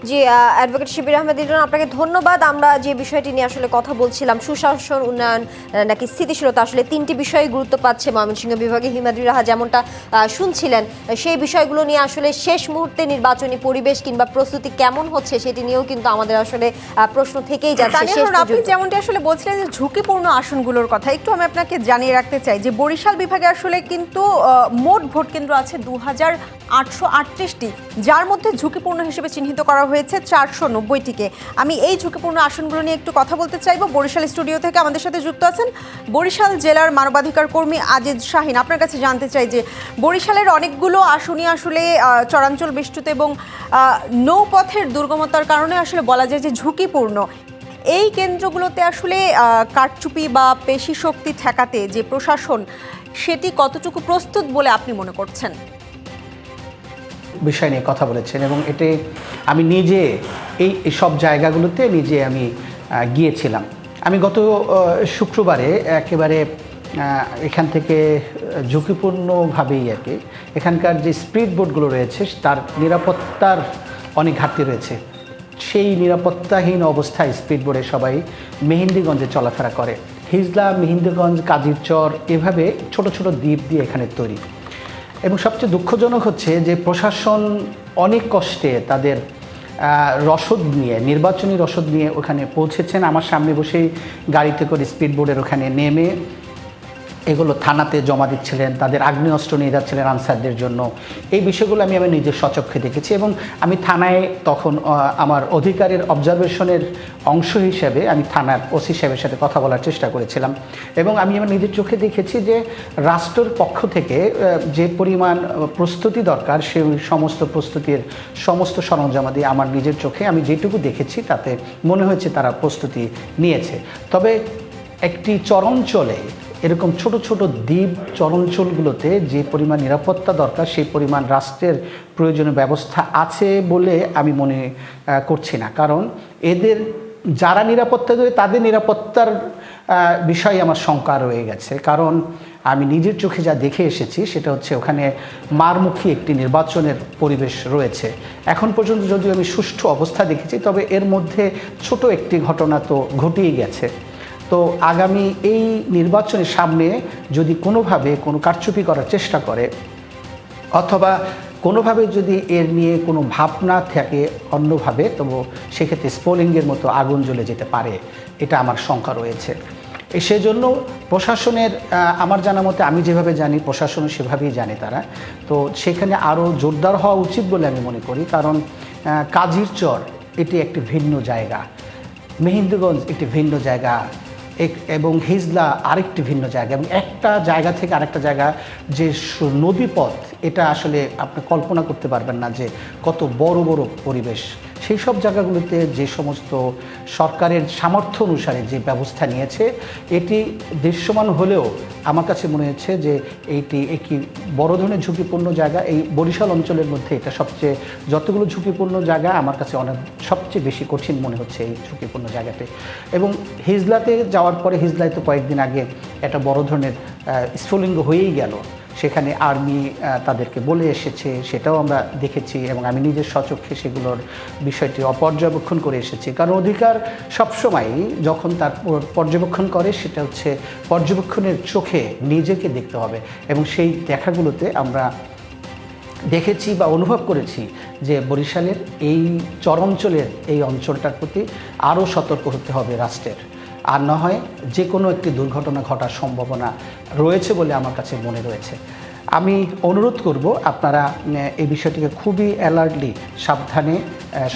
জি, অ্যাডভোকেট শিবির আহমেদ লিটন, আপনাকে ধন্যবাদ। আমরা যে বিষয়টি নিয়ে আসলে কথা বলছিলাম, সুশাসন, উন্নয়ন নাকি স্থিতিশীলতা, আসলে 3টি বিষয়ে গুরুত্ব পাচ্ছে ময়মনসিংহ বিভাগে। হিমাদ্রি রাহা যেমনটা শুনছিলেন, সেই বিষয়গুলো নিয়ে আসলে শেষ মুহূর্তে নির্বাচনী পরিবেশ কিংবা প্রস্তুতি কেমন হচ্ছে সেটি নিয়েও কিন্তু আমাদের আসলে প্রশ্ন থেকেই যাচ্ছে। আপনি যেমনটি আসলে বলছিলেন যে ঝুঁকিপূর্ণ আসনগুলোর কথা, একটু আমি আপনাকে জানিয়ে রাখতে চাই যে বরিশাল বিভাগে আসলে কিন্তু মোট ভোট কেন্দ্র আছে 2838টি, যার মধ্যে ঝুঁকিপূর্ণ হিসেবে চিহ্নিত করা হয়েছে 490টিকে। আমি এই ঝুঁকিপূর্ণ আসনগুলো নিয়ে একটু কথা বলতে চাইবো। বরিশাল স্টুডিও থেকে আমাদের সাথে যুক্ত আছেন বরিশাল জেলার মানবাধিকার কর্মী আজিজ শাহিন। আপনার কাছে জানতে চাই যে বরিশালের অনেকগুলো আসনই আসলে চরাঞ্চল বেষ্টিত এবং নৌপথের দুর্গমতার কারণে আসলে বলা যায় যে ঝুঁকিপূর্ণ। এই কেন্দ্রগুলোতে আসলে কারচুপি বা পেশি শক্তি ঠেকাতে যে প্রশাসন, সেটি কতটুকু প্রস্তুত বলে আপনি মনে করছেন? বিষয় নিয়ে কথা বলেছেন এবং এতে আমি নিজে এই সব জায়গাগুলোতে নিজে আমি গিয়েছিলাম। আমি গত শুক্রবারে একেবারে এখান থেকে ঝুঁকিপূর্ণভাবেই আর কি এখানকার যে স্পিড বোটগুলো রয়েছে তার নিরাপত্তার অনেক ঘাটতি রয়েছে। সেই নিরাপত্তাহীন অবস্থায় স্পিড বোটে সবাই মেহেন্দিগঞ্জে চলাফেরা করে। হিজলা, মেহেন্দিগঞ্জ, কাজিরচর, এভাবে ছোট ছোট দ্বীপ দিয়ে এখানে তৈরি। এবং সবচেয়ে দুঃখজনক হচ্ছে যে প্রশাসন অনেক কষ্টে তাদের রসদ নিয়ে, নির্বাচনী রসদ নিয়ে ওখানে পৌঁছেছেন। আমার সামনে বসেই গাড়িতে করে স্পিড বোটের ওখানে নেমে এগুলো থানাতে জমা দিচ্ছিলেন, তাদের আগ্নেয়াস্ত্র নিয়ে যাচ্ছিলেন আনসারদের জন্য। এই বিষয়গুলো আমি নিজের স্বচক্ষে দেখেছি এবং আমি থানায় তখন আমার অধিকারের অবজারভেশনের অংশ হিসেবে আমি থানার ওসি সাহেবের সাথে কথা বলার চেষ্টা করেছিলাম এবং আমি আমার নিজের চোখে দেখেছি যে রাষ্ট্রের পক্ষ থেকে যে পরিমাণ প্রস্তুতি দরকার সেই সমস্ত প্রস্তুতির সমস্ত সরঞ্জামাদি আমার নিজের চোখে আমি যেটুকু দেখেছি তাতে মনে হয়েছে তারা প্রস্তুতি নিয়েছে। তবে একটি চরাঞ্চলে এরকম ছোট ছোট দ্বীপ চরাঞ্চলগুলোতে যে পরিমাণ নিরাপত্তা দরকার সেই পরিমাণ রাষ্ট্রের প্রয়োজনীয় ব্যবস্থা আছে বলে আমি মনে করছি না। কারণ এদের যারা নিরাপত্তা দেবে তাদের নিরাপত্তার বিষয়ে আমার শঙ্কা রয়ে গেছে। কারণ আমি নিজের চোখে যা দেখে এসেছি সেটা হচ্ছে ওখানে মারমুখী একটি নির্বাচনের পরিবেশ রয়েছে। এখন পর্যন্ত যদিও আমি সুষ্ঠু অবস্থা দেখেছি, তবে এর মধ্যে ছোট একটি ঘটনা তো ঘটেই গেছে। তো আগামী এই নির্বাচনের সামনে যদি কোনোভাবে কোনো কারচুপি করার চেষ্টা করে অথবা কোনোভাবে যদি এর নিয়ে কোনো ভাবনা থাকে অন্যভাবে, তবু সেক্ষেত্রে স্পোলিংয়ের মতো আগুন জ্বলে যেতে পারে, এটা আমার শঙ্কা রয়েছে। সেজন্য প্রশাসনের আমার জানা মতে, আমি যেভাবে জানি প্রশাসন সেভাবেই জানে তারা, তো সেখানে আরও জোরদার হওয়া উচিত বলে আমি মনে করি। কারণ কাজির চর এটি একটি ভিন্ন জায়গা, মেহেন্দিগঞ্জ একটি ভিন্ন জায়গা এবং হিজলা আরেকটি ভিন্ন জায়গা, এবং একটা জায়গা থেকে আরেকটা জায়গা যে নদীপথ, এটা আসলে আপনি কল্পনা করতে পারবেন না যে কত বড় বড় পরিবেশ। সেই সব জায়গাগুলোতে যে সমস্ত সরকারের সামর্থ্য অনুসারে যে ব্যবস্থা নিয়েছে এটি দৃশ্যমান হলেও আমার কাছে মনে হচ্ছে যে এইটি একটি বড় ধরনের ঝুঁকিপূর্ণ জায়গা। এই বরিশাল অঞ্চলের মধ্যে এটা সবচেয়ে, যতগুলো ঝুঁকিপূর্ণ জায়গা আমার কাছে সবচেয়ে বেশি কঠিন মনে হচ্ছে এই ঝুঁকিপূর্ণ জায়গাতে। এবং হিজলাতে যাওয়ার পরে, হিজলায় তো কয়েকদিন আগে একটা বড় ধরনের স্ফুলিঙ্গ হয়েই গেল, সেখানে আর্মি তাদেরকে বলে এসেছে, সেটাও আমরা দেখেছি এবং আমি নিজের স্বচক্ষে সেগুলোর বিষয়টি পর্যবেক্ষণ করে এসেছি। কারণ অধিকার সবসময়ই যখন তার পর্যবেক্ষণ করে সেটা হচ্ছে পর্যবেক্ষণের চোখে নিজেকে দেখতে হবে, এবং সেই দেখাগুলোতে আমরা দেখেছি বা অনুভব করেছি যে বরিশালের এই চরাঞ্চলের এই অঞ্চলটার প্রতি আরও সতর্ক হতে হবে রাষ্ট্রের, আর না হয় যে কোনো একটি দুর্ঘটনা ঘটার সম্ভাবনা রয়েছে বলে আমার কাছে মনে রয়েছে। আমি অনুরোধ করব আপনারা এই বিষয়টিকে খুবই অ্যালার্টলি, সাবধানে,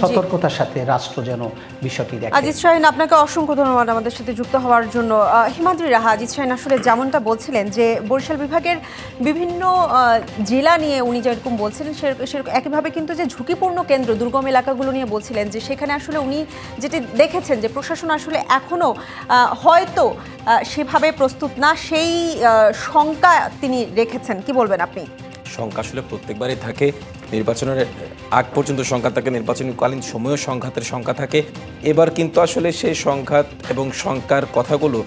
সতর্কতার সাথে রাষ্ট্র যেন বিষয়টি দেখে। আজিজ শাহিন, আপনাকে অসংখ্য ধন্যবাদ আমাদের সাথে যুক্ত হওয়ার জন্য। হিমাদ্রি রাহা, আজিজ শাহিন আসলে যেমনটা বলছিলেন যে বরিশাল বিভাগের বিভিন্ন জেলা নিয়ে উনি যেরকম বলছিলেন সেরকম একইভাবে কিন্তু যে ঝুঁকিপূর্ণ কেন্দ্র, দুর্গম এলাকাগুলো নিয়ে বলছিলেন যে সেখানে আসলে উনি যেটি দেখেছেন যে প্রশাসন আসলে এখনও হয়তো সেভাবে প্রস্তুত না, সেই শঙ্কা তিনি রেখেছেন। কি বলবেন আপনি? সংখ্যা আসলে প্রত্যেকবারই থাকে, নির্বাচনের আগ পর্যন্ত সংখ্যা থাকে, নির্বাচনকালীন সময়ও সংঘাতের সংখ্যা থাকে। এবার কিন্তু আসলে সেই সংঘাত এবং সংখ্যার কথাগুলো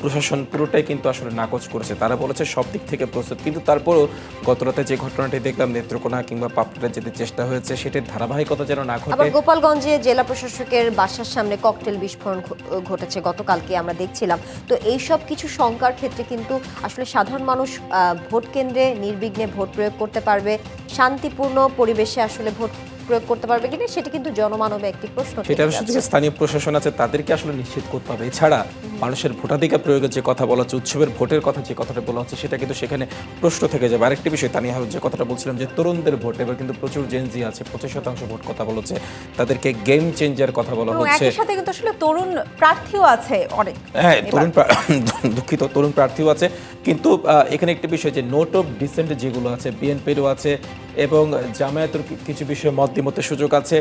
প্রশাসন পুরোটাই কিন্তু আসলে নাকচ করেছে। তারা বলেছে সব দিক থেকে প্রস্তুত, কিন্তু তারপরও গতরাতে যে ঘটনাটি দেখলাম নেত্রকোনা কিংবা পাবনাতে যেতে চেষ্টা হয়েছে সেটির ধারাবাহিকতা যেন না ঘটে। আবার গোপালগঞ্জে জেলা প্রশাসকের বাসার সামনে ককটেল বিস্ফোরণ ঘটেছে গতকালকে আমরা দেখছিলাম। তো এই সব কিছু শঙ্কার ক্ষেত্রে কিন্তু আসলে সাধারণ মানুষ ভোট কেন্দ্রে নির্বিঘ্নে ভোট প্রয়োগ করতে পারবে, শান্তিপূর্ণ পরিবেশে আসলে ভোট প্রয়োগ করতে পারবে কিনা সেটা কিন্তু জনমানবে একটি প্রশ্ন। সেটা যে স্থানীয় প্রশাসন আছে তাদেরকে আসলে নিশ্চিত করতে হবে। এছাড়া মানুষের ভোটাধিকার প্রয়োগের যে কথা বলা হচ্ছে, উৎসবের ভোটের কথা যে কথাটা বলা হচ্ছে, সেটা কিন্তু সেখানে প্রশ্ন থেকে যাবে। আরেকটি বিষয় তানিয়া হারুন যে কথাটা বলছিলাম যে তরুণদের ভোট, এবার কিন্তু প্রচুর জেনজি আছে, 25% ভোট কথা বলা হচ্ছে, তাদেরকে গেম চেঞ্জার কথা বলা হচ্ছে। একই সাথে কিন্তু আসলে তরুণ প্রার্থীও আছে অনেক। হ্যাঁ, তরুণ প্রার্থীও আছে, কিন্তু এখানে একটি বিষয় যে নোট অফ ডিসেন্ট যেগুলো আছে, বিএনপিরও আছে এবং জামায়াতের কিছু বিষয়ে মত দ্বিমতের সুযোগ আছে।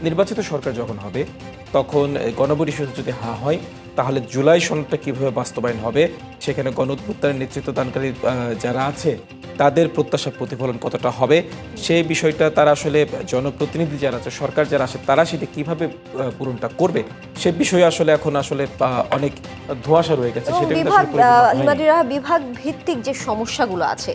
নির্বাচিত সরকার যখন হবে তখন গণপরিষদ যদি হয় তাহলে জুলাই সনদটা কীভাবে বাস্তবায়ন হবে, সেখানে গণ অভ্যুত্থানের নেতৃত্ব দানকারী যারা আছে তাদের প্রত্যাশা প্রতিফলন কতটা হবে, সেই বিষয়টা তারা আসলে জনপ্রতিনিধি যারা আছে, সরকার যারা আছে, তারা সেটা কীভাবে পূরণটা করবে সে বিষয়ে আসলে এখন আসলে অনেক ধোঁয়াশা রয়ে গেছে। সেটা বিভাগ ভিত্তিক যে সমস্যাগুলো আছে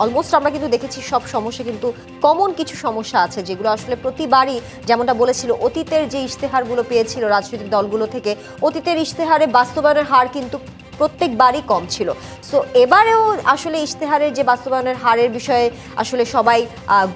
অলমোস্ট আমরা কিন্তু দেখেছি সব সমস্যা কিন্তু কমন কিছু সমস্যা আছে যেগুলো আসলে প্রতিবারই যেমনটা বলেছিল অতীতের যে ইশতেহারগুলো পেয়েছিল রাজনৈতিক দলগুলো থেকে, অতীতের ইশতেহারে বাস্তবায়নের হার কিন্তু প্রত্যেকবারই কম ছিল। সো এবারেও আসলে ইশতেহারের যে বাস্তবায়নের হারের বিষয়ে আসলে সবাই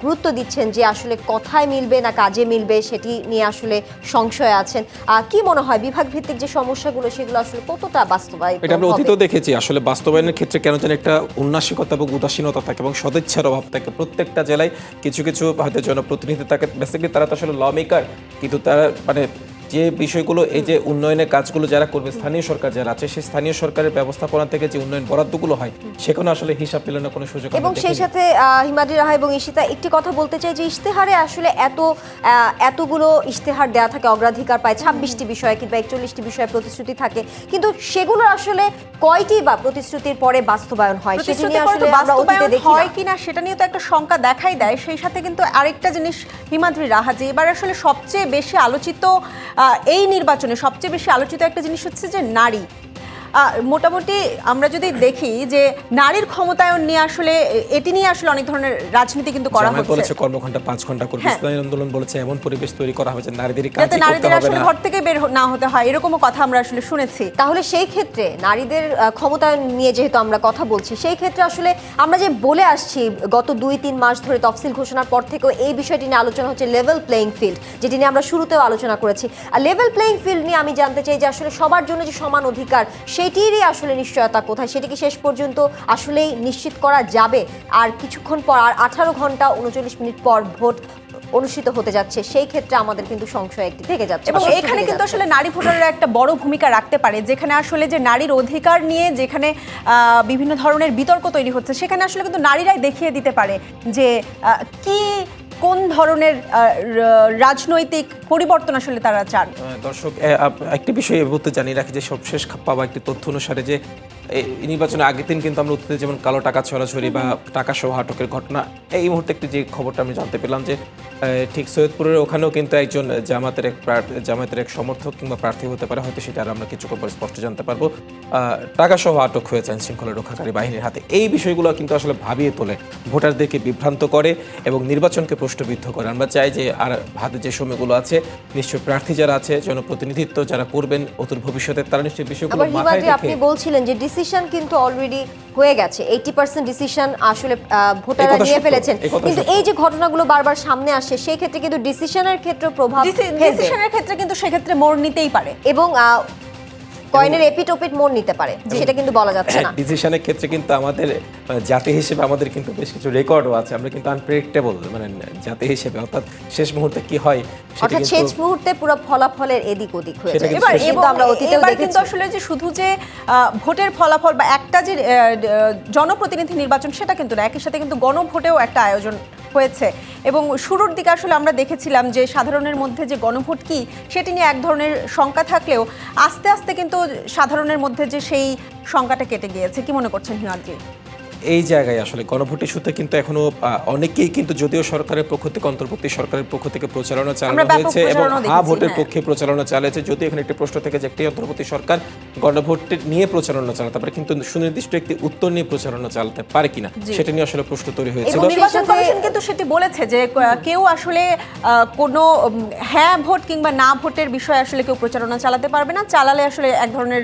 গুরুত্ব দিচ্ছেন যে আসলে কথায় মিলবে না কাজে মিলবে, সেটি নিয়ে আসলে সংশয় আছেন। কি মনে হয় বিভাগ ভিত্তিক যে সমস্যাগুলো সেগুলো আসলে কতটা বাস্তবায়িত এটা আমরা হবে? অতীতেও দেখেছি, আসলে বাস্তবায়নের ক্ষেত্রে কেন যেন একটা উন্নাসিকতা এবং উদাসীনতা থাকে এবং সদিচ্ছার অভাব থাকে। প্রত্যেকটা জেলায় কিছু কিছু হয়তো জনপ্রতিনিধি থাকে, বেসিক্যালি তারা তো আসলে ল মেকার, কিন্তু তারা মানে যে বিষয়গুলো এই যে উন্নয়নের কাজগুলো যারা করবে, স্থানীয় সরকার যারা আছে, সেই স্থানীয় সরকারের ব্যবস্থাপনা থেকে যে উন্নয়ন বরাদ্দগুলো হয় সেখানে আসলে হিসাব মেলানোর কোনো সুযোগ এবং আমরা সেই দেখিনি। সাথে হিমাদ্রি রাহা এবং ঈশিতা একটি কথা বলতে চাই যে ইশতেহারে আসলে এতগুলো ইশতেহার দেওয়া থাকে, অগ্রাধিকার পায় 26টি বিষয়ে কিংবা 41টি বিষয়ে প্রতিশ্রুতি থাকে, কিন্তু সেগুলো আসলে কয়টি বা প্রতিশ্রুতির পরে বাস্তবায়ন হয় সেটি নিয়ে আসলে আমরা অতীতে বাস্তবায়ন দেখি হয় না। কিনা সেটা নিয়ে তো একটা শঙ্কা দেখাই দেয়। সেই সাথে কিন্তু আরেকটা জিনিস হিমাদ্রি রাহা, যে এবার আসলে সবচেয়ে বেশি আলোচিত এই নির্বাচনে সবচেয়ে বেশি আলোচিত একটা জিনিস হচ্ছে যে নারী। মোটামুটি আমরা যদি দেখি যে নারীর ক্ষমতায়ন নিয়ে আসলে এটি নিয়ে আসলে অনেক ধরনের রাজনীতি কিন্তু করা জামায়াত বলেছে হচ্ছে, কর্মঘণ্টা 5 ঘন্টা করবে, হ্যাঁ। ইসলামী আন্দোলন বলেছে এমন পরিবেশ তৈরি করা হবে যে নারীদের কাজ যাতে করতে নারীদের হবে আসলে না। ঘর থেকে বের না হতে হয়, এরকমও কথা আমরা আসলে শুনেছি। তাহলে সেই ক্ষেত্রে নারীদের ক্ষমতায়ন নিয়ে যেহেতু আমরা কথা বলছি, সেই ক্ষেত্রে আসলে আমরা যে বলে আসছি গত 2-3 মাস ধরে তফসিল ঘোষণার পর থেকেও এই বিষয়টি নিয়ে আলোচনা হচ্ছে, লেভেল প্লেইং ফিল্ড, যেটি নিয়ে আমরা শুরুতেও আলোচনা করেছি। আর লেভেল প্লেইং ফিল্ড নিয়ে আমি জানতে চাই যে আসলে সবার জন্য যে সমান অধিকার সেটিরই আসলে নিশ্চয়তা কোথায়? সেটি কি শেষ পর্যন্ত আসলেই নিশ্চিত করা যাবে? আর কিছুক্ষণ পর, আর 18 ঘন্টা 39 মিনিট পর ভোট অনুষ্ঠিত হতে যাচ্ছে, সেই ক্ষেত্রে আমাদের কিন্তু সংশয় একটি থেকে যাচ্ছে এবং এখানে কিন্তু আসলে নারী ভোটাররা একটা বড় ভূমিকা রাখতে পারে, যেখানে আসলে যে নারীর অধিকার নিয়ে যেখানে বিভিন্ন ধরনের বিতর্ক তৈরি হচ্ছে, সেখানে আসলে কিন্তু নারীরাই দেখিয়ে দিতে পারে যে কোন ধরনের রাজনৈতিক পরিবর্তন আসলে তারা চান। দর্শক, একটি বিষয় বলতে জানিয়ে রাখি যে সবশেষ পাওয়া একটি তথ্য অনুসারে যে এই নির্বাচনের আগের দিন কিন্তু আমরা অতীতে যেমন কালো টাকা ছড়াছড়ি বা টাকা সহ আটকের ঘটনা, এই মুহূর্তে একটি যে খবরটা আমি জানতে পেলাম যে ঠিক সৈয়দপুরের ওখানেও কিন্তু একজন জামায়াতের এক সমর্থক কিংবা প্রার্থী হতে পারে, হয়তো সেটা আর আমরা কিছুক্ষণ পর স্পষ্ট জানতে পারবো, টাকা সহ আটক হয়েছে আইন শৃঙ্খলা রক্ষাকারী বাহিনীর হাতে। এই বিষয়গুলো কিন্তু আসলে ভাবিয়ে তোলে, ভোটারদেরকে বিভ্রান্ত করে এবং নির্বাচনকে প্রশ্নবিদ্ধ করে। আমরা চাই যে আর হাতে যে সময়গুলো আছে, নিশ্চয়ই প্রার্থী যারা আছে, জনপ্রতিনিধিত্ব যারা করবেন অদূর ভবিষ্যতে, তারা নিশ্চয়ই বিষয়গুলো আবার মাথায় হিমাদ্রি, আপনি রেখে বলছিলেন যে ডিসিশন কিন্তু অলরেডি হয়ে গেছে, 80% ডিসিশন আসলে ভোটাররা এই কথা নিয়ে সত্য, ফেলেছেন, এই কথা কিন্তু সত্য। এই যে ঘটনাগুলো বারবার সামনে আসে সেই ক্ষেত্রে কিন্তু ডিসিশনের ক্ষেত্রে প্রভাব ফেলবে ডিসিশনের ক্ষেত্রে কিন্তু সেক্ষেত্রে মোড় নিতেই পারে এবং কয়েনের এপিটোপিট মোড় নিতে পারে, সেটা কিন্তু বলা যাচ্ছে না। ডিসিশনের ক্ষেত্রে কিন্তু আমাদের জাতি হিসেবে আমাদের কিন্তু বেশ কিছু রেকর্ডও আছে, আমরা কিন্তু আনপ্রেডিক্টেবল মানে জাতি হিসেবে, অর্থাৎ শেষ মুহূর্তে কি হয় সেটা অর্থাৎ কিন্তু শেষ মুহূর্তে পুরো ফলাফলের এদিক ওদিক হয়ে সেটা যায়। কিন্তু এবার শেষ- আমরা অতীতেও এবার দেখেছি। কিন্তু আসলে যে শুধু যে ভোটের ফলাফল বা একটা যে জনপ্রতিনিধি নির্বাচন সেটা কিন্তু না, একই সাথে কিন্তু গণভোটেও একটা আয়োজন হয়েছে এবং শুরুর দিকে আসলে আমরা দেখেছিলাম যে সাধারণের মধ্যে যে গণভোট কি সেটি নিয়ে এক ধরনের শঙ্কা থাকলেও আস্তে আস্তে কিন্তু সাধারণের মধ্যে যে সেই শঙ্কাটা কেটে গিয়েছে। কি মনে করছেন হিমাদ্রি? এই জায়গায় আসলে গণভোট ইস্যুতে কিন্তু এখনো অনেকেই কিন্তু যদিও সরকারের পক্ষ থেকে, অন্তর্বর্তী সরকারের পক্ষ থেকে প্রচারণা চালানো আমরা ব্যাপক হয়েছে এবং প্রচারণা হ্যাঁ দেখেছি, ভোটের হ্যাঁ। পক্ষে প্রচারণা চালিয়েছে, যদিও এখানে একটি প্রশ্ন থেকে যে একটি অন্তর্বর্তী সরকার গণভোট নিয়ে প্রচারণা চালাতে পারে কিন্তু সুনির্দিষ্ট একটি উত্তর নিয়ে প্রচারণা চালাতে পারে কিনা সেটা নিয়ে আসলে প্রশ্ন তৈরি হয়েছিল। এবং নির্বাচন কমিশন কিন্তু সেটি বলেছে যে কেউ আসলে কোনো হ্যাঁ ভোট কিংবা না ভোটের বিষয়ে আসলে কেউ প্রচারণা চালাতে পারবে না, চালালে আসলে এক ধরনের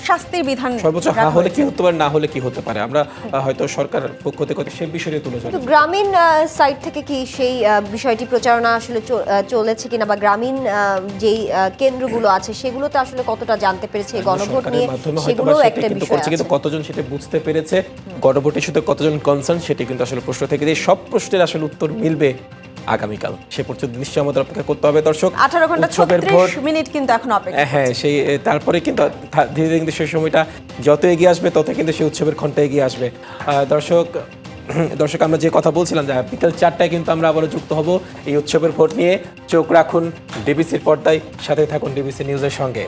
শাস্তির বিধান সর্বোচ্চ রাখা হ্যাঁ হলে কি হয়েছে। হতে পারে, না হলে কি হতে পারে, আমরা হয়তো সরকার পক্ষ থেকে সে বিষয়ে তুলে কিন্তু ধরবো। গ্রামীণ সাইড থেকে কি সেই বিষয়টি প্রচারণা আসলে চলেছে কিনা বা গ্রামীণ যেই কেন্দ্রগুলো আছে সেগুলোতে আসলে কতটা জানতে পেরেছে এই গণভোট সরকারের নিয়ে, মাধ্যমে হয়তো সেগুলোও বা সেটা একটা কিন্তু বিষয় করছে, কিন্তু আছে। কতজন সেটা বুঝতে পেরেছে, গণভোট ইস্যুতে কতজন কনসার্ন, সেটি কিন্তু আসলে প্রশ্ন থেকে যে সব প্রশ্নের আসলে উত্তর মিলবে আগামীকাল, সে পর্যন্ত নিশ্চয়ই আমাদের অপেক্ষা করতে হবে। দর্শক, 18 ঘন্টা উৎসবের ভোট 36 মিনিট কিন্তু এখন অপেক্ষা। হ্যাঁ, সেই তারপরে কিন্তু ধীরে ধীরে কিন্তু সেই সময়টা যত এগিয়ে আসবে তত কিন্তু সেই উৎসবের ঘন্টা এগিয়ে আসবে। দর্শক, আমরা যে কথা বলছিলাম যে বিকেল 4টায় কিন্তু আমরা আবারও যুক্ত হব এই উৎসবের ভোট নিয়ে। চোখ রাখুন ডিবিসির পর্দায়, সাথে থাকুন ডিবিসি নিউজের সঙ্গে।